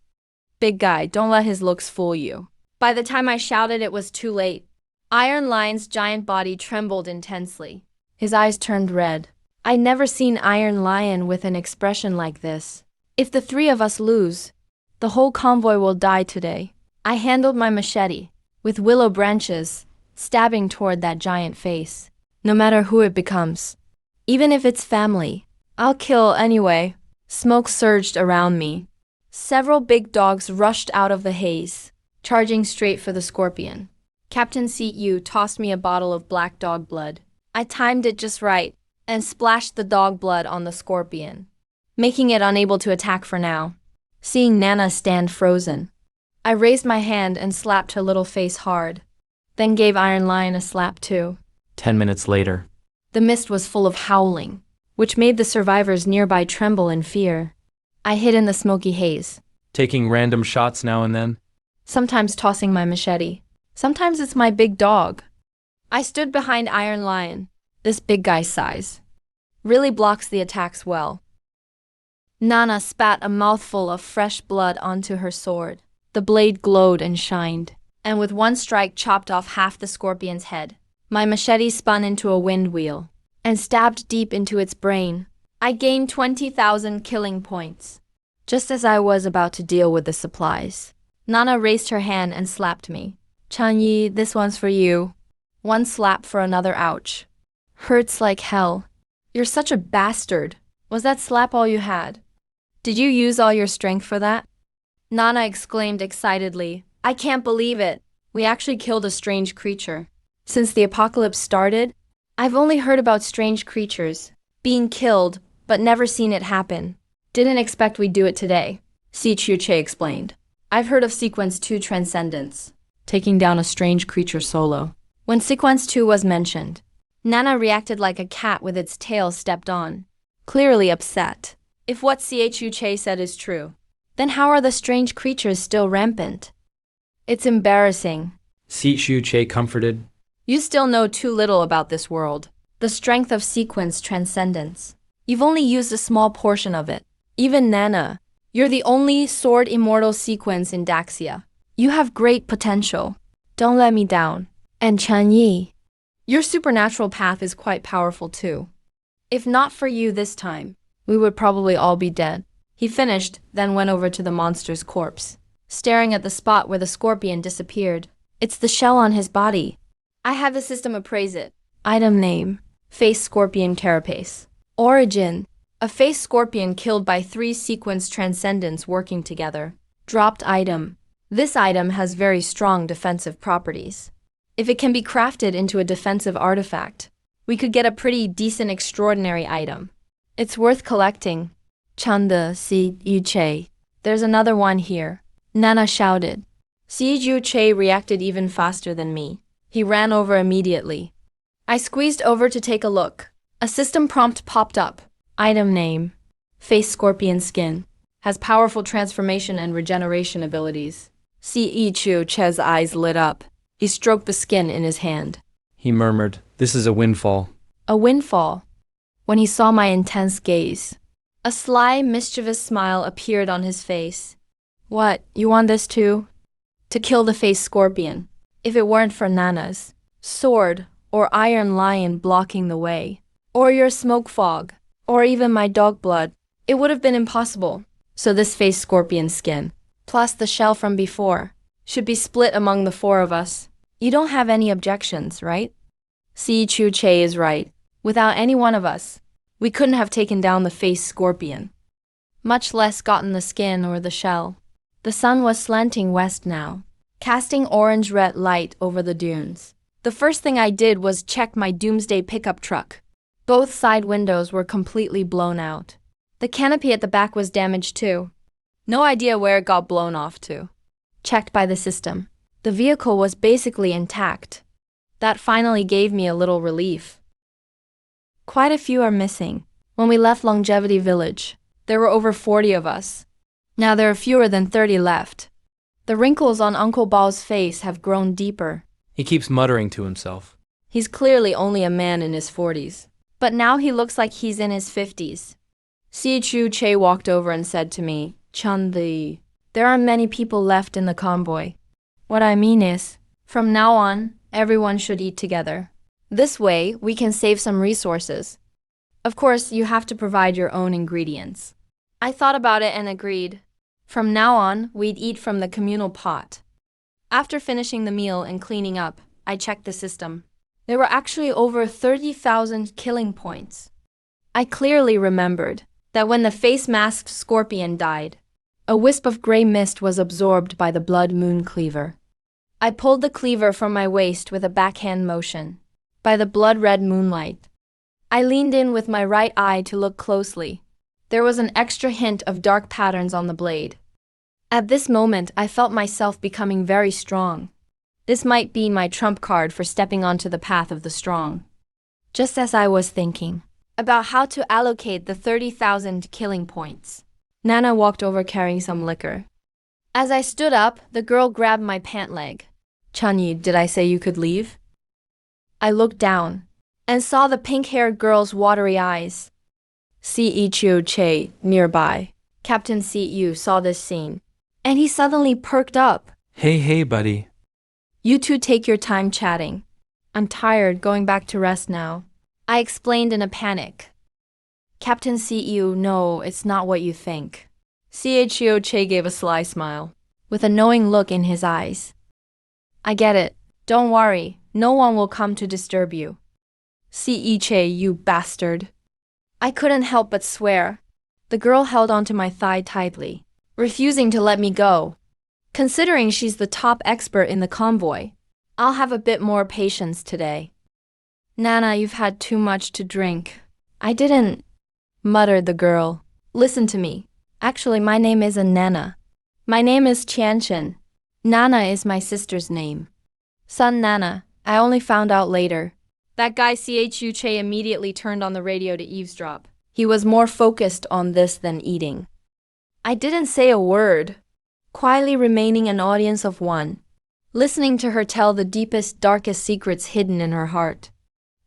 Big guy, don't let his looks fool you. By the time I shouted, it was too late. Iron Lion's giant body trembled intensely. His eyes turned red. I'd never seen Iron Lion with an expression like this. If the three of us lose, the whole convoy will die today. I handled my machete, with willow branches, stabbing toward that giant face. No matter who it becomes, even if it's family, I'll kill anyway. Smoke surged around me. Several big dogs rushed out of the haze, charging straight for the scorpion. Captain Yu tossed me a bottle of black dog blood. I timed it just right and splashed the dog blood on the scorpion, making it unable to attack for now. Seeing Nana stand frozen, I raised my hand and slapped her little face hard, then gave Iron Lion a slap too. 10 minutes later. The mist was full of howling, which made the survivors nearby tremble in fear. I hid in the smoky haze, Taking random shots now and then. sometimes tossing my machete. Sometimes it's my big dog. I stood behind Iron Lion. This big guy's size really blocks the attacks well. Nana spat a mouthful of fresh blood onto her sword. The blade glowed and shined, and with one strike chopped off half the scorpion's head. My machete spun into a wind wheel and stabbed deep into its brain. I gained 20,000 killing points. Just as I was about to deal with the supplies, Nana raised her hand and slapped me. Changyi, this one's for you. One slap for another ouch. Hurts like hell. You're such a bastard. Was that slap all you had? Did you use all your strength for that? Nana exclaimed excitedly. I can't believe it. We actually killed a strange creature. Since the apocalypse started, I've only heard about strange creatures being killed, but never seen it happen. Didn't expect we'd do it today, Si Chu-che explained. I've heard of Sequence 2 Transcendence, taking down a strange creature solo. When Sequence 2 was mentioned, Nana reacted like a cat with its tail stepped on, clearly upset. If what Si Chu-che said is true, then how are the strange creatures still rampant? It's embarrassing. Si Chu-che comforted. You still know too little about this world. The strength of Sequence Transcendence. You've only used a small portion of it. Even Nana, you're the only sword immortal sequence in Daxia. You have great potential. Don't let me down. And Changyi, your supernatural path is quite powerful too. If not for you this time, we would probably all be dead. He finished, then went over to the monster's corpse, staring at the spot where the scorpion disappeared. It's the shell on his body. I have the system appraise it. Item name, Face Scorpion Carapace. Origin, a face scorpion killed by 3 sequence transcendents working together. Dropped item. This item has very strong defensive properties. If it can be crafted into a defensive artifact, we could get a pretty decent extraordinary item. It's worth collecting. Chanda Si Yu-che. There's another one here. Nana shouted. Si Yu-che reacted even faster than me. He ran over immediately. I squeezed over to take a look. A system prompt popped up. Item name, Face Scorpion Skin. Has powerful transformation and regeneration abilities. Si Yu-che's eyes lit up. He stroked the skin in his hand. He murmured, "This is a windfall." A windfall. When he saw my intense gaze, a sly, mischievous smile appeared on his face. What, you want this too? To kill the face scorpion. If it weren't for Nana's sword or iron lion blocking the way, or your smoke fog, or even my dog blood, it would have been impossible. So this face scorpion skin, plus the shell from before, should be split among the four of us. You don't have any objections, right? Si Chu Che is right. Without any one of us, we couldn't have taken down the face scorpion, much less gotten the skin or the shell. The sun was slanting west now, casting orange-red light over the dunes. The first thing I did was check my doomsday pickup truck. Both side windows were completely blown out. The canopy at the back was damaged too. No idea where it got blown off to. Checked by the system. The vehicle was basically intact. That finally gave me a little relief. Quite a few are missing. When we left Longevity Village, there were over 40 of us. Now there are fewer than 30 left. The wrinkles on Uncle Bao's face have grown deeper. He keeps muttering to himself. He's clearly only a man in his 40s. But now he looks like he's in his 50s. Si Chu Che walked over and said to me, "Chun Li, there aren't many people left in the convoy. What I mean is, from now on, everyone should eat together. This way, we can save some resources. Of course, you have to provide your own ingredients." I thought about it and agreed. From now on, we'd eat from the communal pot. After finishing the meal and cleaning up, I checked the system. There were actually over 30,000 killing points. I clearly remembered that when the face-masked scorpion died, a wisp of gray mist was absorbed by the blood moon cleaver. I pulled the cleaver from my waist with a backhand motion. By the blood-red moonlight, I leaned in with my right eye to look closely. There was an extra hint of dark patterns on the blade. At this moment, I felt myself becoming very strong. This might be my trump card for stepping onto the path of the strong. Just as I was thinking about how to allocate the 30,000 killing points, Nana walked over carrying some liquor. As I stood up, the girl grabbed my pant leg. "Chunyi, did I say you could leave?" I looked down and saw the pink-haired girl's watery eyes. Si Chu Che, nearby. Captain Si Yu saw this scene, and he suddenly perked up. Hey, buddy. "You two take your time chatting. I'm tired, going back to rest now," I explained in a panic. Captain Si Yu, "No, it's not what you think." Chio Che gave a sly smile, with a knowing look in his eyes. "I get it. Don't worry, no one will come to disturb you." Che, you bastard. I couldn't help but swear. The girl held onto my thigh tightly, refusing to let me go. Considering she's the top expert in the convoy, I'll have a bit more patience today. "Nana, you've had too much to drink." "I didn't," muttered the girl. "Listen to me. Actually, my name isn't Nana. My name is Qianchen. Nana is my sister's name. Son Nana, I only found out later." That guy Chu Che immediately turned on the radio to eavesdrop. He was more focused on this than eating. I didn't say a word, quietly remaining an audience of one, listening to her tell the deepest, darkest secrets hidden in her heart.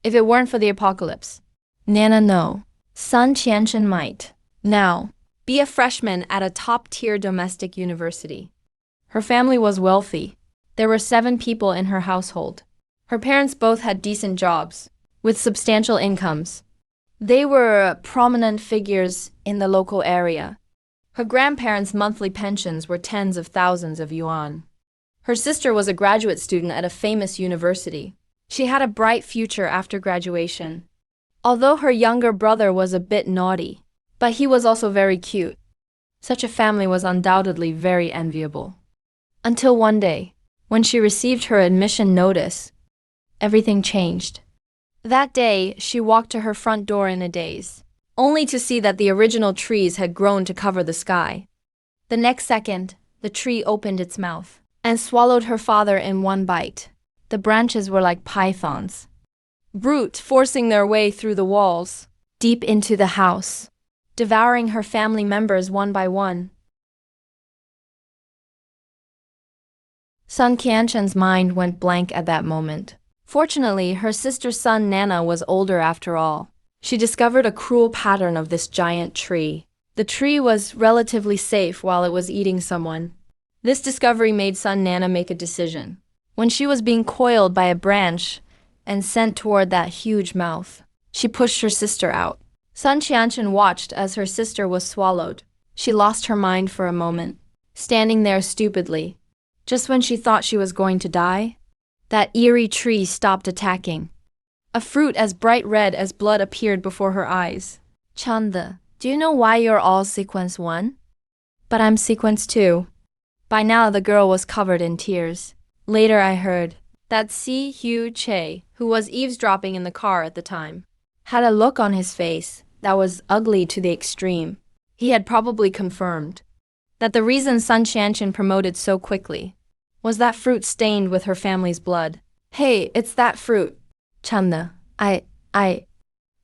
If it weren't for the apocalypse, Nana no. Son Qianchen might, now, be a freshman at a top-tier domestic university. Her family was wealthy. There were 7 people in her household. Her parents both had decent jobs, with substantial incomes. They were prominent figures in the local area. Her grandparents' monthly pensions were tens of thousands of yuan. Her sister was a graduate student at a famous university. She had a bright future after graduation. Although her younger brother was a bit naughty, but he was also very cute. Such a family was undoubtedly very enviable. Until one day, when she received her admission notice, everything changed. That day, she walked to her front door in a daze, only to see that the original trees had grown to cover the sky. The next second, the tree opened its mouth and swallowed her father in one bite. The branches were like pythons, brute forcing their way through the walls, deep into the house, devouring her family members one by one. Sun Qianchen's mind went blank at that moment. Fortunately, her sister's son Nana was older after all. She discovered a cruel pattern of this giant tree. The tree was relatively safe while it was eating someone. This discovery made son Nana make a decision. When she was being coiled by a branch and sent toward that huge mouth, she pushed her sister out. Sun Qianchen watched as her sister was swallowed. She lost her mind for a moment, standing there stupidly. Just when she thought she was going to die, that eerie tree stopped attacking. A fruit as bright red as blood appeared before her eyes. Chanda, do you know why you're all sequence 1? But I'm sequence 2. By now the girl was covered in tears. Later I heard that Si Hu Che, who was eavesdropping in the car at the time, had a look on his face that was ugly to the extreme. He had probably confirmed that the reason Sun Qianchen promoted so quickly was that fruit stained with her family's blood. Hey, it's that fruit. Chanda, I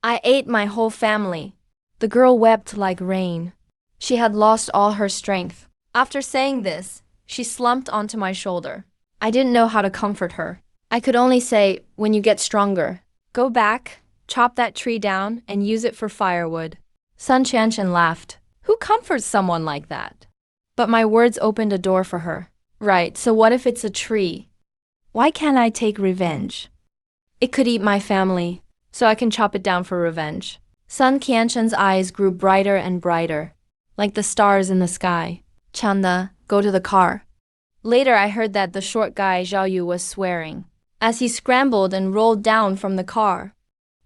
ate my whole family. The girl wept like rain. She had lost all her strength. After saying this, she slumped onto my shoulder. I didn't know how to comfort her. I could only say, when you get stronger, go back, chop that tree down, and use it for firewood. Sun Qianchen laughed. Who comforts someone like that? But my words opened a door for her. Right, so what if it's a tree? Why can't I take revenge? It could eat my family, so I can chop it down for revenge. Sun Qianchen's eyes grew brighter and brighter, like the stars in the sky. Chanda, go to the car. Later I heard that the short guy Zhao Yu was swearing as he scrambled and rolled down from the car.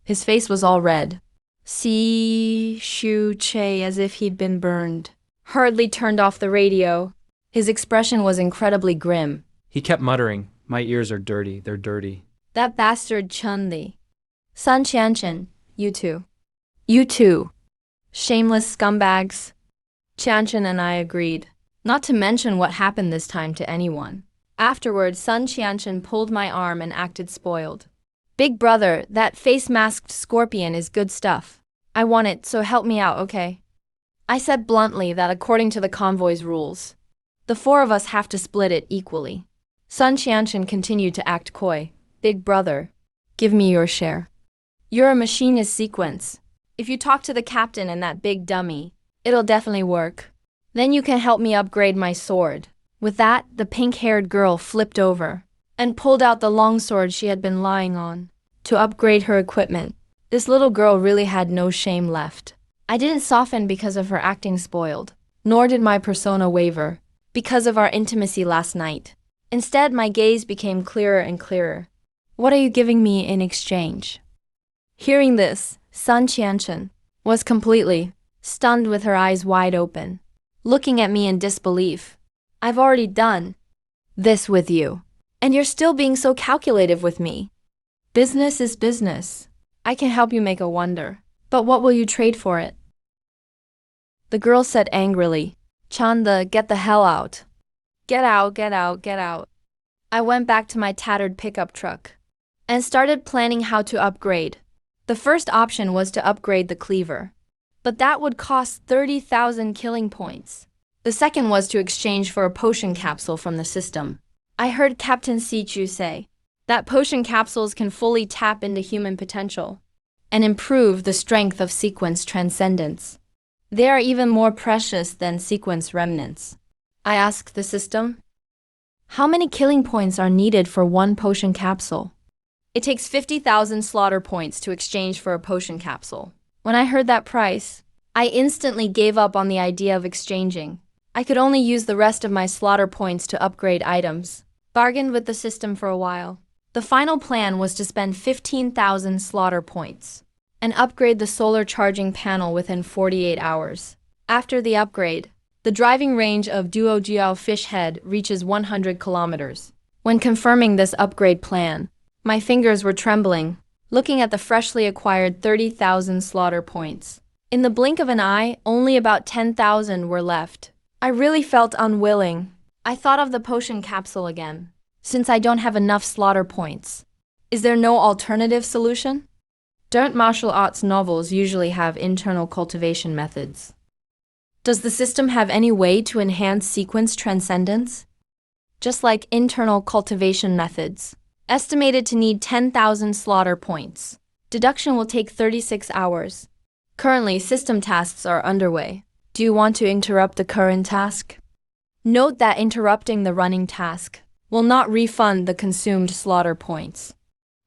His face was all red. Si Shu Che, as if he'd been burned, hurriedly turned off the radio. His expression was incredibly grim. He kept muttering, "My ears are dirty, they're dirty." That bastard Chun-Li. Sun Qianchen, you too. You too. Shameless scumbags. Qianchen and I agreed, not to mention what happened this time to anyone. Afterwards, Sun Qianchen pulled my arm and acted spoiled. Big brother, that face-masked scorpion is good stuff. I want it, so help me out, okay? I said bluntly that according to the convoy's rules, the 4 of us have to split it equally. Sun Qianchen continued to act coy. Big brother, give me your share. You're a machinist sequence. If you talk to the captain and that big dummy, it'll definitely work. Then you can help me upgrade my sword. With that, the pink-haired girl flipped over and pulled out the long sword she had been lying on to upgrade her equipment. This little girl really had no shame left. I didn't soften because of her acting spoiled, nor did my persona waver because of our intimacy last night. Instead, my gaze became clearer and clearer. What are you giving me in exchange? Hearing this, Sun Qianchen was completely stunned with her eyes wide open, looking at me in disbelief. I've already done this with you, and you're still being so calculative with me. Business is business. I can help you make a wonder, but what will you trade for it? The girl said angrily, Chanda, get the hell out. Get out, get out, get out. I went back to my tattered pickup truck and started planning how to upgrade. The first option was to upgrade the cleaver, but that would cost 30,000 killing points. The second was to exchange for a potion capsule from the system. I heard Captain Sichu say that potion capsules can fully tap into human potential and improve the strength of sequence transcendence. They are even more precious than sequence remnants. I asked the system, how many killing points are needed for one potion capsule? It takes 50,000 slaughter points to exchange for a potion capsule. When I heard that price, I instantly gave up on the idea of exchanging. I could only use the rest of my slaughter points to upgrade items. Bargained with the system for a while. The final plan was to spend 15,000 slaughter points and upgrade the solar charging panel within 48 hours. After the upgrade, the driving range of Duojiao Fish Head reaches 100 kilometers. When confirming this upgrade plan, my fingers were trembling, looking at the freshly acquired 30,000 slaughter points. In the blink of an eye, only about 10,000 were left. I really felt unwilling. I thought of the potion capsule again. Since I don't have enough slaughter points, is there no alternative solution? Don't martial arts novels usually have internal cultivation methods? Does the system have any way to enhance sequence transcendence? Just like internal cultivation methods, Estimated to need 10,000 slaughter points. Deduction will take 36 hours. Currently, system tasks are underway. Do you want to interrupt the current task? Note that interrupting the running task will not refund the consumed slaughter points.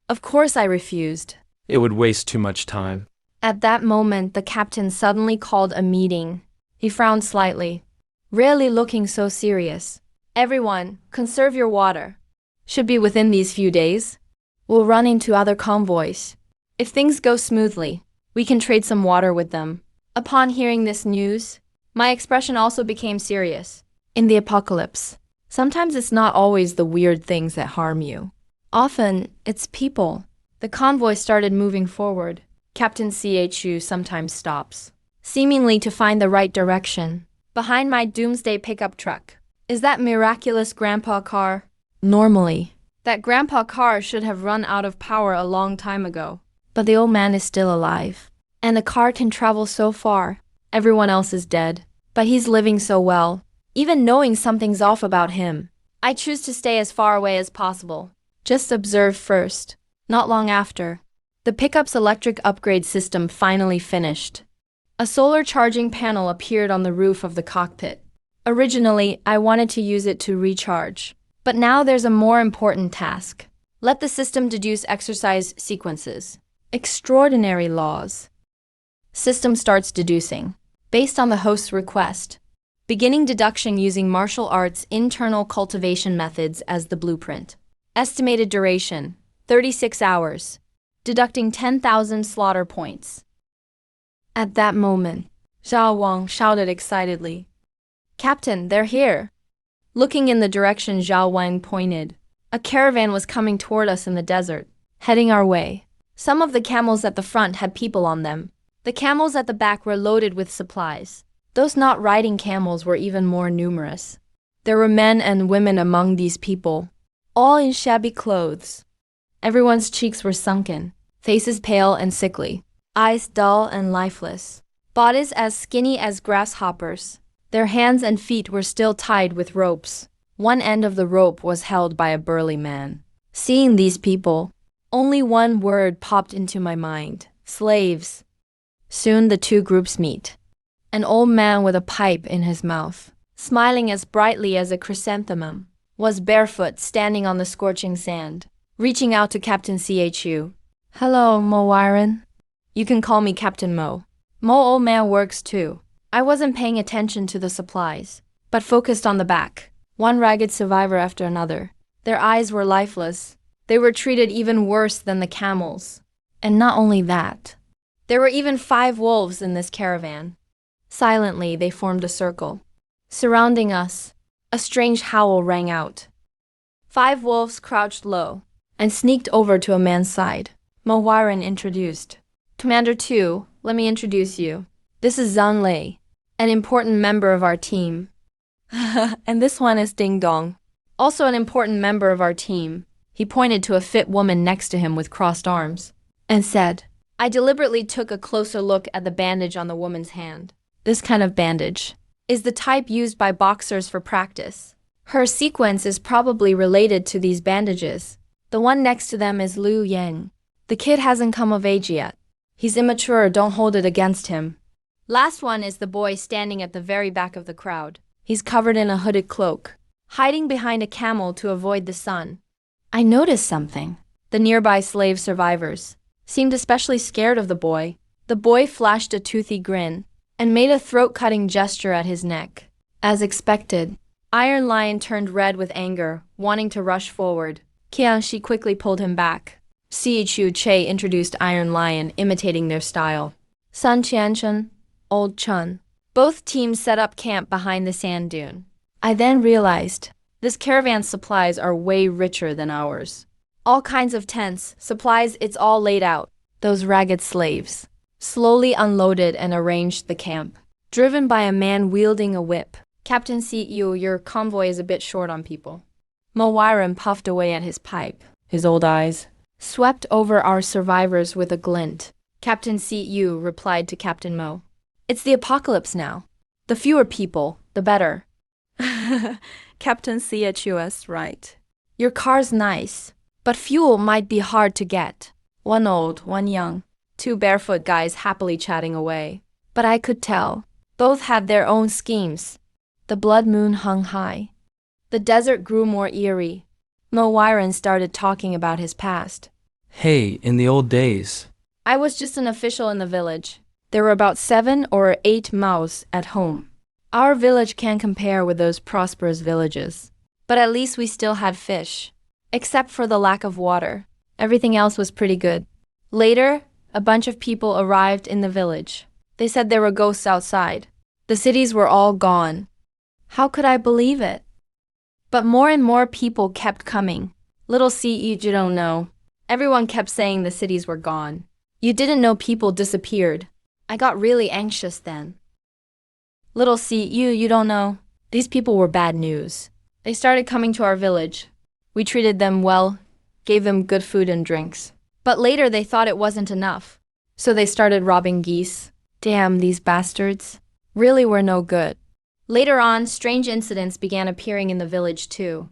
Of course I refused. It would waste too much time. At that moment, the captain suddenly called a meeting. He frowned slightly, rarely looking so serious. Everyone, conserve your water. Should be within these few days. We'll run into other convoys. If things go smoothly, we can trade some water with them. Upon hearing this news, my expression also became serious. In the apocalypse, sometimes it's not always the weird things that harm you. Often, it's people. The convoy started moving forward. Captain Chu sometimes stops, seemingly to find the right direction. Behind my doomsday pickup truck is that miraculous grandpa car. Normally, that grandpa car should have run out of power a long time ago. But the old man is still alive. And the car can travel so far. Everyone else is dead. But he's living so well. Even knowing something's off about him, I choose to stay as far away as possible. Just observe first. Not long after, the pickup's electric upgrade system finally finished. A solar charging panel appeared on the roof of the cockpit. Originally, I wanted to use it to recharge. But now there's a more important task. Let the system deduce exercise sequences. Extraordinary laws. System starts deducing, based on the host's request. Beginning deduction using martial arts internal cultivation methods as the blueprint. Estimated duration, 36 hours. Deducting 10,000 slaughter points. At that moment, Zhao Wang shouted excitedly, "Captain, they're here!" Looking in the direction Zhao Wang pointed, a caravan was coming toward us in the desert, heading our way. Some of the camels at the front had people on them. The camels at the back were loaded with supplies. Those not riding camels were even more numerous. There were men and women among these people, all in shabby clothes. Everyone's cheeks were sunken, faces pale and sickly, eyes dull and lifeless, bodies as skinny as grasshoppers. Their hands and feet were still tied with ropes. One end of the rope was held by a burly man. Seeing these people, only one word popped into my mind: slaves. Soon the two groups meet. An old man with a pipe in his mouth, smiling as brightly as a chrysanthemum, was barefoot standing on the scorching sand, reaching out to Captain Chu. "Hello, Mo Wyron. You can call me Captain Mo. Mo old man works too." I wasn't paying attention to the supplies, but focused on the back. One ragged survivor after another. Their eyes were lifeless. They were treated even worse than the camels. And not only that, there were even 5 wolves in this caravan. Silently, they formed a circle. Surrounding us, a strange howl rang out. 5 wolves crouched low and sneaked over to a man's side. Mo Wyron introduced. "Commander 2, let me introduce you. This is Zhang Lei, an important member of our team." "And this one is Ding Dong, also an important member of our team." He pointed to a fit woman next to him with crossed arms, and said, I deliberately took a closer look at the bandage on the woman's hand. This kind of bandage is the type used by boxers for practice. Her sequence is probably related to these bandages. The one next to them is Liu Yang. The kid hasn't come of age yet. He's immature, don't hold it against him. Last one is the boy standing at the very back of the crowd. He's covered in a hooded cloak, hiding behind a camel to avoid the sun. I noticed something. The nearby slave survivors seemed especially scared of the boy. The boy flashed a toothy grin and made a throat-cutting gesture at his neck. As expected, Iron Lion turned red with anger, wanting to rush forward. Qianxi quickly pulled him back. Chu Che introduced Iron Lion, imitating their style. Sun Qianchen, Old Chun. Both teams set up camp behind the sand dune. I then realized this caravan's supplies are way richer than ours. All kinds of tents, supplies, it's all laid out. Those ragged slaves slowly unloaded and arranged the camp, driven by a man wielding a whip. Captain Yu, your convoy is a bit short on people. Mo Wyron puffed away at his pipe. His old eyes swept over our survivors with a glint. Captain Yu replied to Captain Mo. It's the apocalypse now. The fewer people, the better. Captain Chu is right. Your car's nice, But fuel might be hard to get. One old, one young. Two barefoot guys happily chatting away. But I could tell. Both had their own schemes. The blood moon hung high. The desert grew more eerie. Mo Wyron started talking about his past. Hey, in the old days. I was just an official in the village. There were about 7 or 8 Maos at home. Our village can't compare with those prosperous villages. But at least we still had fish. Except for the lack of water. Everything else was pretty good. Later, a bunch of people arrived in the village. They said there were ghosts outside. The cities were all gone. How could I believe it? But more and more people kept coming. Little C, you don't know. Everyone kept saying the cities were gone. You didn't know people disappeared. I got really anxious then. Little C, you don't know. These people were bad news. They started coming to our village. We treated them well, gave them good food and drinks. But later they thought it wasn't enough. So they started robbing geese. Damn, these bastards. Really were no good. Later on, strange incidents began appearing in the village too.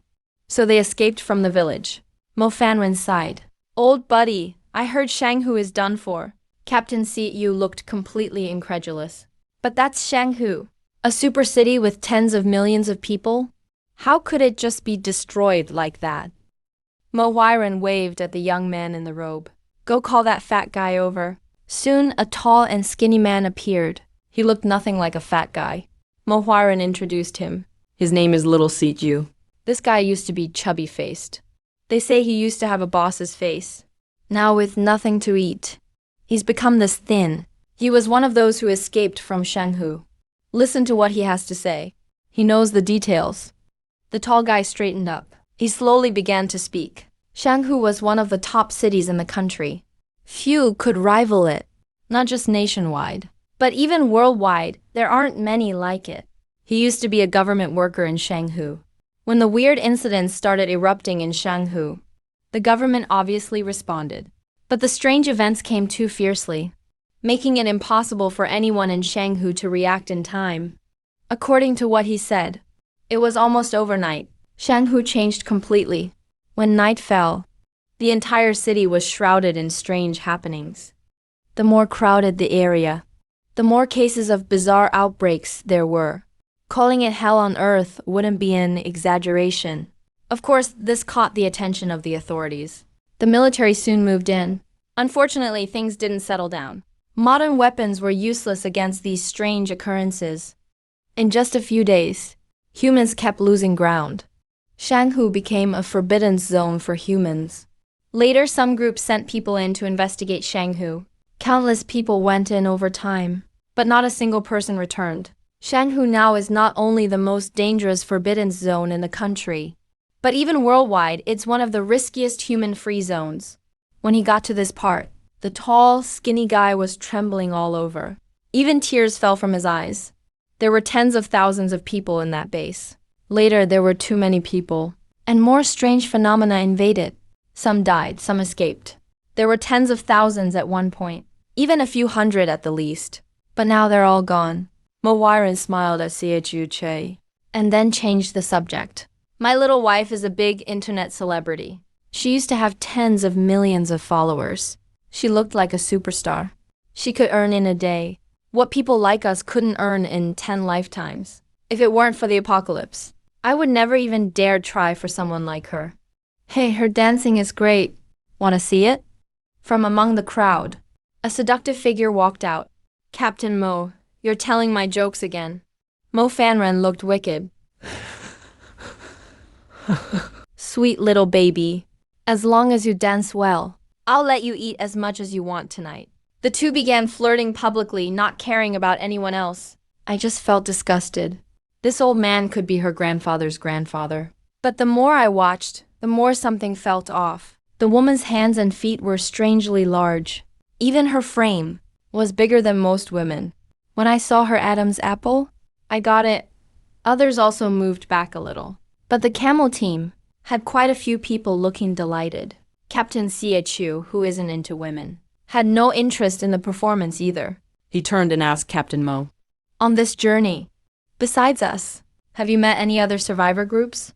So they escaped from the village. Mo Fanwen sighed. Old buddy, I heard Shanghu is done for. Captain Siyu looked completely incredulous. But that's Shanghu, a super city with tens of millions of people? How could it just be destroyed like that? Mo Wyron waved at the young man in the robe. Go call that fat guy over. Soon, a tall and skinny man appeared. He looked nothing like a fat guy. Mo Wyron introduced him. His name is Little Siju. This guy used to be chubby-faced. They say he used to have a boss's face. Now with nothing to eat, he's become this thin. He was one of those who escaped from Shanghu. Listen to what he has to say. He knows the details. The tall guy straightened up. He slowly began to speak. Shanghu was one of the top cities in the country. Few could rival it, not just nationwide, but even worldwide, there aren't many like it. He used to be a government worker in Shanghu. When the weird incidents started erupting in Shanghu, the government obviously responded. But the strange events came too fiercely, making it impossible for anyone in Shanghu to react in time. According to what he said, it was almost overnight. Shanghu changed completely. When night fell, the entire city was shrouded in strange happenings. The more crowded the area, the more cases of bizarre outbreaks there were. Calling it hell on earth wouldn't be an exaggeration. Of course, this caught the attention of the authorities. The military soon moved in. Unfortunately, things didn't settle down. Modern weapons were useless against these strange occurrences. In just a few days, humans kept losing ground. Shanghu became a forbidden zone for humans. Later, some groups sent people in to investigate Shanghu. Countless people went in over time, but not a single person returned. Shanghu now is not only the most dangerous forbidden zone in the country, but even worldwide, it's one of the riskiest human-free zones. When he got to this part, the tall, skinny guy was trembling all over. Even tears fell from his eyes. There were tens of thousands of people in that base. Later, there were too many people, and more strange phenomena invaded. Some died, some escaped. There were tens of thousands at one point, even a few hundred at the least. But now they're all gone. Mo Wyron smiled at Chu Che, and then changed the subject. My little wife is a big internet celebrity. She used to have tens of millions of followers. She looked like a superstar. She could earn in a day what people like us couldn't earn in 10 lifetimes. If it weren't for the apocalypse, I would never even dare try for someone like her. Hey, her dancing is great. Want to see it? From among the crowd, a seductive figure walked out. Captain Mo, you're telling my jokes again. Mo Fanren looked wicked. Sweet little baby. As long as you dance well, I'll let you eat as much as you want tonight. The two began flirting publicly, not caring about anyone else. I just felt disgusted. This old man could be her grandfather's grandfather. But the more I watched, the more something felt off. The woman's hands and feet were strangely large. Even her frame was bigger than most women. When I saw her Adam's apple, I got it. Others also moved back a little. But the camel team had quite a few people looking delighted. Captain Chu, who isn't into women, had no interest in the performance either. He turned and asked Captain Mo. On this journey, besides us, have you met any other survivor groups?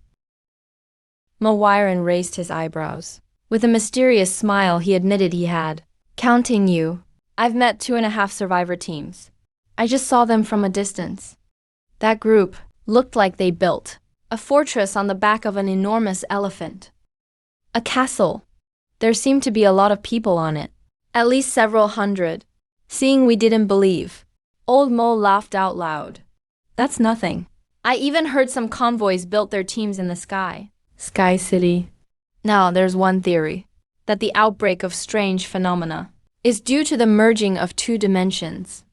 Mo Wyron raised his eyebrows. With a mysterious smile, he admitted he had. Counting you. I've met 2.5 survivor teams. I just saw them from a distance. That group looked like they built a fortress on the back of an enormous elephant. A castle. There seemed to be a lot of people on it. At least several hundred. Seeing we didn't believe. Old Mo laughed out loud. That's nothing. I even heard some convoys built their teams in the sky. Sky City. Now, there's one theory. That the outbreak of strange phenomena is due to the merging of 2 dimensions.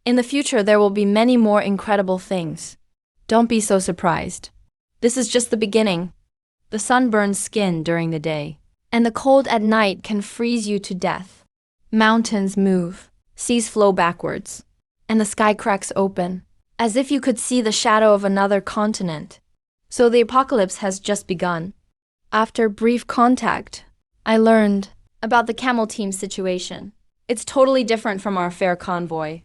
In the future, there will be many more incredible things. Don't be so surprised. This is just the beginning. The sun burns skin during the day, and the cold at night can freeze you to death. Mountains move, seas flow backwards, and the sky cracks open, as if you could see the shadow of another continent. So the apocalypse has just begun. After brief contact, I learned about the camel team situation. It's totally different from our fair convoy.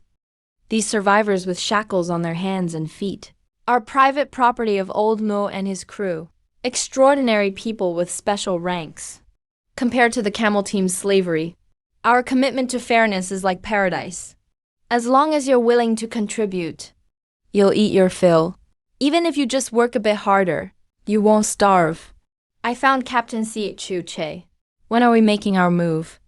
These survivors with shackles on their hands and feet are private property of Old Mo and his crew. Extraordinary people with special ranks. Compared to the camel team's slavery, our commitment to fairness is like paradise. As long as you're willing to contribute, you'll eat your fill. Even if you just work a bit harder, you won't starve. I found Captain Chu Che. When are we making our move?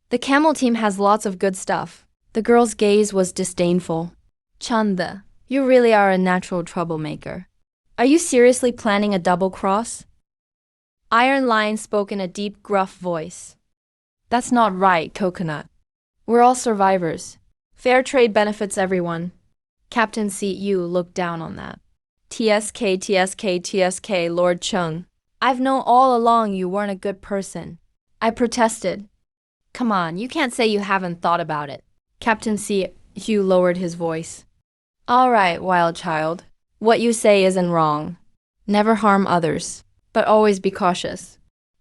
The camel team has lots of good stuff. The girl's gaze was disdainful. Chanda, you really are a natural troublemaker. Are you seriously planning a double cross? Iron Lion spoke in a deep, gruff voice. That's not right, Coconut. We're all survivors. Fair trade benefits everyone. Captain Yu looked down on that. TSK, Lord Chung. I've known all along you weren't a good person. I protested. Come on, you can't say you haven't thought about it. Captain Yu lowered his voice. All right, wild child. What you say isn't wrong. Never harm others, but always be cautious.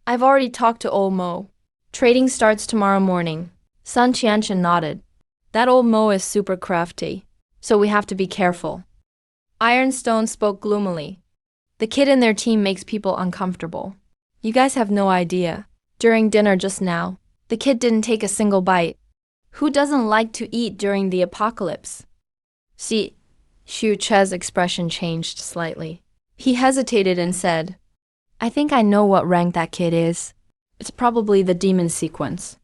I've already talked to old Mo. Trading starts tomorrow morning. Sun Qianshan nodded. That old Mo is super crafty, so we have to be careful. Ironstone spoke gloomily. The kid in their team makes people uncomfortable. You guys have no idea. During dinner just now, the kid didn't take a single bite. Who doesn't like to eat during the apocalypse? See, Xu Che's expression changed slightly. He hesitated and said, I think I know what rank that kid is. It's probably the demon sequence.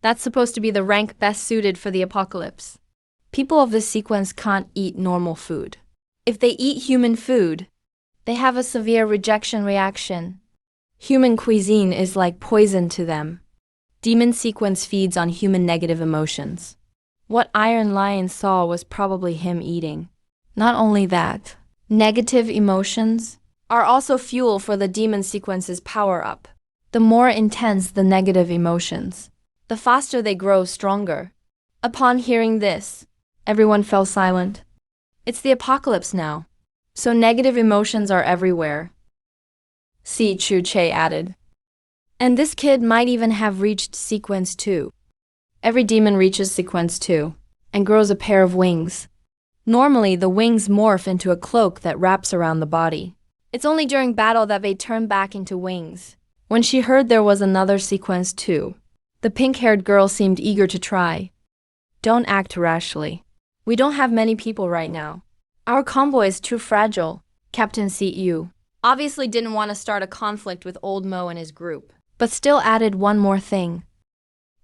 That's supposed to be the rank best suited for the apocalypse. People of this sequence can't eat normal food. If they eat human food, they have a severe rejection reaction. Human cuisine is like poison to them. Demon sequence feeds on human negative emotions. What Iron Lion saw was probably him eating. Not only that, negative emotions are also fuel for the demon sequence's power-up. The more intense the negative emotions, the faster they grow stronger. Upon hearing this, everyone fell silent. It's the apocalypse now, so negative emotions are everywhere. Chu Che added. And this kid might even have reached sequence 2. Every demon reaches sequence 2 and grows a pair of wings. Normally, the wings morph into a cloak that wraps around the body. It's only during battle that they turn back into wings. When she heard there was another sequence 2, the pink-haired girl seemed eager to try. Don't act rashly. We don't have many people right now. Our convoy is too fragile. Captain Yu obviously didn't want to start a conflict with Old Mo and his group, but still added one more thing.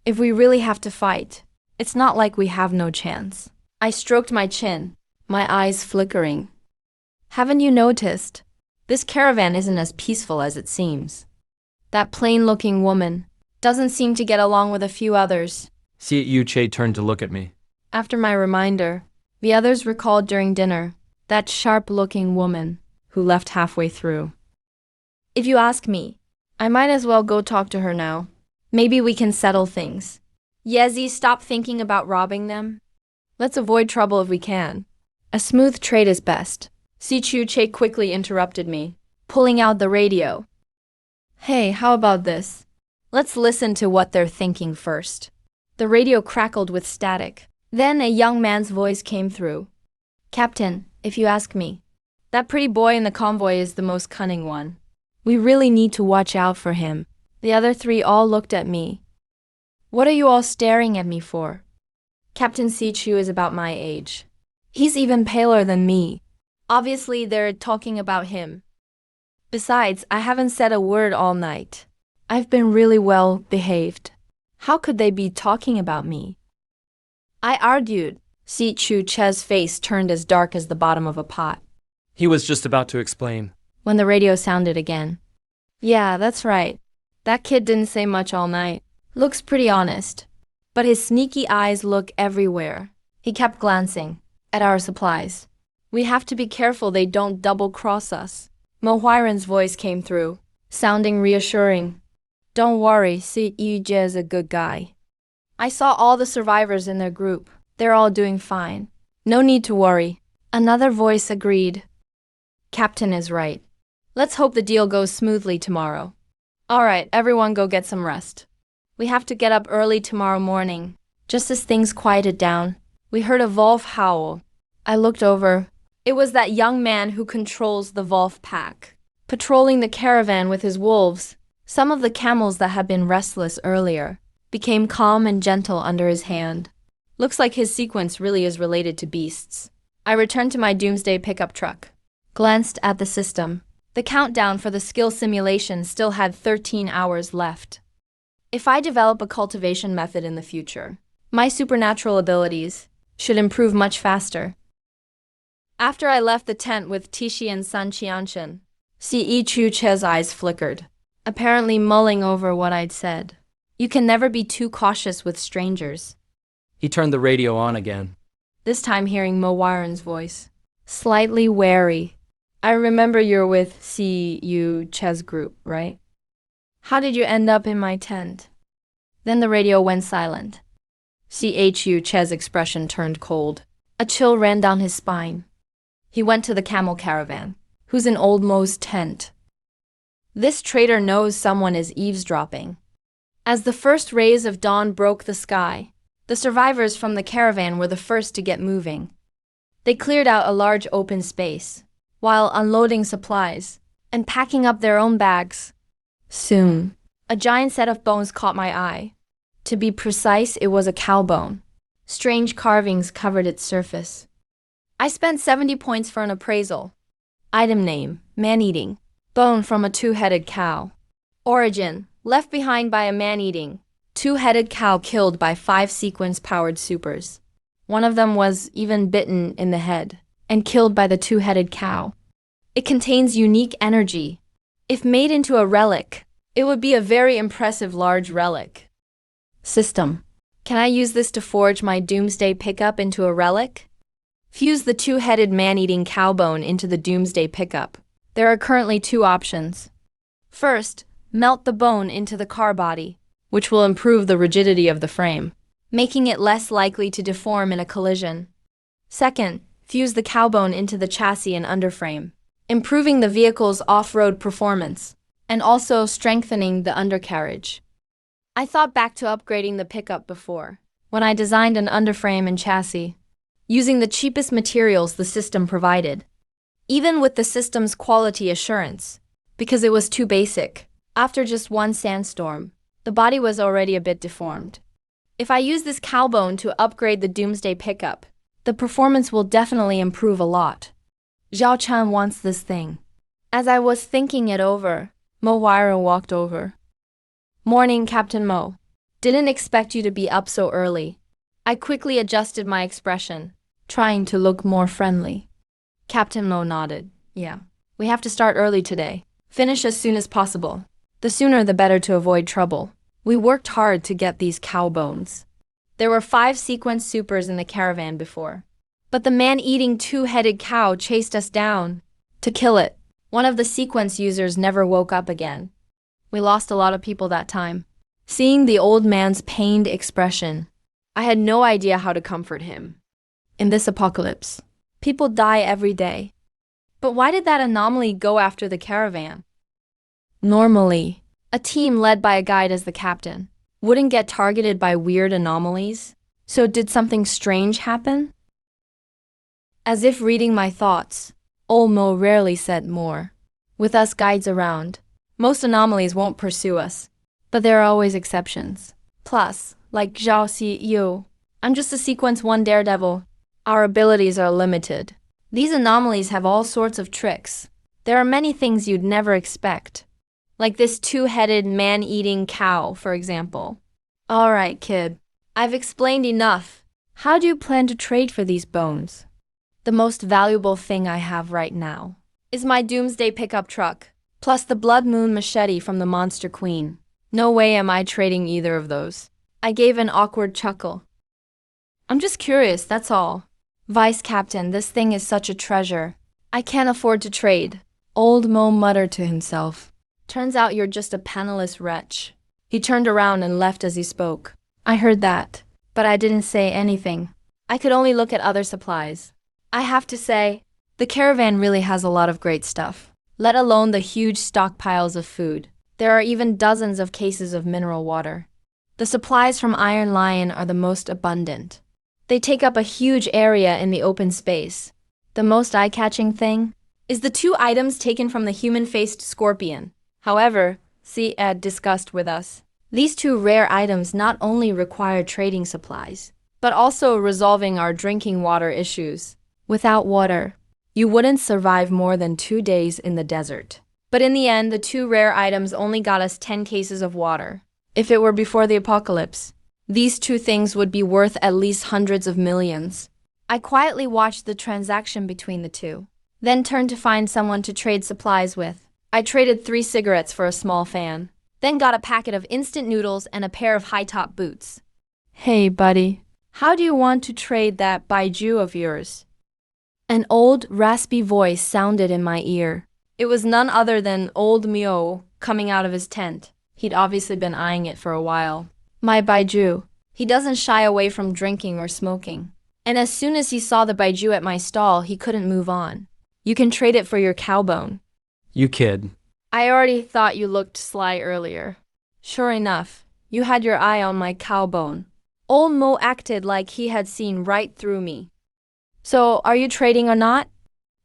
If we really have to fight, it's not like we have no chance. I stroked my chin, my eyes flickering. Haven't you noticed? This caravan isn't as peaceful as it seems. That plain-looking woman doesn't seem to get along with a few others. Yu Che turned to look at me. After my reminder, the others recalled during dinner that sharp-looking woman who left halfway through. If you ask me, I might as well go talk to her now. Maybe we can settle things. Yezi, stop thinking about robbing them. Let's avoid trouble if we can. A smooth trade is best. Chu Che quickly interrupted me, pulling out the radio. Hey, how about this? Let's listen to what they're thinking first. The radio crackled with static. Then a young man's voice came through. Captain, if you ask me, that pretty boy in the convoy is the most cunning one. We really need to watch out for him. The other three all looked at me. What are you all staring at me for? Captain Sichu is about my age. He's even paler than me. Obviously, they're talking about him. Besides, I haven't said a word all night. I've been really well behaved. How could they be talking about me? I argued. Sichu Che's face turned as dark as the bottom of a pot. He was just about to explain. When the radio sounded again. Yeah, that's right. That kid didn't say much all night. Looks pretty honest. But his sneaky eyes look everywhere. He kept glancing at our supplies. We have to be careful they don't double-cross us. Mo Huairen's voice came through, sounding reassuring. Don't worry, Si Yuje is a good guy. I saw all the survivors in their group. They're all doing fine. No need to worry. Another voice agreed. Captain is right. Let's hope the deal goes smoothly tomorrow. All right, everyone go get some rest. We have to get up early tomorrow morning. Just as things quieted down, we heard a wolf howl. I looked over. It was that young man who controls the wolf pack, patrolling the caravan with his wolves. Some of the camels that had been restless earlier became calm and gentle under his hand. Looks like his sequence really is related to beasts. I returned to my doomsday pickup truck, glanced at the system. The countdown for the skill simulation still had 13 hours left. If I develop a cultivation method in the future, my supernatural abilities should improve much faster. After I left the tent with Tishi and Sun Qianshan, Si Chu Che's eyes flickered, apparently mulling over what I'd said. You can never be too cautious with strangers. He turned the radio on again. This time hearing Mo Huairen's voice, slightly wary. I remember you're with Si Yu Che's group, right? How did you end up in my tent? Then the radio went silent. Chu Che's expression turned cold. A chill ran down his spine. He went to the camel caravan, who's in Old Mo's tent. This traitor knows someone is eavesdropping. As the first rays of dawn broke the sky, the survivors from the caravan were the first to get moving. They cleared out a large open space, while unloading supplies and packing up their own bags. Soon, a giant set of bones caught my eye. To be precise, it was a cow bone. Strange carvings covered its surface. I spent 70 points for an appraisal. Item name, man-eating. Bone from a two-headed cow. Origin, left behind by a man-eating, two-headed cow killed by 5 sequence-powered supers. One of them was even bitten in the head and killed by the two-headed cow. It contains unique energy. If made into a relic, it would be a very impressive large relic. System. Can I use this to forge my doomsday pickup into a relic? Fuse the two-headed man-eating cow bone into the doomsday pickup. There are currently 2 options. First, melt the bone into the car body, which will improve the rigidity of the frame, making it less likely to deform in a collision. Second, fuse the cow bone into the chassis and underframe, improving the vehicle's off-road performance, and also strengthening the undercarriage. I thought back to upgrading the pickup before, when I designed an underframe and chassis, using the cheapest materials the system provided. Even with the system's quality assurance, because it was too basic, after just one sandstorm, the body was already a bit deformed. If I use this cow bone to upgrade the doomsday pickup, the performance will definitely improve a lot. Zhao Chan wants this thing. As I was thinking it over, Mo Huairen walked over. Morning, Captain Mo. Didn't expect you to be up so early. I quickly adjusted my expression, trying to look more friendly. Captain Mo nodded. Yeah, we have to start early today. Finish as soon as possible. The sooner the better to avoid trouble. We worked hard to get these cow bones. There were 5 sequence supers in the caravan before. But the man-eating two-headed cow chased us down. To kill it, one of the sequence users never woke up again. We lost a lot of people that time. Seeing the old man's pained expression, I had no idea how to comfort him. In this apocalypse, people die every day. But why did that anomaly go after the caravan? Normally, a team led by a guide as the captain wouldn't get targeted by weird anomalies. So did something strange happen? As if reading my thoughts, Olmo rarely said more. With us guides around, most anomalies won't pursue us. But there are always exceptions. Plus, like Zhao Si Yu, I'm just a sequence 1 daredevil. Our abilities are limited. These anomalies have all sorts of tricks. There are many things you'd never expect. Like this 2-headed man-eating cow, for example. Alright, kid. I've explained enough. How do you plan to trade for these bones? The most valuable thing I have right now is my doomsday pickup truck, plus the blood moon machete from the Monster Queen. No way am I trading either of those. I gave an awkward chuckle. I'm just curious, that's all. Vice Captain, this thing is such a treasure. I can't afford to trade. Old Mo muttered to himself. Turns out you're just a penniless wretch. He turned around and left as he spoke. I heard that, but I didn't say anything. I could only look at other supplies. I have to say, the caravan really has a lot of great stuff, let alone the huge stockpiles of food. There are even dozens of cases of mineral water. The supplies from Iron Lion are the most abundant. They take up a huge area in the open space. The most eye-catching thing is the 2 items taken from the human-faced scorpion. However, C. Ed discussed with us, these 2 rare items not only require trading supplies, but also resolving our drinking water issues. Without water, you wouldn't survive more than 2 days in the desert. But in the end, the 2 rare items only got us 10 cases of water. If it were before the apocalypse, these 2 things would be worth at least hundreds of millions. I quietly watched the transaction between the 2, then turned to find someone to trade supplies with. I traded 3 cigarettes for a small fan, then got a packet of instant noodles and a pair of high-top boots. Hey, buddy, how do you want to trade that baiju of yours? An old, raspy voice sounded in my ear. It was none other than old Mio coming out of his tent. He'd obviously been eyeing it for a while. My baiju. He doesn't shy away from drinking or smoking. And as soon as he saw the baiju at my stall, he couldn't move on. You can trade it for your cowbone. You kid. I already thought you looked sly earlier. Sure enough, you had your eye on my cowbone. Old Mo acted like he had seen right through me. So, are you trading or not?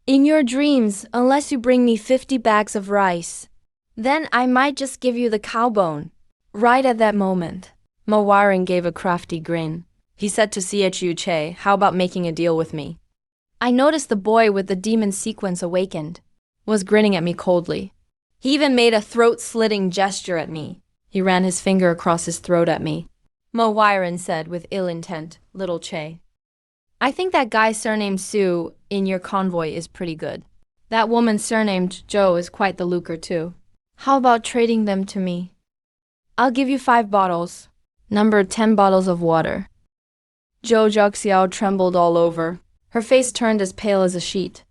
In your dreams, unless you bring me 50 bags of rice. Then I might just give you the cowbone. Right at that moment, Mo Warren gave a crafty grin. He said to Chu Che, how about making a deal with me? I noticed the boy with the demon sequence awakened was grinning at me coldly. He even made a throat-slitting gesture at me. He ran his finger across his throat at me. Mo Wyron said with ill intent, little Che. I think that guy surnamed Sue in your convoy is pretty good. That woman surnamed Joe is quite the lucre too. How about trading them to me? I'll give you 5 bottles. Number 10 bottles of water. Zhou Jiaxiao trembled all over. Her face turned as pale as a sheet.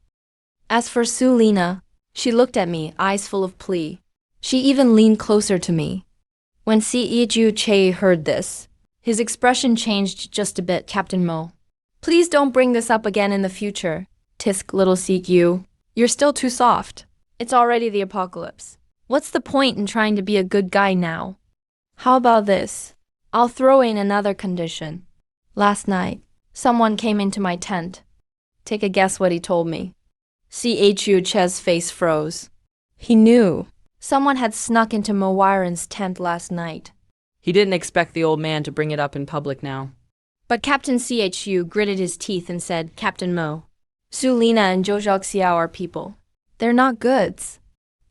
As for Su Lina, she looked at me, eyes full of plea. She even leaned closer to me. When Chu Che heard this, his expression changed just a bit, Captain Mo. Please don't bring this up again in the future. Tisk, little Yu. You're still too soft. It's already the apocalypse. What's the point in trying to be a good guy now? How about this? I'll throw in another condition. Last night, someone came into my tent. Take a guess what he told me. Chu Che's face froze. He knew. Someone had snuck into Mo Wyron's tent last night. He didn't expect the old man to bring it up in public now. But Captain Chu gritted his teeth and said, Captain Mo, Su Lina and Zhou Jiaxiao are people. They're not goods.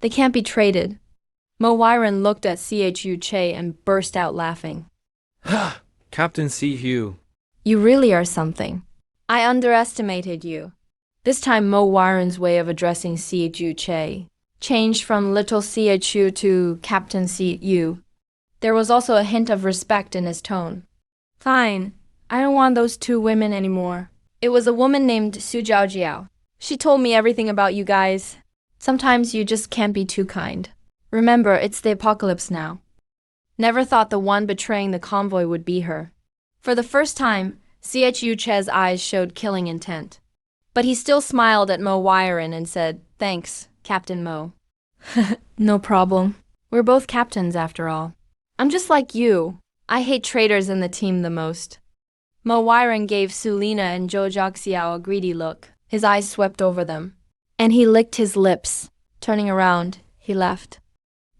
They can't be traded. Mo Wyron looked at Chu Che and burst out laughing. Captain Hugh. You really are something. I underestimated you. This time Mo Wyron's way of addressing Chu Che changed from little Chu to Captain Yu. There was also a hint of respect in his tone. Fine. I don't want those 2 women anymore. It was a woman named Su Jiaojiao. She told me everything about you guys. Sometimes you just can't be too kind. Remember, it's the apocalypse now. Never thought the one betraying the convoy would be her. For the first time, Chu Che's eyes showed killing intent. But he still smiled at Mo Wyron and said, Thanks, Captain Mo. No problem. We're both captains after all. I'm just like you. I hate traitors in the team the most. Mo Wyron gave Su Lina and Zhou Jiaxiao a greedy look. His eyes swept over them. And he licked his lips. Turning around, he left.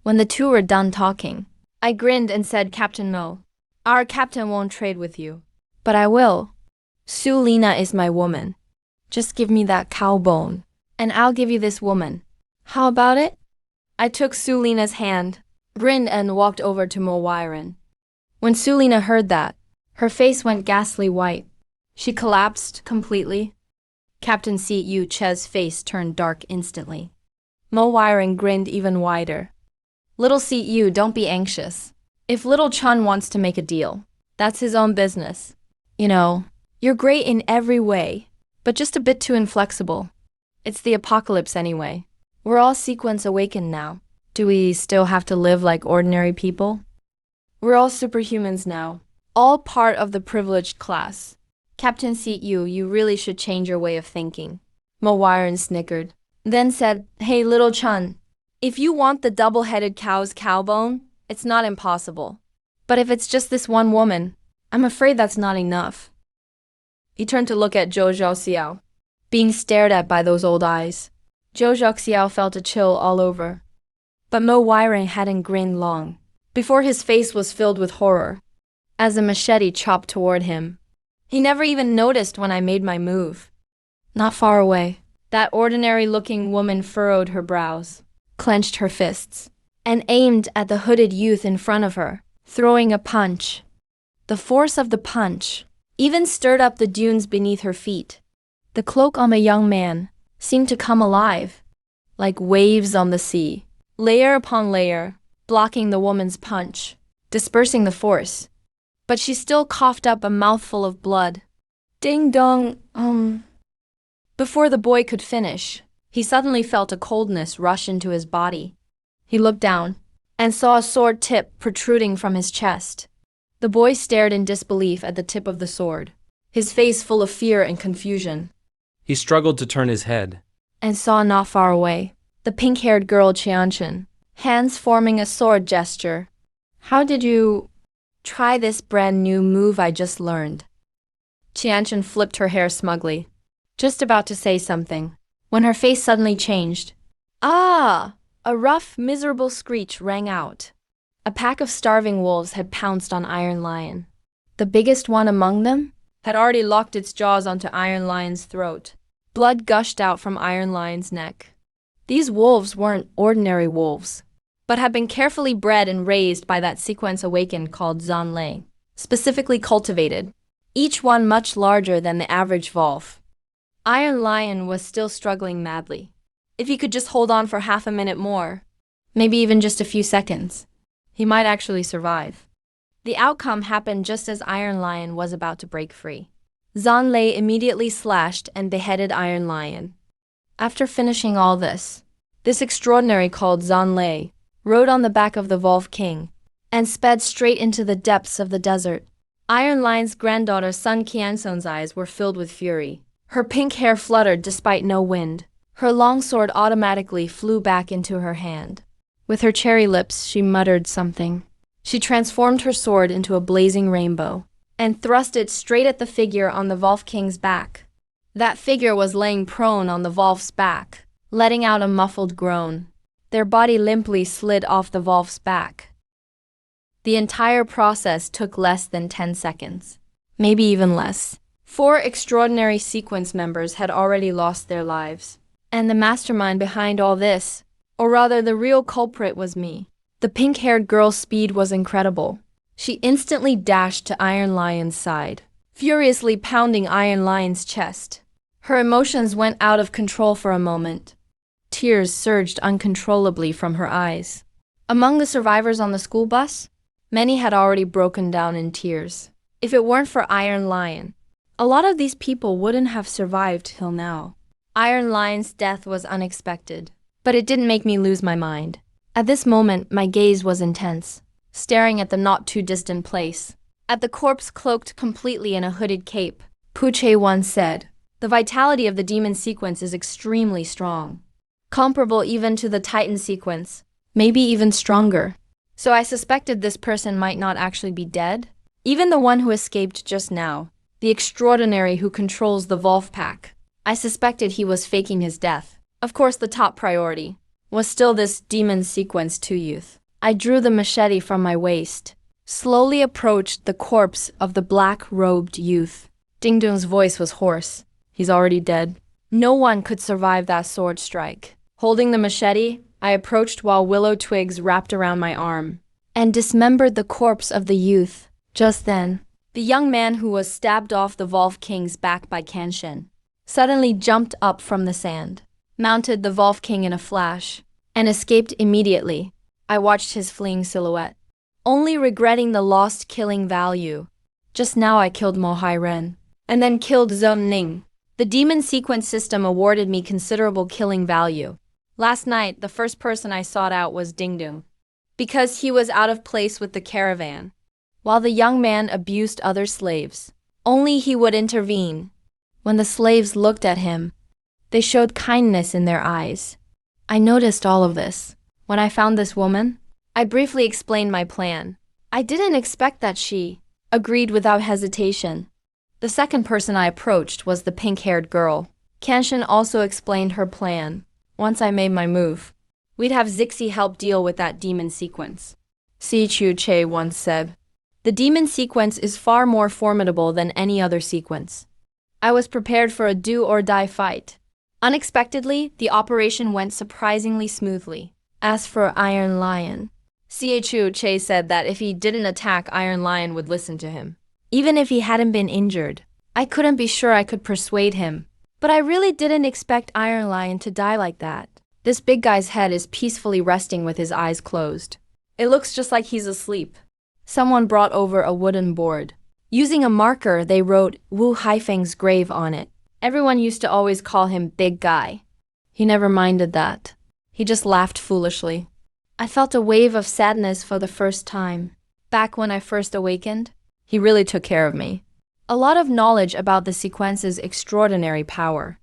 When the 2 were done talking, I grinned and said, Captain Mo, our captain won't trade with you. But I will. Sulina is my woman. Just give me that cow bone, and I'll give you this woman. How about it? I took Sulina's hand, grinned and walked over to Mowiren. When Sulina heard that, her face went ghastly white. She collapsed completely. Captain Siyu Che's face turned dark instantly. Mowiren grinned even wider. Little Siyu, don't be anxious. If Little Chun wants to make a deal, that's his own business. You know, you're great in every way, but just a bit too inflexible. It's the apocalypse anyway. We're all sequence awakened now. Do we still have to live like ordinary people? We're all superhumans now, all part of the privileged class. Captain Siyu, you really should change your way of thinking. Mowiren snickered, then said, Hey, Little Chun, if you want the double-headed cow's cowbone, it's not impossible. But if it's just this one woman, I'm afraid that's not enough. He turned to look at Zhou Xiao, being stared at by those old eyes. Zhou Xiao felt a chill all over. But Mowiren hadn't grinned long, before his face was filled with horror, as a machete chopped toward him. He never even noticed when I made my move. Not far away, that ordinary-looking woman furrowed her brows, clenched her fists, and aimed at the hooded youth in front of her, throwing a punch. The force of the punch even stirred up the dunes beneath her feet. The cloak on the young man seemed to come alive, like waves on the sea, layer upon layer, blocking the woman's punch, dispersing the force. But she still coughed up a mouthful of blood. Ding dong, Before the boy could finish, he suddenly felt a coldness rush into his body. He looked down and saw a sword tip protruding from his chest. The boy stared in disbelief at the tip of the sword, his face full of fear and confusion. He struggled to turn his head. And saw not far away the pink-haired girl Qianchen, hands forming a sword gesture. How did you try this brand new move I just learned? Qianchen flipped her hair smugly, just about to say something, when her face suddenly changed. Ah! A rough, miserable screech rang out. A pack of starving wolves had pounced on Iron Lion. The biggest one among them had already locked its jaws onto Iron Lion's throat. Blood gushed out from Iron Lion's neck. These wolves weren't ordinary wolves, but had been carefully bred and raised by that sequence awakened called Zanlei, specifically cultivated, each one much larger than the average Wolf. Iron Lion was still struggling madly. If he could just hold on for half a minute more, maybe even just a few seconds, he might actually survive. The outcome happened just as Iron Lion was about to break free. Zanlei immediately slashed and beheaded Iron Lion. After finishing all this extraordinary called Zanlei rode on the back of the Wolf King and sped straight into the depths of the desert. Iron Lion's granddaughter Sun Qiansong's eyes were filled with fury. Her pink hair fluttered despite no wind. Her long sword automatically flew back into her hand. With her cherry lips, she muttered something. She transformed her sword into a blazing rainbow and thrust it straight at the figure on the Wolf King's back. That figure was laying prone on the Wolf's back, letting out a muffled groan. Their body limply slid off the Wolf's back. The entire process took less than 10 seconds, maybe even less. 4 extraordinary sequence members had already lost their lives. And the mastermind behind all this, or rather the real culprit, was me. The pink-haired girl's speed was incredible. She instantly dashed to Iron Lion's side, furiously pounding Iron Lion's chest. Her emotions went out of control for a moment. Tears surged uncontrollably from her eyes. Among the survivors on the school bus, many had already broken down in tears. If it weren't for Iron Lion, a lot of these people wouldn't have survived till now. Iron Lion's death was unexpected, but it didn't make me lose my mind. At this moment, my gaze was intense, staring at the not-too-distant place. At the corpse cloaked completely in a hooded cape, Puche once said, "The vitality of the demon sequence is extremely strong, comparable even to the Titan sequence, maybe even stronger." So I suspected this person might not actually be dead. Even the one who escaped just now, the extraordinary who controls the Wolf Pack, I suspected he was faking his death. Of course, the top priority was still this demon sequence 2 youth. I drew the machete from my waist, slowly approached the corpse of the black-robed youth. Dingdung's voice was hoarse. He's already dead. No one could survive that sword strike. Holding the machete, I approached while willow twigs wrapped around my arm and dismembered the corpse of the youth. Just then, the young man who was stabbed off the Wolf King's back by Kanshin suddenly jumped up from the sand, mounted the Wolf King in a flash, and escaped immediately. I watched his fleeing silhouette, only regretting the lost killing value. Just now I killed Mo Hai Ren, and then killed Zheng Ning. The demon sequence system awarded me considerable killing value. Last night, the first person I sought out was Dingdung, because he was out of place with the caravan. While the young man abused other slaves, only he would intervene. When the slaves looked at him, they showed kindness in their eyes. I noticed all of this. When I found this woman, I briefly explained my plan. I didn't expect that she agreed without hesitation. The second person I approached was the pink-haired girl. Kanshin also explained her plan. Once I made my move, we'd have Zixi help deal with that demon sequence. Si Chu Che once said, "The demon sequence is far more formidable than any other sequence." I was prepared for a do-or-die fight. Unexpectedly, the operation went surprisingly smoothly. As for Iron Lion, Chu Che said that if he didn't attack, Iron Lion would listen to him. Even if he hadn't been injured, I couldn't be sure I could persuade him. But I really didn't expect Iron Lion to die like that. This big guy's head is peacefully resting with his eyes closed. It looks just like he's asleep. Someone brought over a wooden board. Using a marker, they wrote Wu Haifeng's grave on it. Everyone used to always call him Big Guy. He never minded that. He just laughed foolishly. I felt a wave of sadness for the first time. Back when I first awakened, he really took care of me. A lot of knowledge about the sequence's extraordinary power.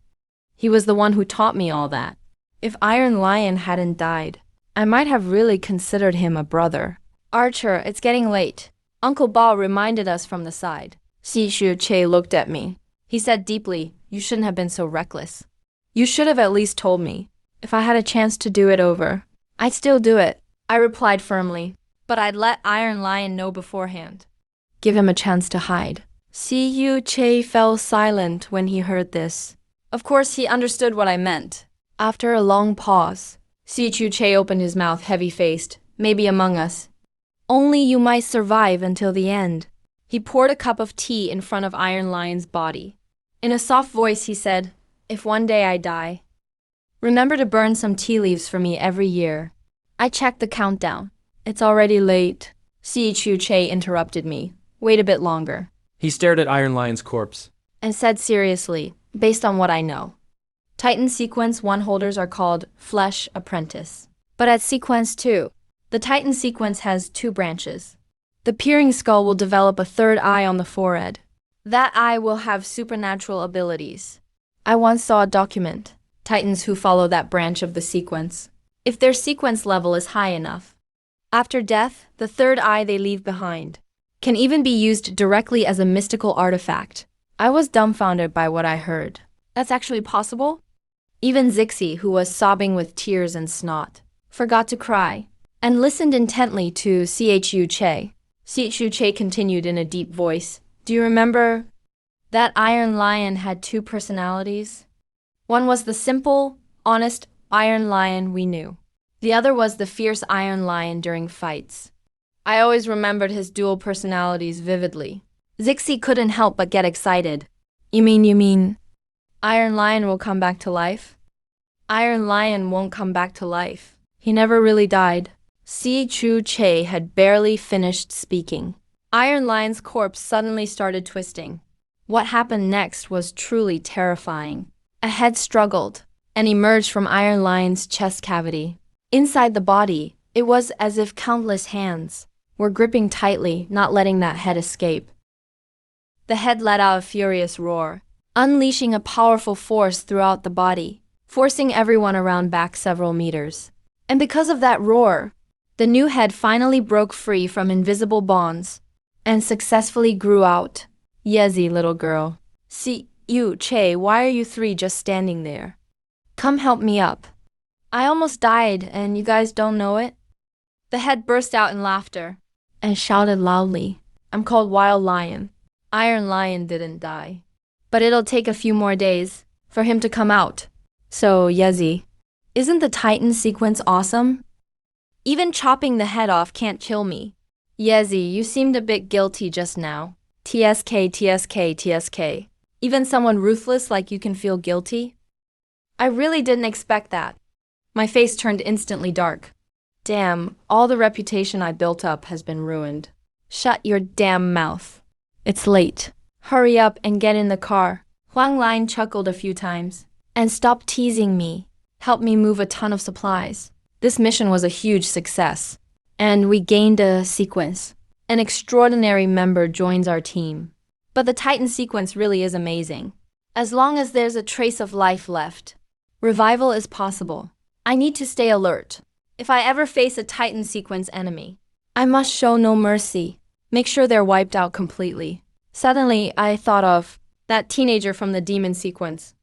He was the one who taught me all that. If Iron Lion hadn't died, I might have really considered him a brother. Archer, it's getting late. Uncle Bao reminded us from the side. Si Shu Che looked at me. He said deeply, "You shouldn't have been so reckless. You should have at least told me. If I had a chance to do it over, I'd still do it." I replied firmly, but I'd let Iron Lion know beforehand. Give him a chance to hide. Si Yu Che fell silent when he heard this. Of course, he understood what I meant. After a long pause, Si Chu Che opened his mouth heavy-faced. "Maybe among us. Only you might survive until the end." He poured a cup of tea in front of Iron Lion's body. In a soft voice, he said, "If one day I die, remember to burn some tea leaves for me every year." I checked the countdown. "It's already late." Si Chu Che interrupted me. "Wait a bit longer." He stared at Iron Lion's corpse And said seriously, "Based on what I know, Titan Sequence 1 holders are called Flesh Apprentice. But at Sequence 2, the Titan Sequence has 2 branches. The Peering Skull will develop a 3rd eye on the forehead. That eye will have supernatural abilities. I once saw a document. Titans who follow that branch of the sequence, if their sequence level is high enough, after death, the 3rd eye they leave behind can even be used directly as a mystical artifact." I was dumbfounded by what I heard. That's actually possible? Even Zixi, who was sobbing with tears and snot, forgot to cry and listened intently to Chu Che. Chu Che continued in a deep voice. "Do you remember that Iron Lion had 2 personalities? One was the simple, honest Iron Lion we knew. The other was the fierce Iron Lion during fights. I always remembered his dual personalities vividly." Zixi couldn't help but get excited. You mean, Iron Lion will come back to life?" "Iron Lion won't come back to life. He never really died." Si Chu Che had barely finished speaking. Iron Lion's corpse suddenly started twisting. What happened next was truly terrifying. A head struggled and emerged from Iron Lion's chest cavity. Inside the body, it was as if countless hands were gripping tightly, not letting that head escape. The head let out a furious roar, unleashing a powerful force throughout the body, forcing everyone around back several meters. And because of that roar, the new head finally broke free from invisible bonds and successfully grew out. "Yezi, little girl. Si Yu Che, why are you 3 just standing there? Come help me up. I almost died and you guys don't know it?" The head burst out in laughter and shouted loudly, "I'm called Wild Lion. Iron Lion didn't die. But it'll take a few more days for him to come out. So, Yezi, isn't the Titan sequence awesome? Even chopping the head off can't kill me. Yezi, you seemed a bit guilty just now. TSK, TSK, TSK. Even someone ruthless like you can feel guilty? I really didn't expect that." My face turned instantly dark. Damn, all the reputation I built up has been ruined. Shut your damn mouth. It's late. Hurry up and get in the car. Huang Lin chuckled a few times. And stop teasing me. Help me move a ton of supplies. This mission was a huge success. And we gained a sequence. An extraordinary member joins our team. But the Titan sequence really is amazing. As long as there's a trace of life left, revival is possible. I need to stay alert. If I ever face a Titan sequence enemy, I must show no mercy. Make sure they're wiped out completely. Suddenly, I thought of that teenager from the demon sequence.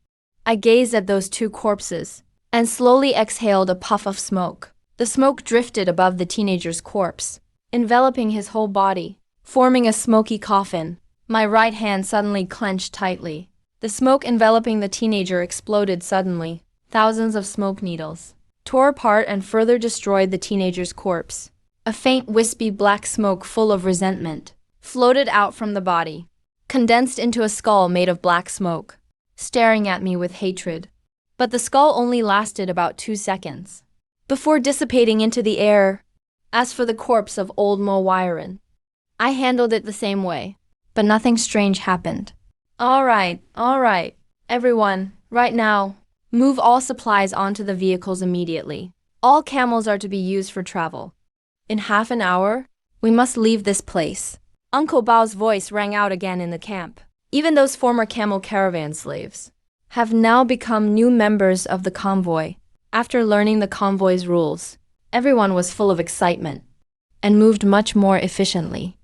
I gazed at those two corpses and slowly exhaled a puff of smoke. The smoke drifted above the teenager's corpse, enveloping his whole body, forming a smoky coffin. My right hand suddenly clenched tightly. The smoke enveloping the teenager exploded suddenly. Thousands of smoke needles tore apart and further destroyed the teenager's corpse. A faint, wispy black smoke full of resentment floated out from the body, condensed into a skull made of black smoke, staring at me with hatred. But the skull only lasted about 2 seconds, before dissipating into the air. As for the corpse of old Mo Wyron, I handled it the same way, but nothing strange happened. All right, everyone, right now, move all supplies onto the vehicles immediately. All camels are to be used for travel. In half an hour, we must leave this place. Uncle Bao's voice rang out again in the camp. Even those former camel caravan slaves have now become new members of the convoy. After learning the convoy's rules, everyone was full of excitement and moved much more efficiently.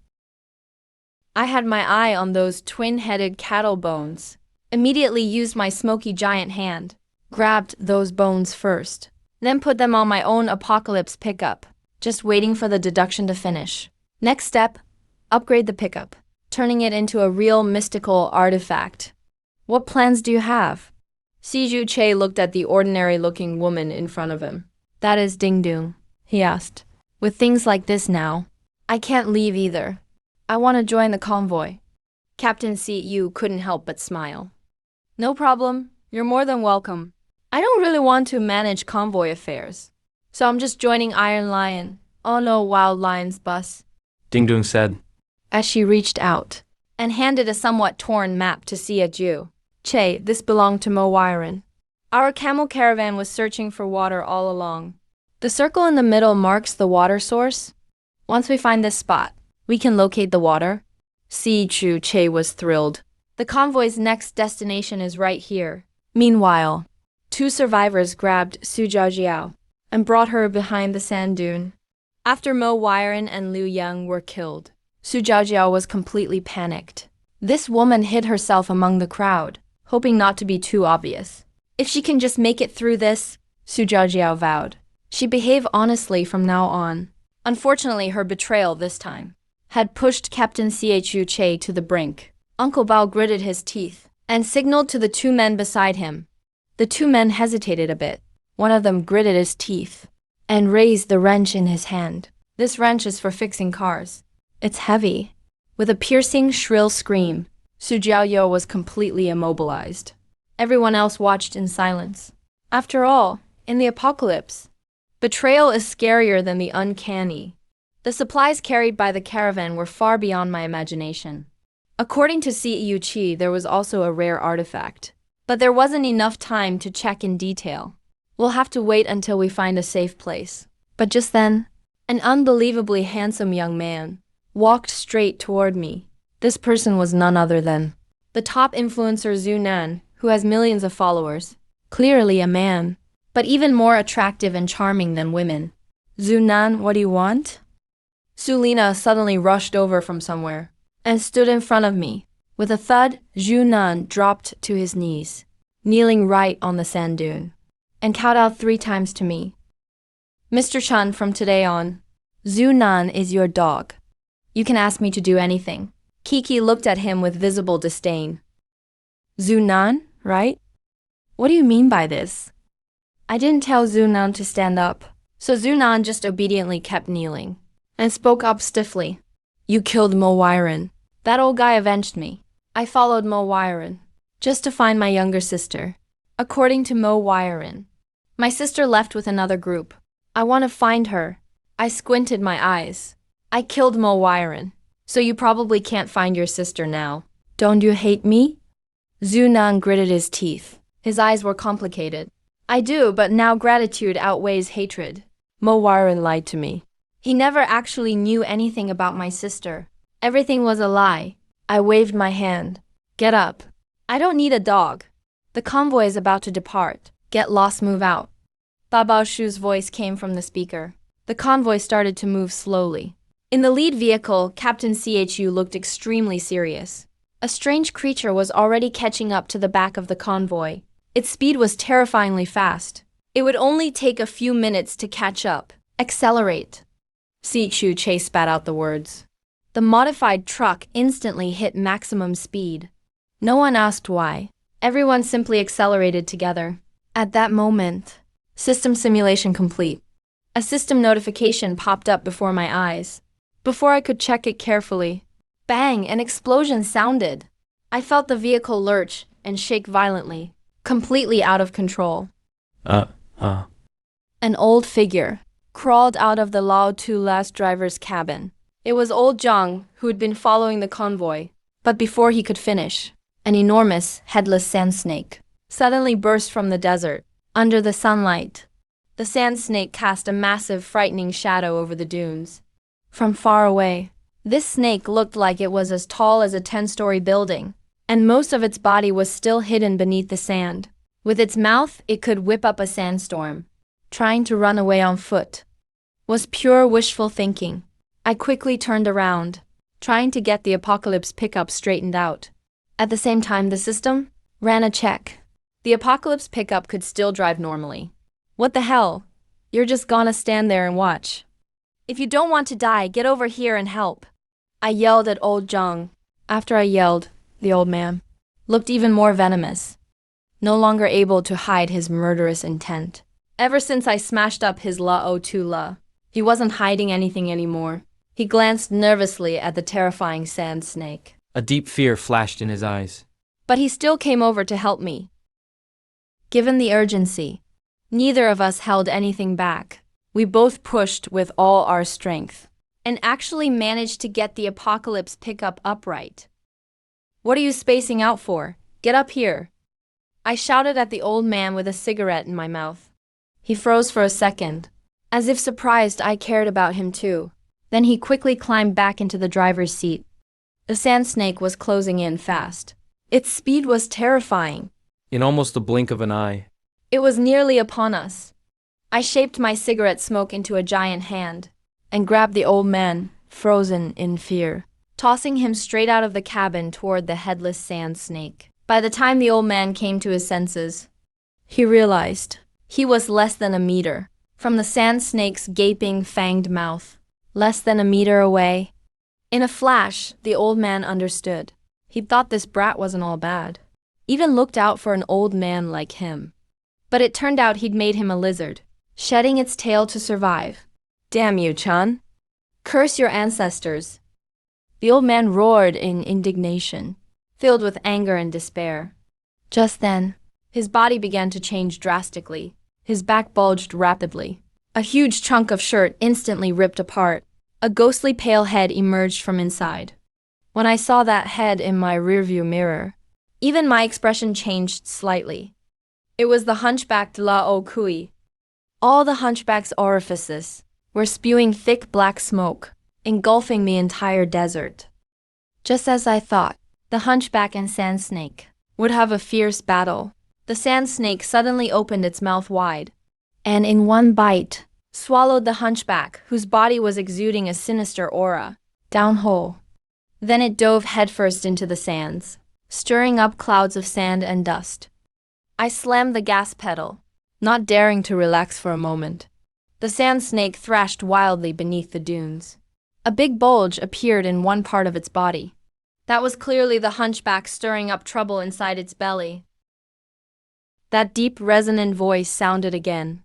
I had my eye on those twin-headed cattle bones, immediately used my smoky giant hand, grabbed those bones first, then put them on my own apocalypse pickup, just waiting for the deduction to finish. Next step, upgrade the pickup, turning it into a real mystical artifact. What plans do you have? Siju Che looked at the ordinary-looking woman in front of him. That is Ding Dung, he asked. With things like this now, I can't leave either. I want to join the convoy. Captain Yu couldn't help but smile. No problem, you're more than welcome. I don't really want to manage convoy affairs, so I'm just joining Iron Lion. Oh no, Wild Lion's bus, Ding Dung said. as she reached out and handed a somewhat torn map to Ju. Che, this belonged to Mo Wyron. Our camel caravan was searching for water all along. The circle in the middle marks the water source. Once we find this spot, we can locate the water. Chu Che was thrilled. The convoy's next destination is right here. Meanwhile, 2 survivors grabbed Su Jiaojiao and brought her behind the sand dune. After Mo Wyron and Liu Yang were killed, Su Jiaojiao was completely panicked. This woman hid herself among the crowd, hoping not to be too obvious. If she can just make it through this, Su Jiaojiao vowed, she'd behave honestly from now on. Unfortunately, her betrayal this time had pushed Captain Chu Che to the brink. Uncle Bao gritted his teeth and signaled to the 2 men beside him. The 2 men hesitated a bit. One of them gritted his teeth and raised the wrench in his hand. This wrench is for fixing cars. It's heavy. With a piercing, shrill scream, Su Jiaoyo was completely immobilized. Everyone else watched in silence. After all, in the apocalypse, betrayal is scarier than the uncanny. The supplies carried by the caravan were far beyond my imagination. According to Yu Chi, there was also a rare artifact, but there wasn't enough time to check in detail. We'll have to wait until we find a safe place. But just then, an unbelievably handsome young man walked straight toward me. This person was none other than the top influencer Zhu Nan, who has millions of followers. Clearly a man, but even more attractive and charming than women. Zhu Nan, what do you want? Sulina suddenly rushed over from somewhere and stood in front of me. With a thud, Zhu Nan dropped to his knees, kneeling right on the sand dune, and kowed out 3 times to me. Mr. Chen, from today on, Zunan is your dog. You can ask me to do anything. Kiki looked at him with visible disdain. Zunan, right? What do you mean by this? I didn't tell Zunan to stand up, so Zunan just obediently kept kneeling and spoke up stiffly. You killed Mo Wyron. That old guy avenged me. I followed Mo Wyron just to find my younger sister. According to Mo Wyron, my sister left with another group. I want to find her. I squinted my eyes. I killed Mo Wyron, so you probably can't find your sister now. Don't you hate me? Zunan gritted his teeth. His eyes were complicated. I do, but now gratitude outweighs hatred. Mo Wyron lied to me. He never actually knew anything about my sister. Everything was a lie. I waved my hand. Get up. I don't need a dog. The convoy is about to depart. Get lost, move out. Babao Shu's voice came from the speaker. The convoy started to move slowly. In the lead vehicle, Captain Chu looked extremely serious. A strange creature was already catching up to the back of the convoy. Its speed was terrifyingly fast. It would only take a few minutes to catch up. Accelerate. Chu spat out the words. The modified truck instantly hit maximum speed. No one asked why. Everyone simply accelerated together. At that moment, system simulation complete. A system notification popped up before my eyes. Before I could check it carefully, bang, an explosion sounded. I felt the vehicle lurch and shake violently, completely out of control. An old figure crawled out of the Lao Tu last driver's cabin. It was old Zhang, who had been following the convoy. But before he could finish, an enormous, headless sand snake suddenly burst from the desert. Under the sunlight, the sand snake cast a massive, frightening shadow over the dunes. From far away, this snake looked like it was as tall as a 10-story building, and most of its body was still hidden beneath the sand. With its mouth, it could whip up a sandstorm. Trying to run away on foot was pure wishful thinking. I quickly turned around, trying to get the Apocalypse pickup straightened out. At the same time, the system ran a check. The Apocalypse pickup could still drive normally. What the hell? You're just gonna stand there and watch. If you don't want to die, get over here and help. I yelled at old Zhang. After I yelled, the old man looked even more venomous, no longer able to hide his murderous intent. Ever since I smashed up his Lao Tu La, he wasn't hiding anything anymore. He glanced nervously at the terrifying sand snake. A deep fear flashed in his eyes. But he still came over to help me. Given the urgency, neither of us held anything back. We both pushed with all our strength, and actually managed to get the Apocalypse pickup upright. What are you spacing out for? Get up here. I shouted at the old man with a cigarette in my mouth. He froze for a second, as if surprised I cared about him too. Then he quickly climbed back into the driver's seat. The sand snake was closing in fast. Its speed was terrifying. In almost the blink of an eye, It was nearly upon us. I shaped my cigarette smoke into a giant hand and grabbed the old man, frozen in fear, tossing him straight out of the cabin toward the headless sand snake. By the time the old man came to his senses, he realized he was less than a meter from the sand snake's gaping, fanged mouth. Less than a meter away. In a flash, the old man understood. He thought this brat wasn't all bad. Even looked out for an old man like him. But it turned out he'd made him a lizard, shedding its tail to survive. Damn you, Chan. Curse your ancestors. The old man roared in indignation, filled with anger and despair. Just then, his body began to change drastically. His back bulged rapidly. A huge chunk of shirt instantly ripped apart. A ghostly pale head emerged from inside. When I saw that head in my rearview mirror, even my expression changed slightly. It was the hunchbacked Lao Kui. All the hunchback's orifices were spewing thick black smoke, engulfing the entire desert. Just as I thought, the hunchback and sand snake would have a fierce battle. The sand snake suddenly opened its mouth wide, and in one bite, swallowed the hunchback, whose body was exuding a sinister aura, down whole. Then it dove headfirst into the sands, stirring up clouds of sand and dust. I slammed the gas pedal, not daring to relax for a moment. The sand snake thrashed wildly beneath the dunes. A big bulge appeared in one part of its body. That was clearly the hunchback stirring up trouble inside its belly. That deep, resonant voice sounded again.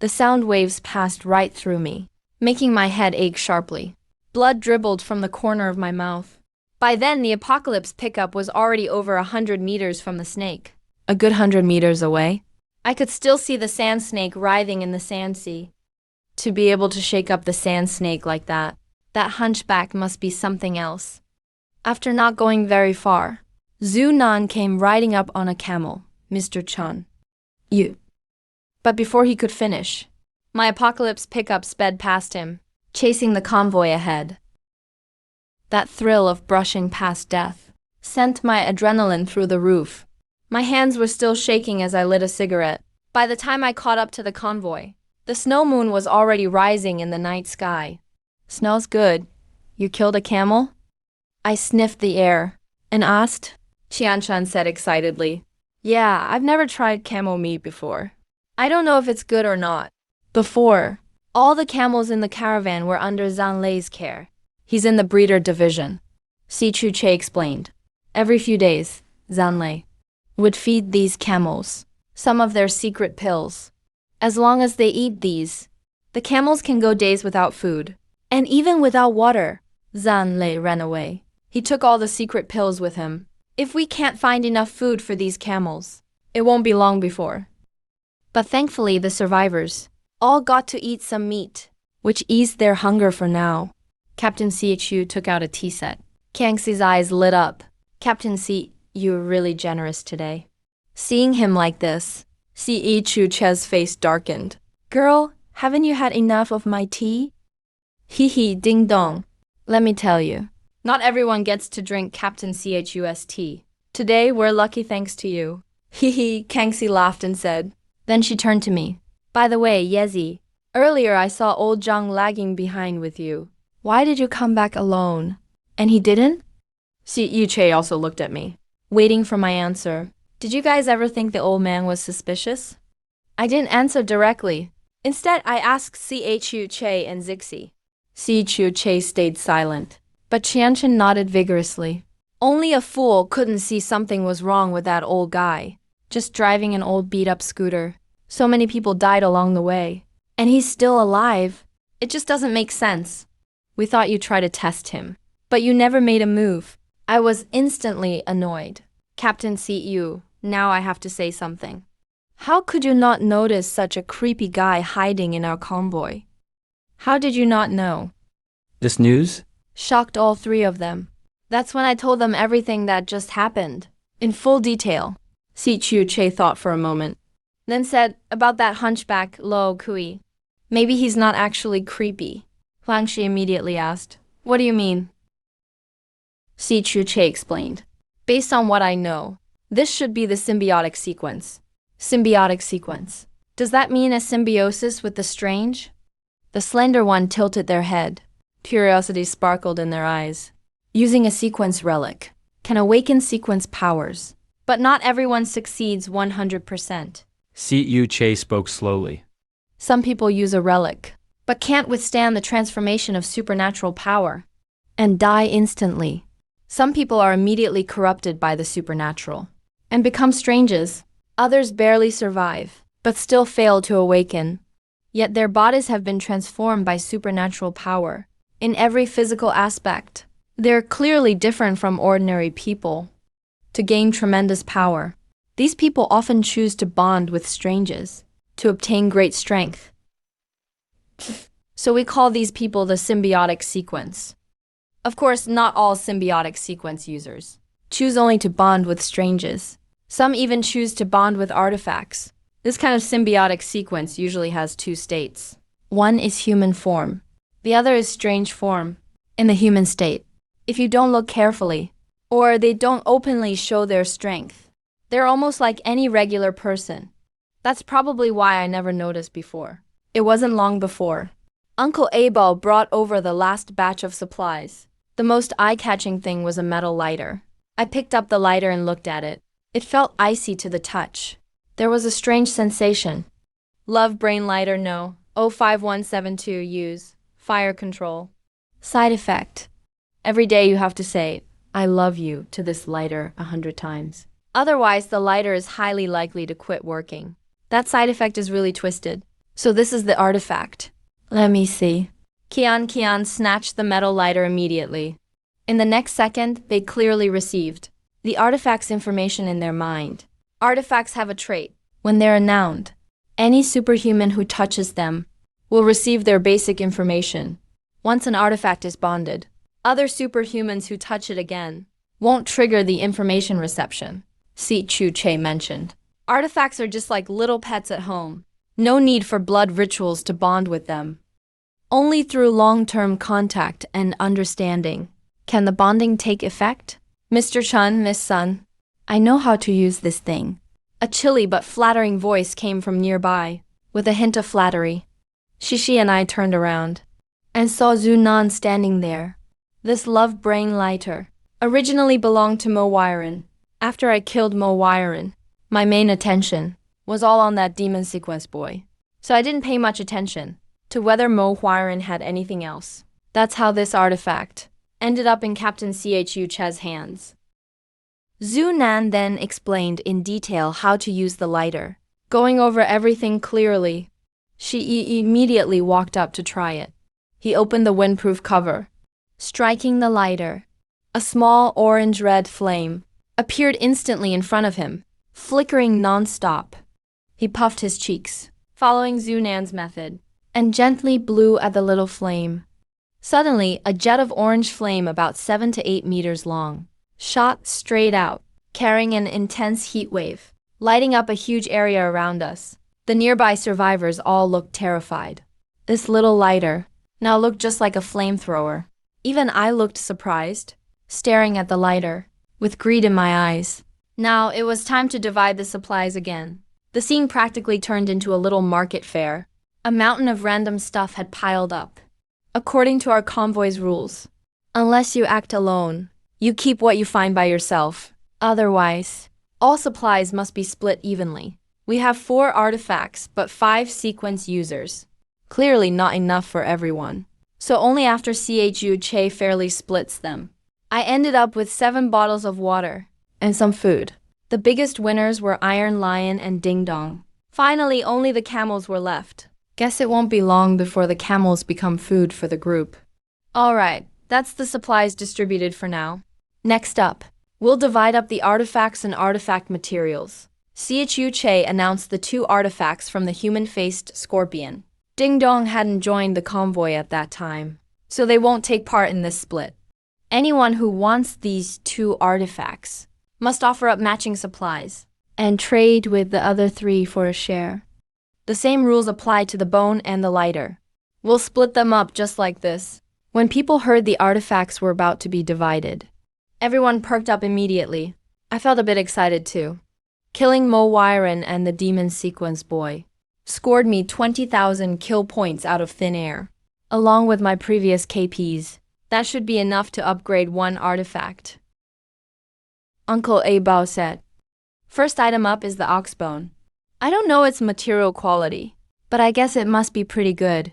The sound waves passed right through me, making my head ache sharply. Blood dribbled from the corner of my mouth. By then, the apocalypse pickup was already over 100 meters from the snake. A good 100 meters away. I could still see the sand snake writhing in the sand sea. To be able to shake up the sand snake like that hunchback must be something else. After not going very far, Zhu Nan came riding up on a camel. Mr. Chen. You. But before he could finish, my apocalypse pickup sped past him, chasing the convoy ahead. That thrill of brushing past death sent my adrenaline through the roof. My hands were still shaking as I lit a cigarette. By the time I caught up to the convoy, the snow moon was already rising in the night sky. Smells good. You killed a camel? I sniffed the air and asked. Qianshan said excitedly. Yeah, I've never tried camel meat before. I don't know if it's good or not. Before, all the camels in the caravan were under Zhang Lei's care. He's in the breeder division. Si Chu Che explained. Every few days, Zhang Lei would feed these camels some of their secret pills. As long as they eat these, the camels can go days without food. And even without water. Zhang Lei ran away. He took all the secret pills with him. If we can't find enough food for these camels, it won't be long before. But thankfully, the survivors all got to eat some meat, which eased their hunger for now. Captain Chu took out a tea set. Kangxi's eyes lit up. Captain Si, you were really generous today. Seeing him like this, Si Chu's face darkened. Girl, haven't you had enough of my tea? Hee hee, ding dong. Let me tell you, not everyone gets to drink Captain Chu's tea. Today, we're lucky thanks to you. Hee hee, Kangxi laughed and said. Then she turned to me. By the way, Yezi, earlier I saw old Zhang lagging behind with you. Why did you come back alone? And he didn't? Si Che also looked at me, waiting for my answer. Did you guys ever think the old man was suspicious? I didn't answer directly. Instead, I asked Chu Che and Zixi. Si Chu Che stayed silent, but Qianshan nodded vigorously. Only a fool couldn't see something was wrong with that old guy, just driving an old beat-up scooter. So many people died along the way, and he's still alive. It just doesn't make sense. We thought you'd try to test him, but you never made a move. I was instantly annoyed. Captain CU, now I have to say something. How could you not notice such a creepy guy hiding in our convoy? How did you not know? This news? Shocked all three of them. That's when I told them everything that just happened, in full detail. Si Chu Che thought for a moment, then said about that hunchback Lo Kui. Maybe he's not actually creepy. Huang Shi immediately asked, What do you mean? Si Chu Che explained. Based on what I know, this should be the symbiotic sequence. Symbiotic sequence. Does that mean a symbiosis with the strange? The slender one tilted their head. Curiosity sparkled in their eyes. Using a sequence relic can awaken sequence powers, but not everyone succeeds 100%. Si Che spoke slowly. Some people use a relic, but can't withstand the transformation of supernatural power, and die instantly. Some people are immediately corrupted by the supernatural, and become stranges. Others barely survive, but still fail to awaken. Yet their bodies have been transformed by supernatural power, in every physical aspect. They're clearly different from ordinary people. To gain tremendous power, these people often choose to bond with strangers, to obtain great strength. So we call these people the symbiotic sequence. Of course, not all symbiotic sequence users choose only to bond with strangers. Some even choose to bond with artifacts. This kind of symbiotic sequence usually has two states. One is human form. The other is strange form. In the human state, if you don't look carefully, or they don't openly show their strength, they're almost like any regular person. That's probably why I never noticed before. It wasn't long before Uncle Abel brought over the last batch of supplies. The most eye-catching thing was a metal lighter. I picked up the lighter and looked at it. It felt icy to the touch. There was a strange sensation. Love brain lighter, no. 05172 use fire control. Side effect. Every day you have to say, I love you to this lighter 100 times. Otherwise, the lighter is highly likely to quit working. That side effect is really twisted. So this is the artifact. Let me see. Kian snatched the metal lighter immediately. In the next second, they clearly received the artifact's information in their mind. Artifacts have a trait. When they're noun, any superhuman who touches them will receive their basic information. Once an artifact is bonded, other superhumans who touch it again won't trigger the information reception. Si Chu Che mentioned. Artifacts are just like little pets at home. No need for blood rituals to bond with them. Only through long-term contact and understanding can the bonding take effect. Mr. Chun, Miss Sun, I know how to use this thing. A chilly but flattering voice came from nearby, with a hint of flattery. Shishi and I turned around and saw Zunan standing there. This love brain lighter originally belonged to Mo Wyron. After I killed Mo Wyron, my main attention was all on that demon sequence boy. So I didn't pay much attention to whether Mo Wyron had anything else. That's how this artifact ended up in Captain Chu Che's hands. Zhu Nan then explained in detail how to use the lighter. Going over everything clearly, she immediately walked up to try it. He opened the windproof cover, striking the lighter. A small orange-red flame appeared instantly in front of him, flickering non-stop. He puffed his cheeks, following Zhu Nan's method, and gently blew at the little flame. Suddenly, a jet of orange flame about 7 to 8 meters long shot straight out, carrying an intense heat wave, lighting up a huge area around us. The nearby survivors all looked terrified. This little lighter now looked just like a flamethrower. Even I looked surprised, staring at the lighter, with greed in my eyes. Now it was time to divide the supplies again. The scene practically turned into a little market fair. A mountain of random stuff had piled up. According to our convoy's rules, unless you act alone, you keep what you find by yourself. Otherwise, all supplies must be split evenly. We have 4 artifacts, but 5 sequence users. Clearly not enough for everyone. So only after Chu Che fairly splits them. I ended up with 7 bottles of water and some food. The biggest winners were Iron Lion and Ding Dong. Finally, only the camels were left. Guess it won't be long before the camels become food for the group. Alright, that's the supplies distributed for now. Next up, we'll divide up the artifacts and artifact materials. Chu Che announced the 2 artifacts from the human-faced scorpion. Ding Dong hadn't joined the convoy at that time, so they won't take part in this split. Anyone who wants these 2 artifacts must offer up matching supplies and trade with the other 3 for a share. The same rules apply to the bone and the lighter. We'll split them up just like this. When people heard the artifacts were about to be divided, everyone perked up immediately. I felt a bit excited too. Killing Mo Wyron and the demon sequence boy scored me 20,000 kill points out of thin air. Along with my previous KPs, that should be enough to upgrade 1 artifact. Uncle A Bao said. First item up is the ox bone. I don't know its material quality, but I guess it must be pretty good.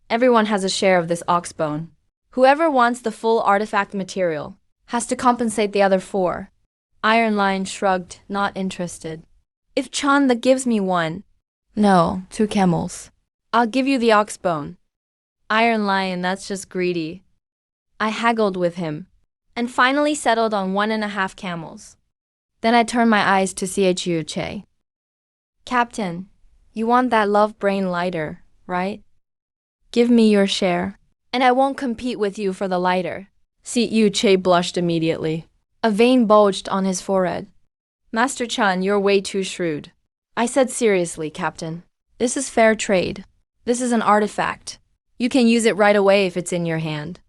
Everyone has a share of this ox bone. Whoever wants the full artifact material has to compensate the other 4. Iron Lion shrugged, not interested. If Chan the gives me 1. No, 2 camels. I'll give you the ox bone. Iron Lion, that's just greedy. I haggled with him, and finally settled on 1.5 camels. Then I turned my eyes to Chu Che. Captain, you want that love brain lighter, right? Give me your share, and I won't compete with you for the lighter. Chu Che blushed immediately. A vein bulged on his forehead. Master Chan, you're way too shrewd. I said seriously, Captain. This is fair trade. This is an artifact. You can use it right away if it's in your hand.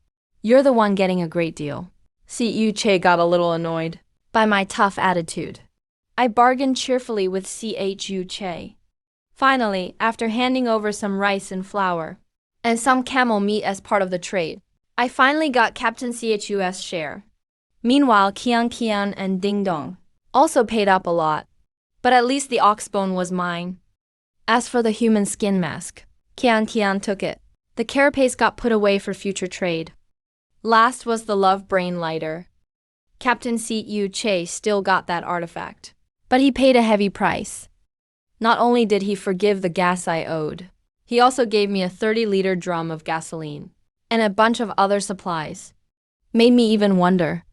You're the one getting a great deal. Chu Che got a little annoyed by my tough attitude. I bargained cheerfully with Chu Che. Finally, after handing over some rice and flour, and some camel meat as part of the trade, I finally got Captain Chu's share. Meanwhile, Kian and Ding Dong also paid up a lot, but at least the ox bone was mine. As for the human skin mask, Qian Tian took it. The carapace got put away for future trade. Last was the love brain lighter. Captain Yu Che still got that artifact. But he paid a heavy price. Not only did he forgive the gas I owed, he also gave me a 30-liter drum of gasoline and a bunch of other supplies. Made me even wonder.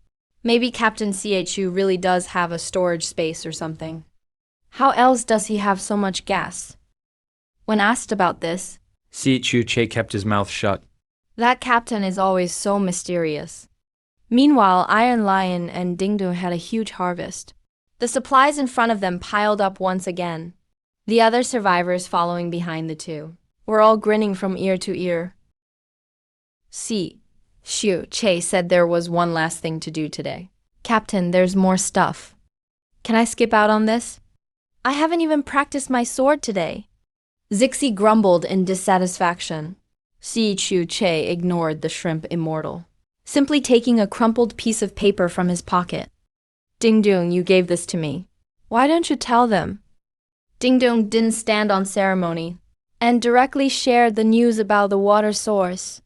Maybe Captain Chu really does have a storage space or something. How else does he have so much gas? When asked about this, Chu Che kept his mouth shut. that captain is always so mysterious. Meanwhile, Iron Lion and Dingdong had a huge harvest. The supplies in front of them piled up once again. The other survivors following behind the two were all grinning from ear to ear. Xiu Che said there was one last thing to do today. Captain, there's more stuff. Can I skip out on this? I haven't even practiced my sword today. Zixi grumbled in dissatisfaction. Chu Che ignored the shrimp immortal, simply taking a crumpled piece of paper from his pocket. Dingdong, you gave this to me. Why don't you tell them? Dingdong didn't stand on ceremony and directly shared the news about the water source.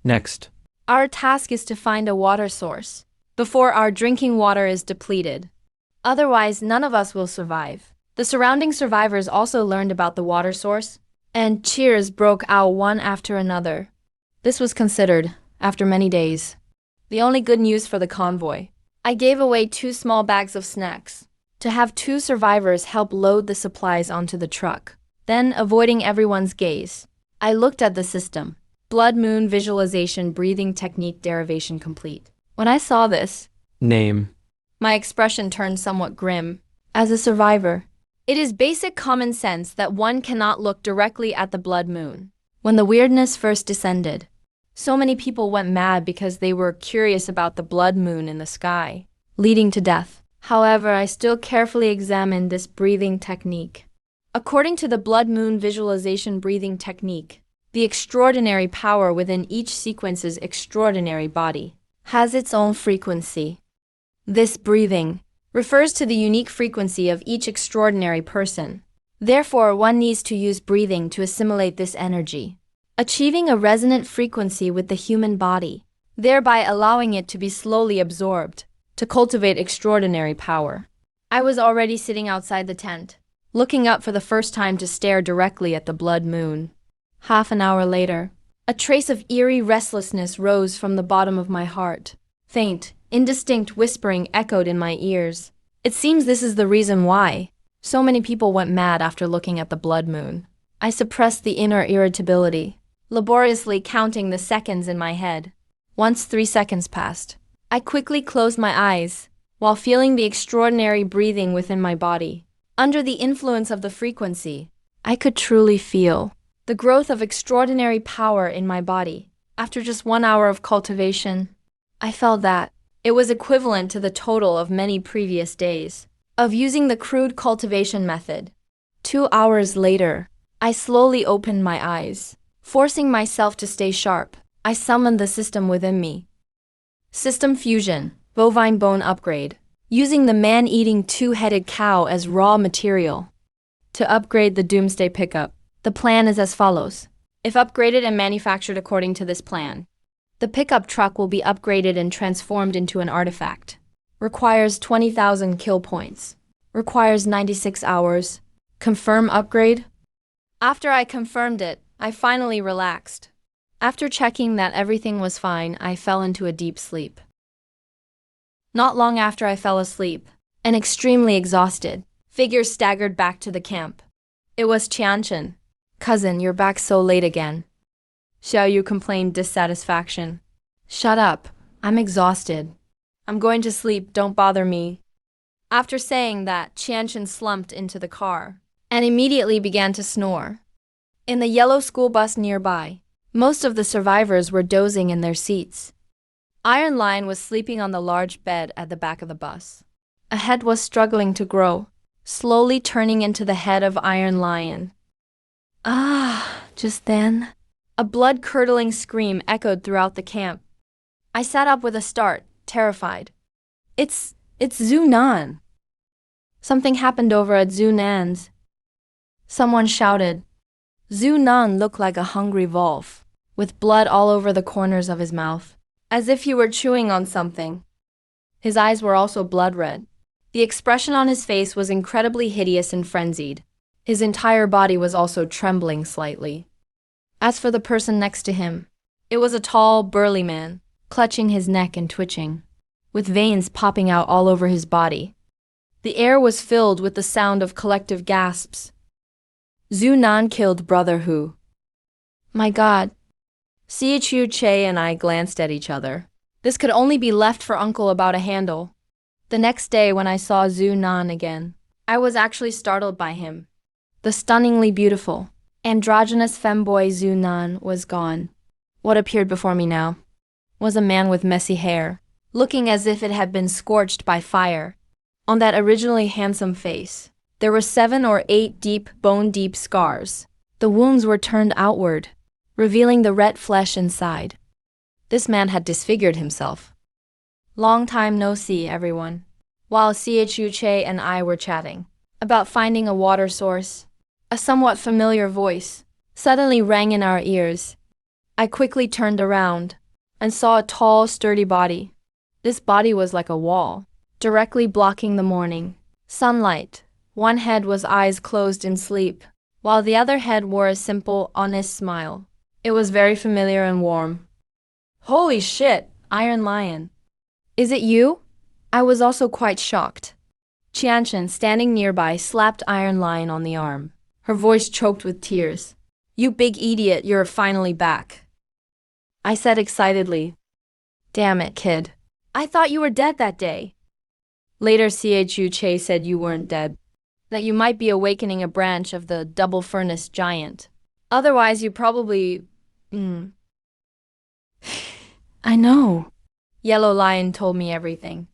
Next. Our task is to find a water source before our drinking water is depleted. Otherwise, none of us will survive. The surrounding survivors also learned about the water source, and cheers broke out one after another. This was considered, after many days, the only good news for the convoy. I gave away 2 small bags of snacks to have 2 survivors help load the supplies onto the truck. Then, avoiding everyone's gaze, I looked at the system. Blood moon visualization breathing technique derivation complete. When I saw this, Name. my expression turned somewhat grim. As a survivor, it is basic common sense that one cannot look directly at the blood moon. When the weirdness first descended, so many people went mad because they were curious about the blood moon in the sky, leading to death. However, I still carefully examined this breathing technique. According to the blood moon visualization breathing technique, the extraordinary power within each sequence's extraordinary body has its own frequency. This breathing refers to the unique frequency of each extraordinary person. Therefore, one needs to use breathing to assimilate this energy, achieving a resonant frequency with the human body, thereby allowing it to be slowly absorbed, to cultivate extraordinary power. I was already sitting outside the tent, looking up for the first time to stare directly at the blood moon. Half an hour later, a trace of eerie restlessness rose from the bottom of my heart. Faint, indistinct whispering echoed in my ears. It seems this is the reason why so many people went mad after looking at the blood moon. I suppressed the inner irritability, laboriously counting the seconds in my head. Once 3 seconds passed, I quickly closed my eyes while feeling the extraordinary breathing within my body. Under the influence of the frequency, I could truly feel the growth of extraordinary power in my body. After just 1 hour of cultivation, I felt that it was equivalent to the total of many previous days of using the crude cultivation method. 2 hours later, I slowly opened my eyes. Forcing myself to stay sharp, I summoned the system within me. System fusion, bovine bone upgrade, using the man-eating 2-headed cow as raw material. To upgrade the Doomsday pickup, the plan is as follows. If upgraded and manufactured according to this plan, the pickup truck will be upgraded and transformed into an artifact. Requires 20,000 kill points. Requires 96 hours. Confirm upgrade? After I confirmed it, I finally relaxed. After checking that everything was fine, I fell into a deep sleep. Not long after I fell asleep, and extremely exhausted, figure staggered back to the camp. It was Qianchen. Cousin, you're back so late again. Xiao Yu complained dissatisfaction. Shut up. I'm exhausted. I'm going to sleep, don't bother me. After saying that, Qianchen slumped into the car and immediately began to snore. In the yellow school bus nearby, most of the survivors were dozing in their seats. Iron Lion was sleeping on the large bed at the back of the bus. A head was struggling to grow, slowly turning into the head of Iron Lion. Just then, a blood-curdling scream echoed throughout the camp. I sat up with a start, terrified. It's Zunan. Something happened over at Zunan's. Someone shouted. Zhu Nan looked like a hungry wolf, with blood all over the corners of his mouth, as if he were chewing on something. His eyes were also blood red. The expression on his face was incredibly hideous and frenzied. His entire body was also trembling slightly. As for the person next to him, it was a tall, burly man, clutching his neck and twitching, with veins popping out all over his body. The air was filled with the sound of collective gasps. Zhu Nan killed Brother Hu. My God. Chu Che and I glanced at each other. This could only be left for Uncle about a handle. The next day when I saw Zhu Nan again, I was actually startled by him. The stunningly beautiful, androgynous femboy Zhu Nan was gone. What appeared before me now was a man with messy hair, looking as if it had been scorched by fire. On that originally handsome face, there were 7 or 8 deep, bone-deep scars. The wounds were turned outward, revealing the red flesh inside. This man had disfigured himself. Long time no see, everyone. While Chu Che and I were chatting about finding a water source, a somewhat familiar voice suddenly rang in our ears. I quickly turned around and saw a tall, sturdy body. This body was like a wall, directly blocking the morning sunlight. One head was eyes closed in sleep, while the other head wore a simple, honest smile. It was very familiar and warm. Holy shit, Iron Lion. Is it you? I was also quite shocked. Qianchen, standing nearby, slapped Iron Lion on the arm. Her voice choked with tears. You big idiot, you're finally back. I said excitedly. Damn it, kid. I thought you were dead that day. Later, Chu Che said you weren't dead, that you might be awakening a branch of the double furnace giant. Otherwise, you probably... I know. Yellow Lion told me everything.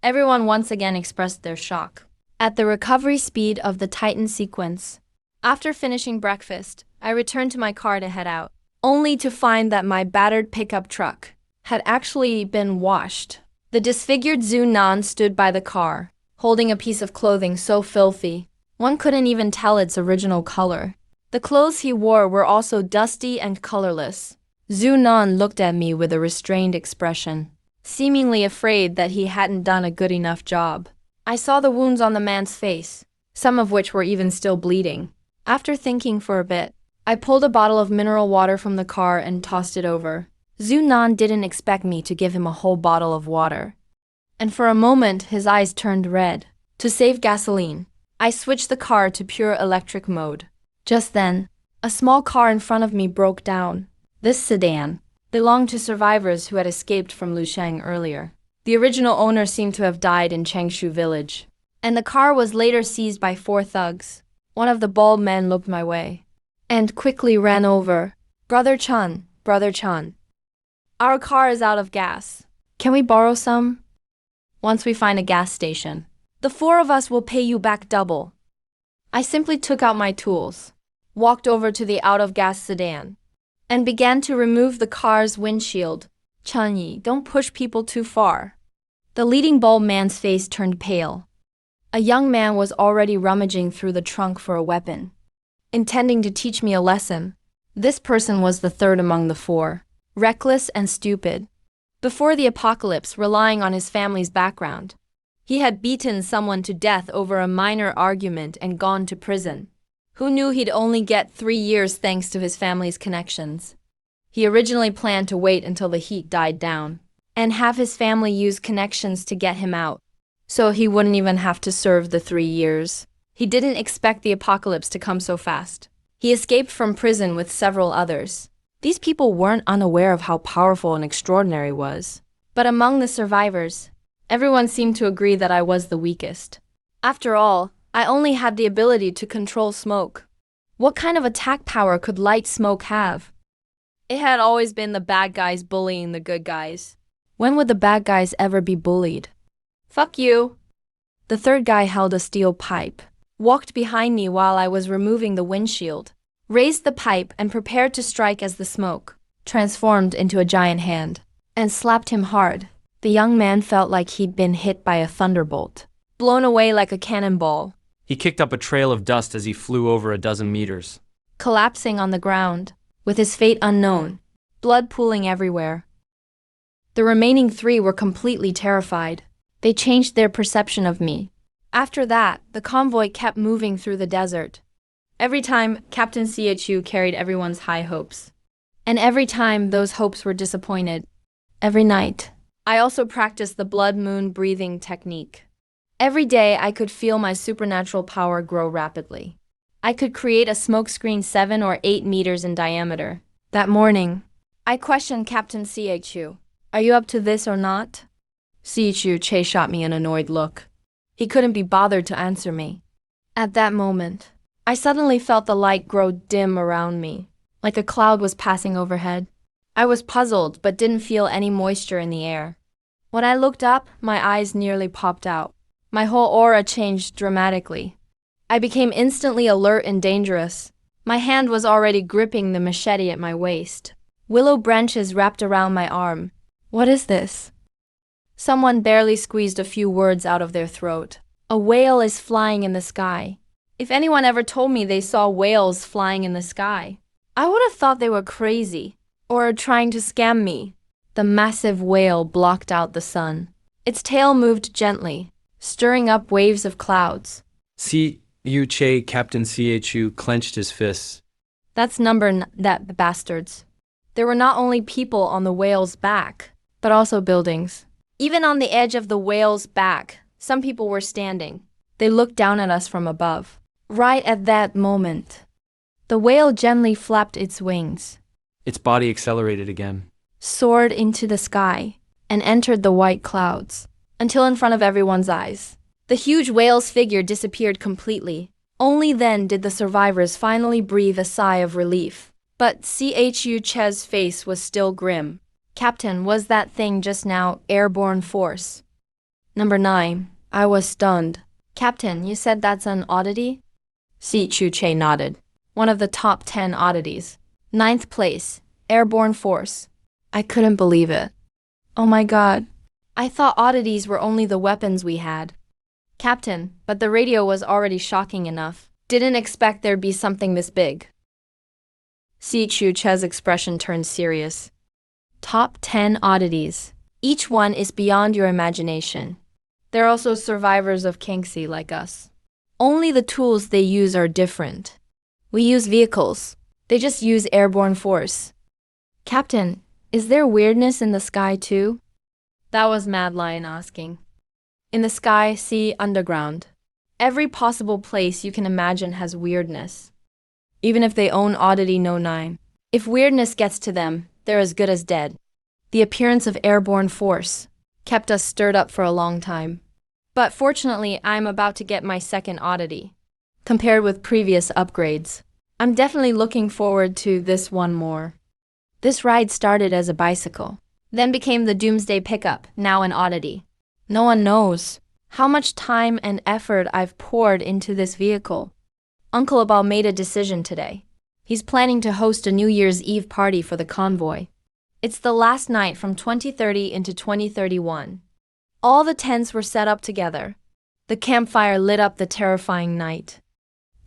Everyone once again expressed their shock at the recovery speed of the Titan sequence. After finishing breakfast, I returned to my car to head out, only to find that my battered pickup truck had actually been washed. The disfigured Zhu Nan stood by the car, holding a piece of clothing so filthy, one couldn't even tell its original color. The clothes he wore were also dusty and colorless. Zhu Nan looked at me with a restrained expression, seemingly afraid that he hadn't done a good enough job. I saw the wounds on the man's face, some of which were even still bleeding. After thinking for a bit, I pulled a bottle of mineral water from the car and tossed it over. Zhu Nan didn't expect me to give him a whole bottle of water, and for a moment his eyes turned red. To save gasoline, I switched the car to pure electric mode. Just then, a small car in front of me broke down. This sedan belonged to survivors who had escaped from Lusheng earlier. The original owner seemed to have died in Changshu village, and the car was later seized by 4 thugs. One of the bald men looked my way and quickly ran over. Brother Chun, our car is out of gas. Can we borrow some? Once we find a gas station, the 4 of us will pay you back double. I simply took out my tools, walked over to the out-of-gas sedan, and began to remove the car's windshield. Chun-yi, don't push people too far. The leading bald man's face turned pale. A young man was already rummaging through the trunk for a weapon, intending to teach me a lesson. This person was the third among the 4, reckless and stupid. Before the apocalypse, relying on his family's background, he had beaten someone to death over a minor argument and gone to prison. Who knew he'd only get 3 years thanks to his family's connections? He originally planned to wait until the heat died down and have his family use connections to get him out, so he wouldn't even have to serve the 3 years. He didn't expect the apocalypse to come so fast. He escaped from prison with several others. These people weren't unaware of how powerful and extraordinary he was. But among the survivors, everyone seemed to agree that I was the weakest. After all, I only had the ability to control smoke. What kind of attack power could light smoke have? It had always been the bad guys bullying the good guys. When would the bad guys ever be bullied? Fuck you. The third guy held a steel pipe, walked behind me while I was removing the windshield, raised the pipe and prepared to strike as the smoke transformed into a giant hand, and slapped him hard. The young man felt like he'd been hit by a thunderbolt, blown away like a cannonball. He kicked up a trail of dust as he flew over a dozen meters. collapsing on the ground, with his fate unknown, blood pooling everywhere. The remaining 3 were completely terrified. They changed their perception of me. After that, the convoy kept moving through the desert. Every time, Captain Chu carried everyone's high hopes. And every time, those hopes were disappointed. Every night, I also practiced the blood moon breathing technique. Every day, I could feel my supernatural power grow rapidly. I could create a smokescreen 7 or 8 meters in diameter. That morning, I questioned Captain Chu. Are you up to this or not? Chu shot me an annoyed look. He couldn't be bothered to answer me. At that moment, I suddenly felt the light grow dim around me, like a cloud was passing overhead. I was puzzled but didn't feel any moisture in the air. When I looked up, my eyes nearly popped out. My whole aura changed dramatically. I became instantly alert and dangerous. My hand was already gripping the machete at my waist. Willow branches wrapped around my arm. What is this? Someone barely squeezed a few words out of their throat. A whale is flying in the sky. If anyone ever told me they saw whales flying in the sky, I would have thought they were crazy or trying to scam me. The massive whale blocked out the sun. Its tail moved gently, stirring up waves of clouds. Captain Chu clenched his fists. That's that bastards. There were not only people on the whale's back, but also buildings. Even on the edge of the whale's back, some people were standing. They looked down at us from above. Right at that moment, the whale gently flapped its wings. Its body accelerated again, Soared into the sky, and entered the white clouds, until in front of everyone's eyes. The huge whale's figure disappeared completely. Only then did the survivors finally breathe a sigh of relief. But Chu's face was still grim. Captain, was that thing just now airborne force? Number 9. I was stunned. Captain, you said that's an oddity? Chu nodded. One of the top 10 oddities. 9th place, airborne force. I couldn't believe it. Oh my god. I thought oddities were only the weapons we had. Captain, but the radio was already shocking enough. Didn't expect there'd be something this big. Chu's expression turned serious. Top 10 oddities. Each one is beyond your imagination. They're also survivors of Kangxi like us. Only the tools they use are different. We use vehicles. They just use airborne force. Captain, is there weirdness in the sky too? That was Mad Lion asking. In the sky, sea, underground. Every possible place you can imagine has weirdness. Even if they own Oddity No 9. If weirdness gets to them, they're as good as dead. The appearance of airborne force kept us stirred up for a long time. But fortunately, I'm about to get my second oddity. Compared with previous upgrades, I'm definitely looking forward to this one more. This ride started as a bicycle, then became the Doomsday Pickup, now an oddity. No one knows how much time and effort I've poured into this vehicle. Uncle Abal made a decision today. He's planning to host a New Year's Eve party for the convoy. It's the last night from 2030 into 2031. All the tents were set up together. The campfire lit up the terrifying night.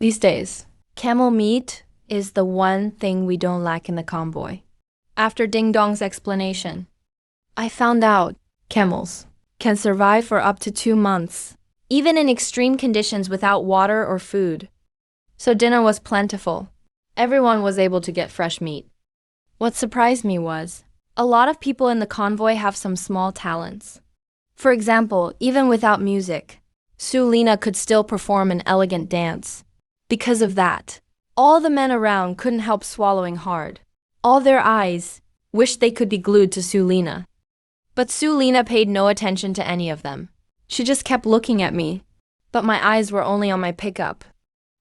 These days, camel meat is the one thing we don't lack in the convoy. After Ding Dong's explanation, I found out camels can survive for up to 2 months, even in extreme conditions without water or food. So dinner was plentiful. Everyone was able to get fresh meat. What surprised me was, a lot of people in the convoy have some small talents. For example, even without music, Sulina could still perform an elegant dance. Because of that, all the men around couldn't help swallowing hard. All their eyes wished they could be glued to Sulina. But Sulina paid no attention to any of them. She just kept looking at me, but my eyes were only on my pickup.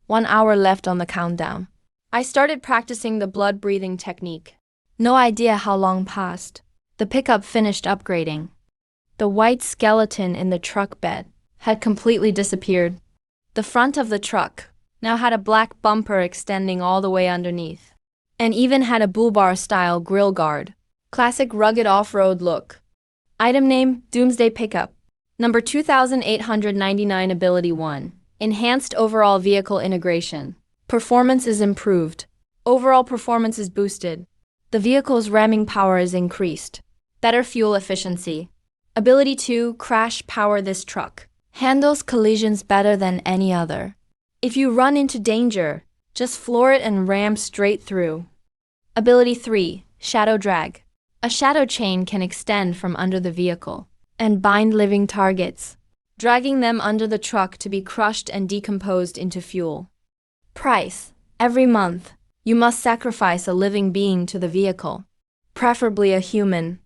1 hour left on the countdown. I started practicing the blood breathing technique. No idea how long passed. The pickup finished upgrading. The white skeleton in the truck bed had completely disappeared. The front of the truck now had a black bumper extending all the way underneath, and even had a bull bar style grill guard. Classic rugged off-road look. Item name, Doomsday Pickup. Number 2899, Ability 1. Enhanced overall vehicle integration. Performance is improved. Overall performance is boosted. The vehicle's ramming power is increased. Better fuel efficiency. Ability 2, crash power. This truck handles collisions better than any other. If you run into danger, just floor it and ram straight through. Ability 3, shadow drag. A shadow chain can extend from under the vehicle and bind living targets, dragging them under the truck to be crushed and decomposed into fuel. Price. Every month, you must sacrifice a living being to the vehicle, preferably a human.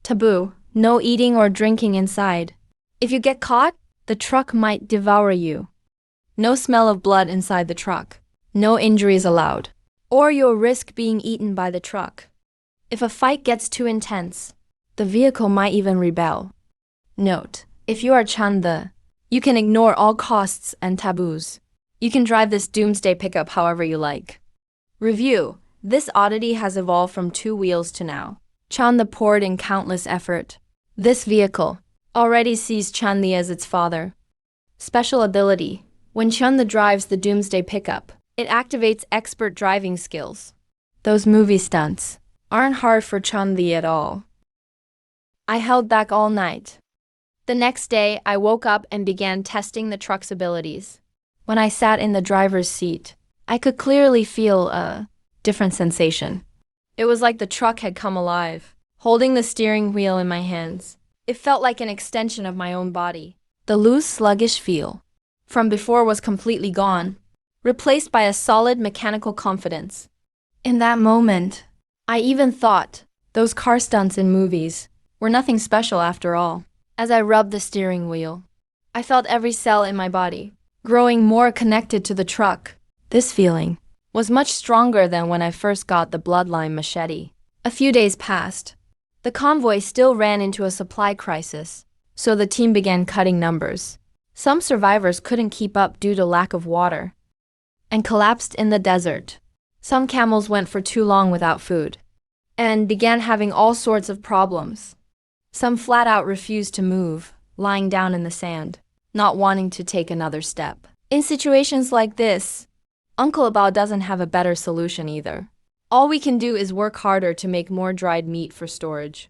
Taboo. No eating or drinking inside. If you get caught, the truck might devour you. No smell of blood inside the truck. No injuries allowed. Or you'll risk being eaten by the truck. If a fight gets too intense, the vehicle might even rebel. Note: if you are Chanda, you can ignore all costs and taboos. You can drive this doomsday pickup however you like. Review: this oddity has evolved from 2 wheels to now. Chanda poured in countless effort. This vehicle already sees Chandi as its father. Special ability: when Chanda drives the doomsday pickup, it activates expert driving skills. Those movie stunts aren't hard for Chandi at all. I held back all night. The next day, I woke up and began testing the truck's abilities. When I sat in the driver's seat, I could clearly feel a different sensation. It was like the truck had come alive. Holding the steering wheel in my hands, it felt like an extension of my own body. The loose, sluggish feel from before was completely gone, replaced by a solid mechanical confidence. In that moment, I even thought those car stunts in movies were nothing special after all. As I rubbed the steering wheel, I felt every cell in my body growing more connected to the truck. This feeling was much stronger than when I first got the bloodline machete. A few days passed. The convoy still ran into a supply crisis, so the team began cutting numbers. Some survivors couldn't keep up due to lack of water and collapsed in the desert. Some camels went for too long without food and began having all sorts of problems. Some flat out refused to move, lying down in the sand, not wanting to take another step. In situations like this, Uncle Bao doesn't have a better solution either. All we can do is work harder to make more dried meat for storage.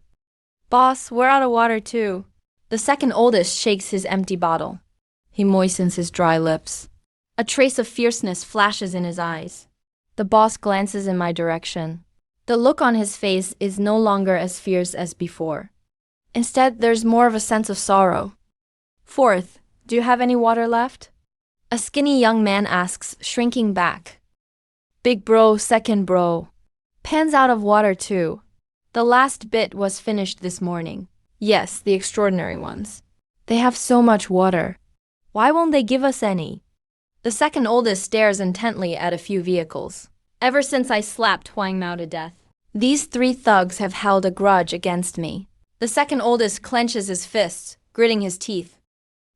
Boss, we're out of water too. The second oldest shakes his empty bottle. He moistens his dry lips. A trace of fierceness flashes in his eyes. The boss glances in my direction. The look on his face is no longer as fierce as before. Instead, there's more of a sense of sorrow. Fourth, do you have any water left? A skinny young man asks, shrinking back. Big bro, second bro. Pan's out of water too. The last bit was finished this morning. Yes, the extraordinary ones. They have so much water. Why won't they give us any? The second oldest stares intently at a few vehicles. Ever since I slapped Huang Mao to death, these 3 thugs have held a grudge against me. The second oldest clenches his fists, gritting his teeth.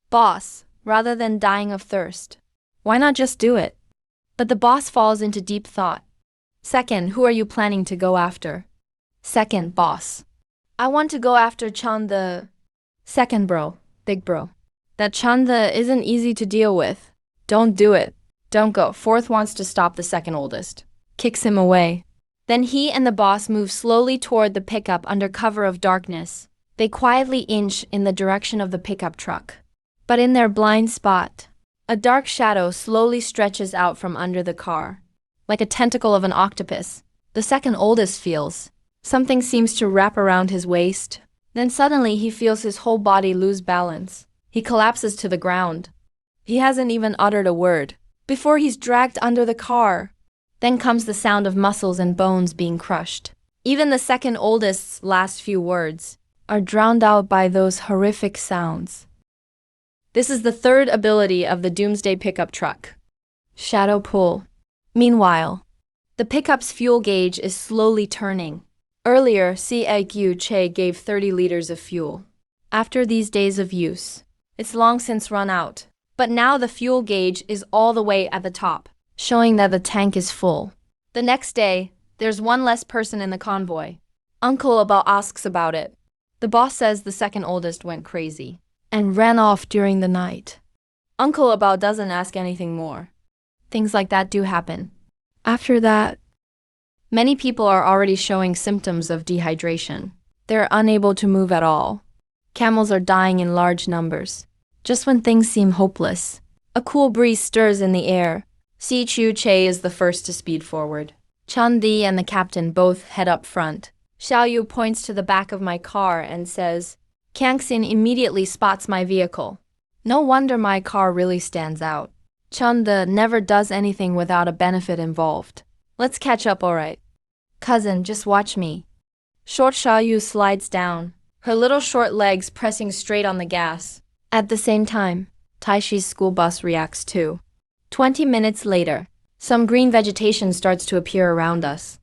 Boss, rather than dying of thirst, why not just do it? But the boss falls into deep thought. Second, who are you planning to go after? Second, boss. I want to go after Chanda. Second, bro, big bro. That Chanda isn't easy to deal with. Don't do it. Don't go. Fourth wants to stop the second oldest. Kicks him away. Then he and the boss move slowly toward the pickup under cover of darkness. They quietly inch in the direction of the pickup truck. But in their blind spot, a dark shadow slowly stretches out from under the car. Like a tentacle of an octopus, the second oldest feels. Something seems to wrap around his waist. Then suddenly he feels his whole body lose balance. He collapses to the ground. He hasn't even uttered a word before he's dragged under the car. Then comes the sound of muscles and bones being crushed. Even the second oldest's last few words are drowned out by those horrific sounds. This is the third ability of the Doomsday pickup truck. Shadow pull. Meanwhile, the pickup's fuel gauge is slowly turning. Earlier, CAQ Che gave 30 liters of fuel. After these days of use, it's long since run out. But now the fuel gauge is all the way at the top, showing that the tank is full. The next day, there's one less person in the convoy. Uncle Abel asks about it. The boss says the second oldest went crazy and ran off during the night. Uncle Abel doesn't ask anything more. Things like that do happen. After that, Many people are already showing symptoms of dehydration. They're unable to move at all. Camels are dying in large numbers. Just when things seem hopeless, a cool breeze stirs in the air. Si Chu Che is the first to speed forward. Chun Di and the captain both head up front. Xiao Yu points to the back of my car and says, Kang Xin immediately spots my vehicle. No wonder my car really stands out. Chun De never does anything without a benefit involved. Let's catch up, alright. Cousin, just watch me. Short Xiao Yu slides down, her little short legs pressing straight on the gas. At the same time, Taishi's school bus reacts too. 20 minutes later, some green vegetation starts to appear around us.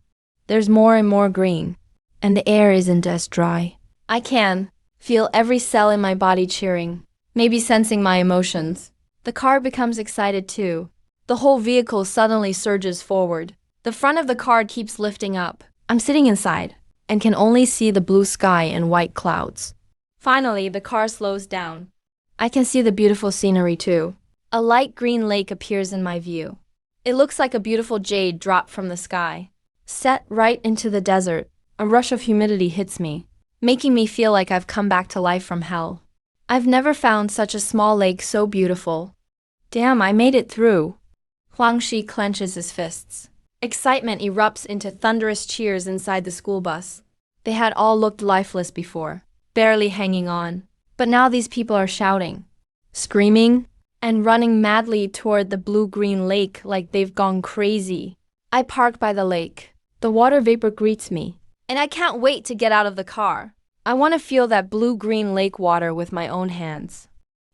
There's more and more green, and the air isn't as dry. I can feel every cell in my body cheering, maybe sensing my emotions. The car becomes excited too. The whole vehicle suddenly surges forward. The front of the car keeps lifting up. I'm sitting inside and can only see the blue sky and white clouds. Finally, the car slows down. I can see the beautiful scenery too. A light green lake appears in my view. It looks like a beautiful jade dropped from the sky. Set right into the desert, a rush of humidity hits me, making me feel like I've come back to life from hell. I've never found such a small lake so beautiful. Damn, I made it through. Huang Shi clenches his fists. Excitement erupts into thunderous cheers inside the school bus. They had all looked lifeless before, barely hanging on. But now these people are shouting, screaming, and running madly toward the blue-green lake like they've gone crazy. I park by the lake. The water vapor greets me, and I can't wait to get out of the car. I want to feel that blue-green lake water with my own hands.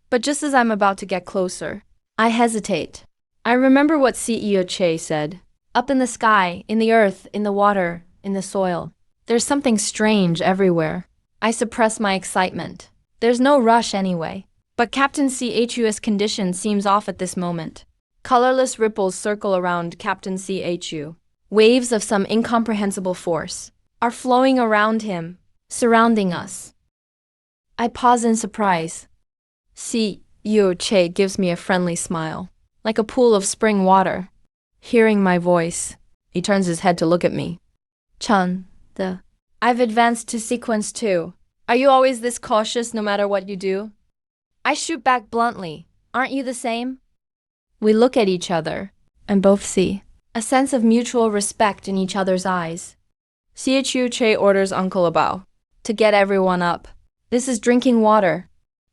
But just as I'm about to get closer, I hesitate. I remember what CEO Che said. Up in the sky, in the earth, in the water, in the soil. There's something strange everywhere. I suppress my excitement. There's no rush anyway. But Captain CHU's condition seems off at this moment. Colorless ripples circle around Captain CHU. Waves of some incomprehensible force are flowing around him, surrounding us. I pause in surprise. CEO Che gives me a friendly smile, like a pool of spring water. Hearing my voice, he turns his head to look at me. Chun, I've advanced to sequence 2. Are you always this cautious no matter what you do? I shoot back bluntly. Aren't you the same? We look at each other, and both see a sense of mutual respect in each other's eyes. CHU Che orders Uncle Abao to get everyone up. This is drinking water,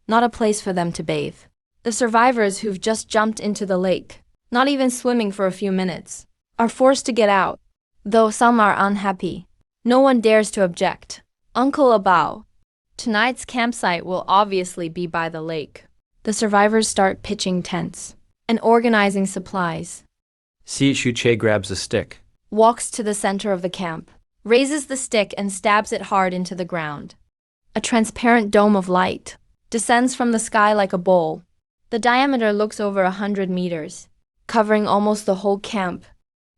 not a place for them to bathe. The survivors who've just jumped into the lake, not even swimming for a few minutes, are forced to get out. Though some are unhappy, no one dares to object. Uncle Abao, tonight's campsite will obviously be by the lake. The survivors start pitching tents and organizing supplies. CHU Che grabs a stick. Walks to the center of the camp, raises the stick and stabs it hard into the ground. A transparent dome of light descends from the sky like a bowl. The diameter looks over 100 meters, covering almost the whole camp.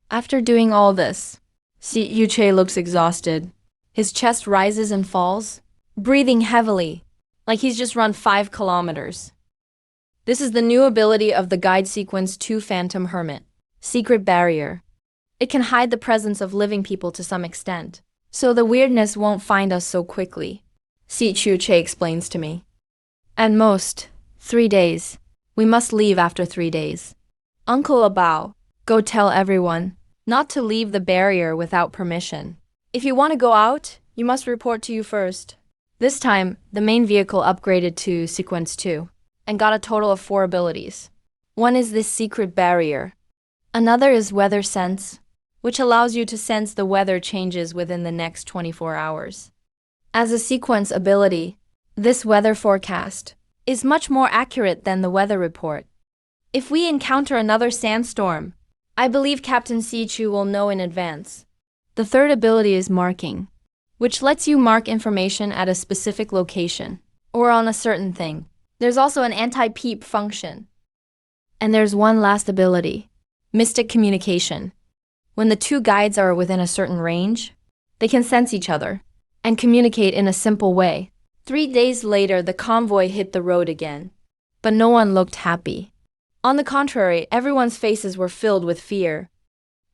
After doing all this, CHU Che looks exhausted. His chest rises and falls, breathing heavily, like he's just run 5 kilometers. This is the new ability of the Guide Sequence 2 Phantom Hermit, Secret Barrier. It can hide the presence of living people to some extent, so the weirdness won't find us so quickly, CHU Che explains to me. At most, 3 days. We must leave after 3 days. Uncle Abao, go tell everyone not to leave the barrier without permission. If you want to go out, you must report to you first. This time, the main vehicle upgraded to Sequence 2 and got a total of 4 abilities. One is this secret barrier. Another is weather sense, which allows you to sense the weather changes within the next 24 hours. As a sequence ability, this weather forecast is much more accurate than the weather report. If we encounter another sandstorm, I believe Captain Sichu will know in advance. The third ability is marking, which lets you mark information at a specific location or on a certain thing. There's also an anti-peep function. And there's one last ability, mystic communication. When the two guides are within a certain range, they can sense each other and communicate in a simple way. 3 days later, the convoy hit the road again, but no one looked happy. On the contrary, everyone's faces were filled with fear.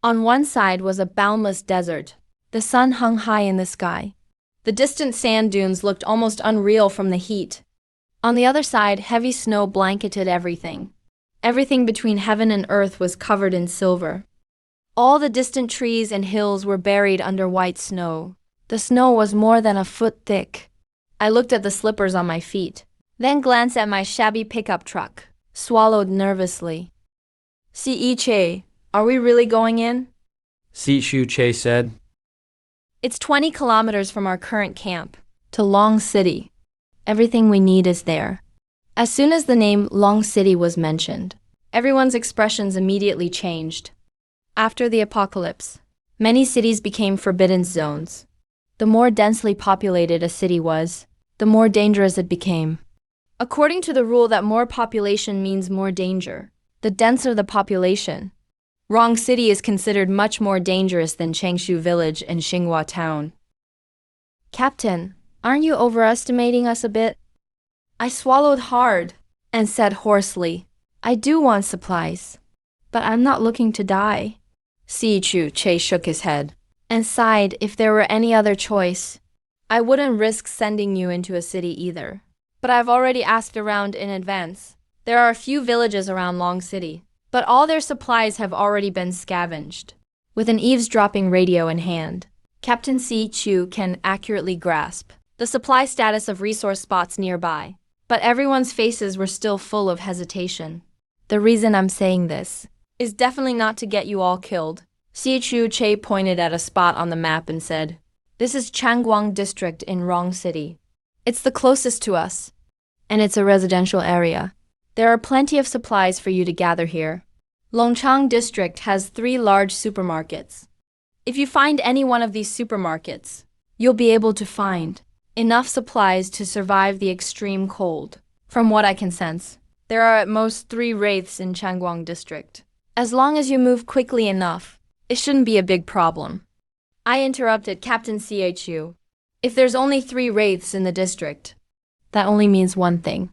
On one side was a boundless desert. The sun hung high in the sky. The distant sand dunes looked almost unreal from the heat. On the other side, heavy snow blanketed everything. Everything between heaven and earth was covered in silver. All the distant trees and hills were buried under white snow. The snow was more than a foot thick. I looked at the slippers on my feet, then glanced at my shabby pickup truck, swallowed nervously. "Si Che, are we really going in?" Si Shu Che said. "It's 20 kilometers from our current camp to Long City. Everything we need is there." As soon as the name Long City was mentioned, everyone's expressions immediately changed. After the apocalypse, many cities became forbidden zones. The more densely populated a city was, the more dangerous it became. According to the rule that more population means more danger, the denser the population, Wrong City is considered much more dangerous than Changshu Village and Xinghua Town. "Captain, aren't you overestimating us a bit?" I swallowed hard and said hoarsely, "I do want supplies, but I'm not looking to die." Si Che shook his head and sighed. "If there were any other choice, I wouldn't risk sending you into a city either. But I've already asked around in advance. There are a few villages around Long City, but all their supplies have already been scavenged." With an eavesdropping radio in hand, Captain Si Chu can accurately grasp the supply status of resource spots nearby. But everyone's faces were still full of hesitation. "The reason I'm saying this is definitely not to get you all killed." Si Chu Che pointed at a spot on the map and said, "This is Changguang District in Wrong City. It's the closest to us, and it's a residential area. There are plenty of supplies for you to gather here. Longchang District has 3 large supermarkets. If you find any one of these supermarkets, you'll be able to find enough supplies to survive the extreme cold. From what I can sense, there are at most 3 wraiths in Changguang District. As long as you move quickly enough, it shouldn't be a big problem." I interrupted Captain CHU. "If there's only 3 wraiths in the district, that only means one thing.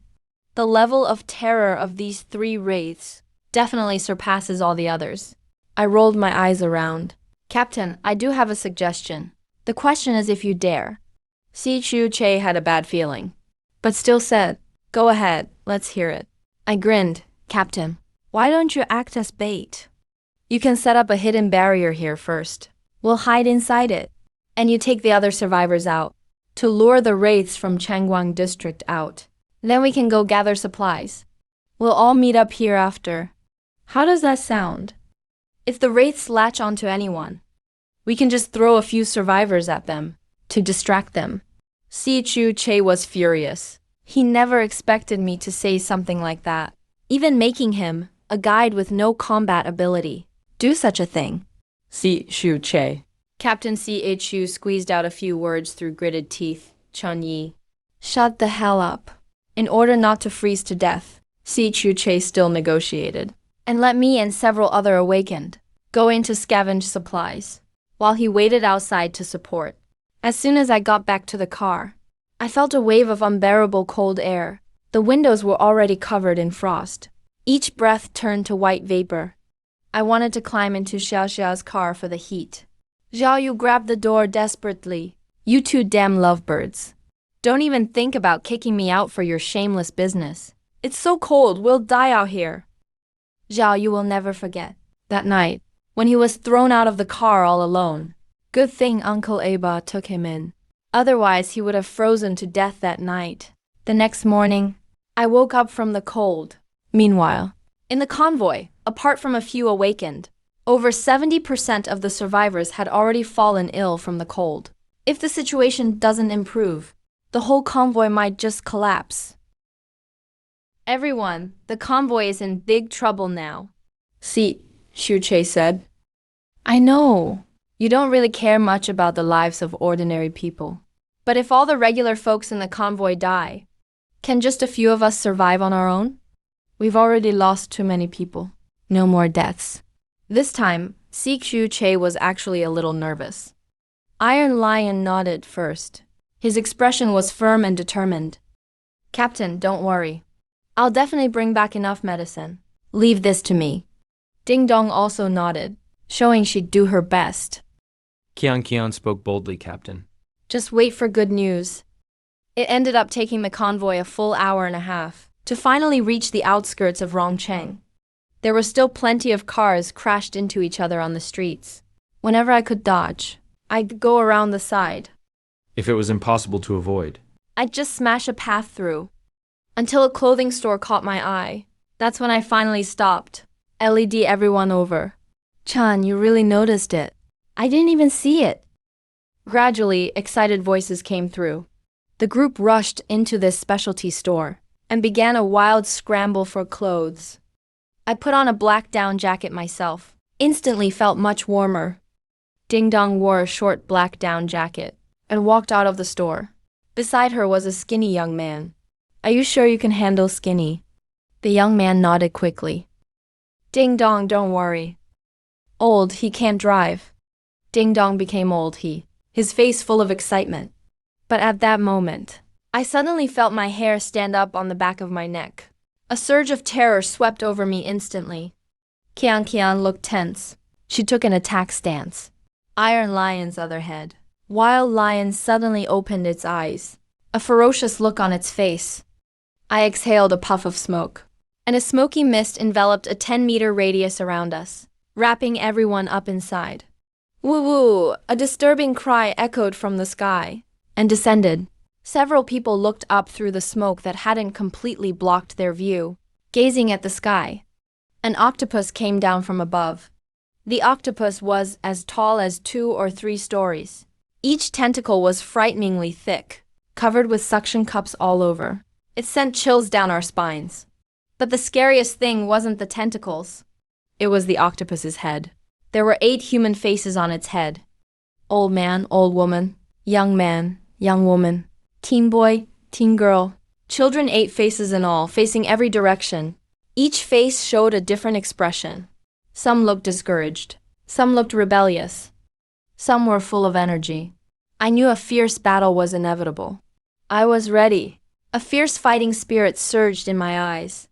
The level of terror of these 3 wraiths definitely surpasses all the others." I rolled my eyes around. "Captain, I do have a suggestion. The question is if you dare." Si Chu Che had a bad feeling, but still said, "Go ahead, let's hear it." I grinned. "Captain, why don't you act as bait? You can set up a hidden barrier here first. We'll hide inside it, and you take the other survivors out to lure the wraiths from Changguang District out. Then we can go gather supplies. We'll all meet up here after. How does that sound? If the wraiths latch onto anyone, we can just throw a few survivors at them to distract them." Si Chu Che was furious. He never expected me to say something like that, even making him, a guide with no combat ability, do such a thing. Si Shu Che. Captain CHU squeezed out a few words through gritted teeth. "Chun Yi, shut the hell up." In order not to freeze to death, Si Chu Che still negotiated, and let me and several other awakened go in to scavenge supplies, while he waited outside to support. As soon as I got back to the car, I felt a wave of unbearable cold air. The windows were already covered in frost. Each breath turned to white vapor. I wanted to climb into Xiao Xiao's car for the heat. "Xiao Yu grabbed the door desperately. "You 2 damn lovebirds. Don't even think about kicking me out for your shameless business. It's so cold, we'll die out here." Xiao Yu will never forget that night when he was thrown out of the car all alone. Good thing Uncle Aba took him in. Otherwise, he would have frozen to death that night. The next morning, I woke up from the cold. Meanwhile, in the convoy, apart from a few awakened, over 70% of the survivors had already fallen ill from the cold. If the situation doesn't improve, the whole convoy might just collapse. "Everyone, the convoy is in big trouble now," Si Shu Che said. "I know. You don't really care much about the lives of ordinary people. But if all the regular folks in the convoy die, can just a few of us survive on our own? We've already lost too many people. No more deaths." This time, Si Shu Che was actually a little nervous. Iron Lion nodded first. His expression was firm and determined. "Captain, don't worry. I'll definitely bring back enough medicine. Leave this to me." Ding Dong also nodded. showing she'd do her best. Kian spoke boldly, Captain. Just wait for good news. It ended up taking the convoy a full hour and a half to finally reach the outskirts of Rongcheng. There were still plenty of cars crashed into each other on the streets. Whenever I could dodge, I'd go around the side. If it was impossible to avoid. I'd just smash a path through. Until a clothing store caught my eye. That's when I finally stopped. LED everyone over. Chan, you really noticed it. I didn't even see it. Gradually, excited voices came through. The group rushed into this specialty store and began a wild scramble for clothes. I put on a black down jacket myself. Instantly felt much warmer. Ding Dong wore a short black down jacket and walked out of the store. Beside her was a skinny young man. Are you sure you can handle skinny? The young man nodded quickly. Ding Dong, don't worry. Old, he can't drive. Ding Dong became old, his face full of excitement. But at that moment, I suddenly felt my hair stand up on the back of my neck. A surge of terror swept over me instantly. Kian looked tense. She took an attack stance. Iron Lion's other head. Wild Lion suddenly opened its eyes, a ferocious look on its face. I exhaled a puff of smoke, and a smoky mist enveloped a 10-meter radius around us, wrapping everyone up inside. Woo-woo! A disturbing cry echoed from the sky and descended. Several people looked up through the smoke that hadn't completely blocked their view, gazing at the sky. An octopus came down from above. The octopus was as tall as 2 or 3 stories. Each tentacle was frighteningly thick, covered with suction cups all over. It sent chills down our spines. But the scariest thing wasn't the tentacles. It was the octopus's head. There were 8 human faces on its head. Old man, old woman, young woman, teen boy, teen girl. Children, 8 faces in all, facing every direction. Each face showed a different expression. Some looked discouraged. Some looked rebellious. Some were full of energy. I knew a fierce battle was inevitable. I was ready. A fierce fighting spirit surged in my eyes.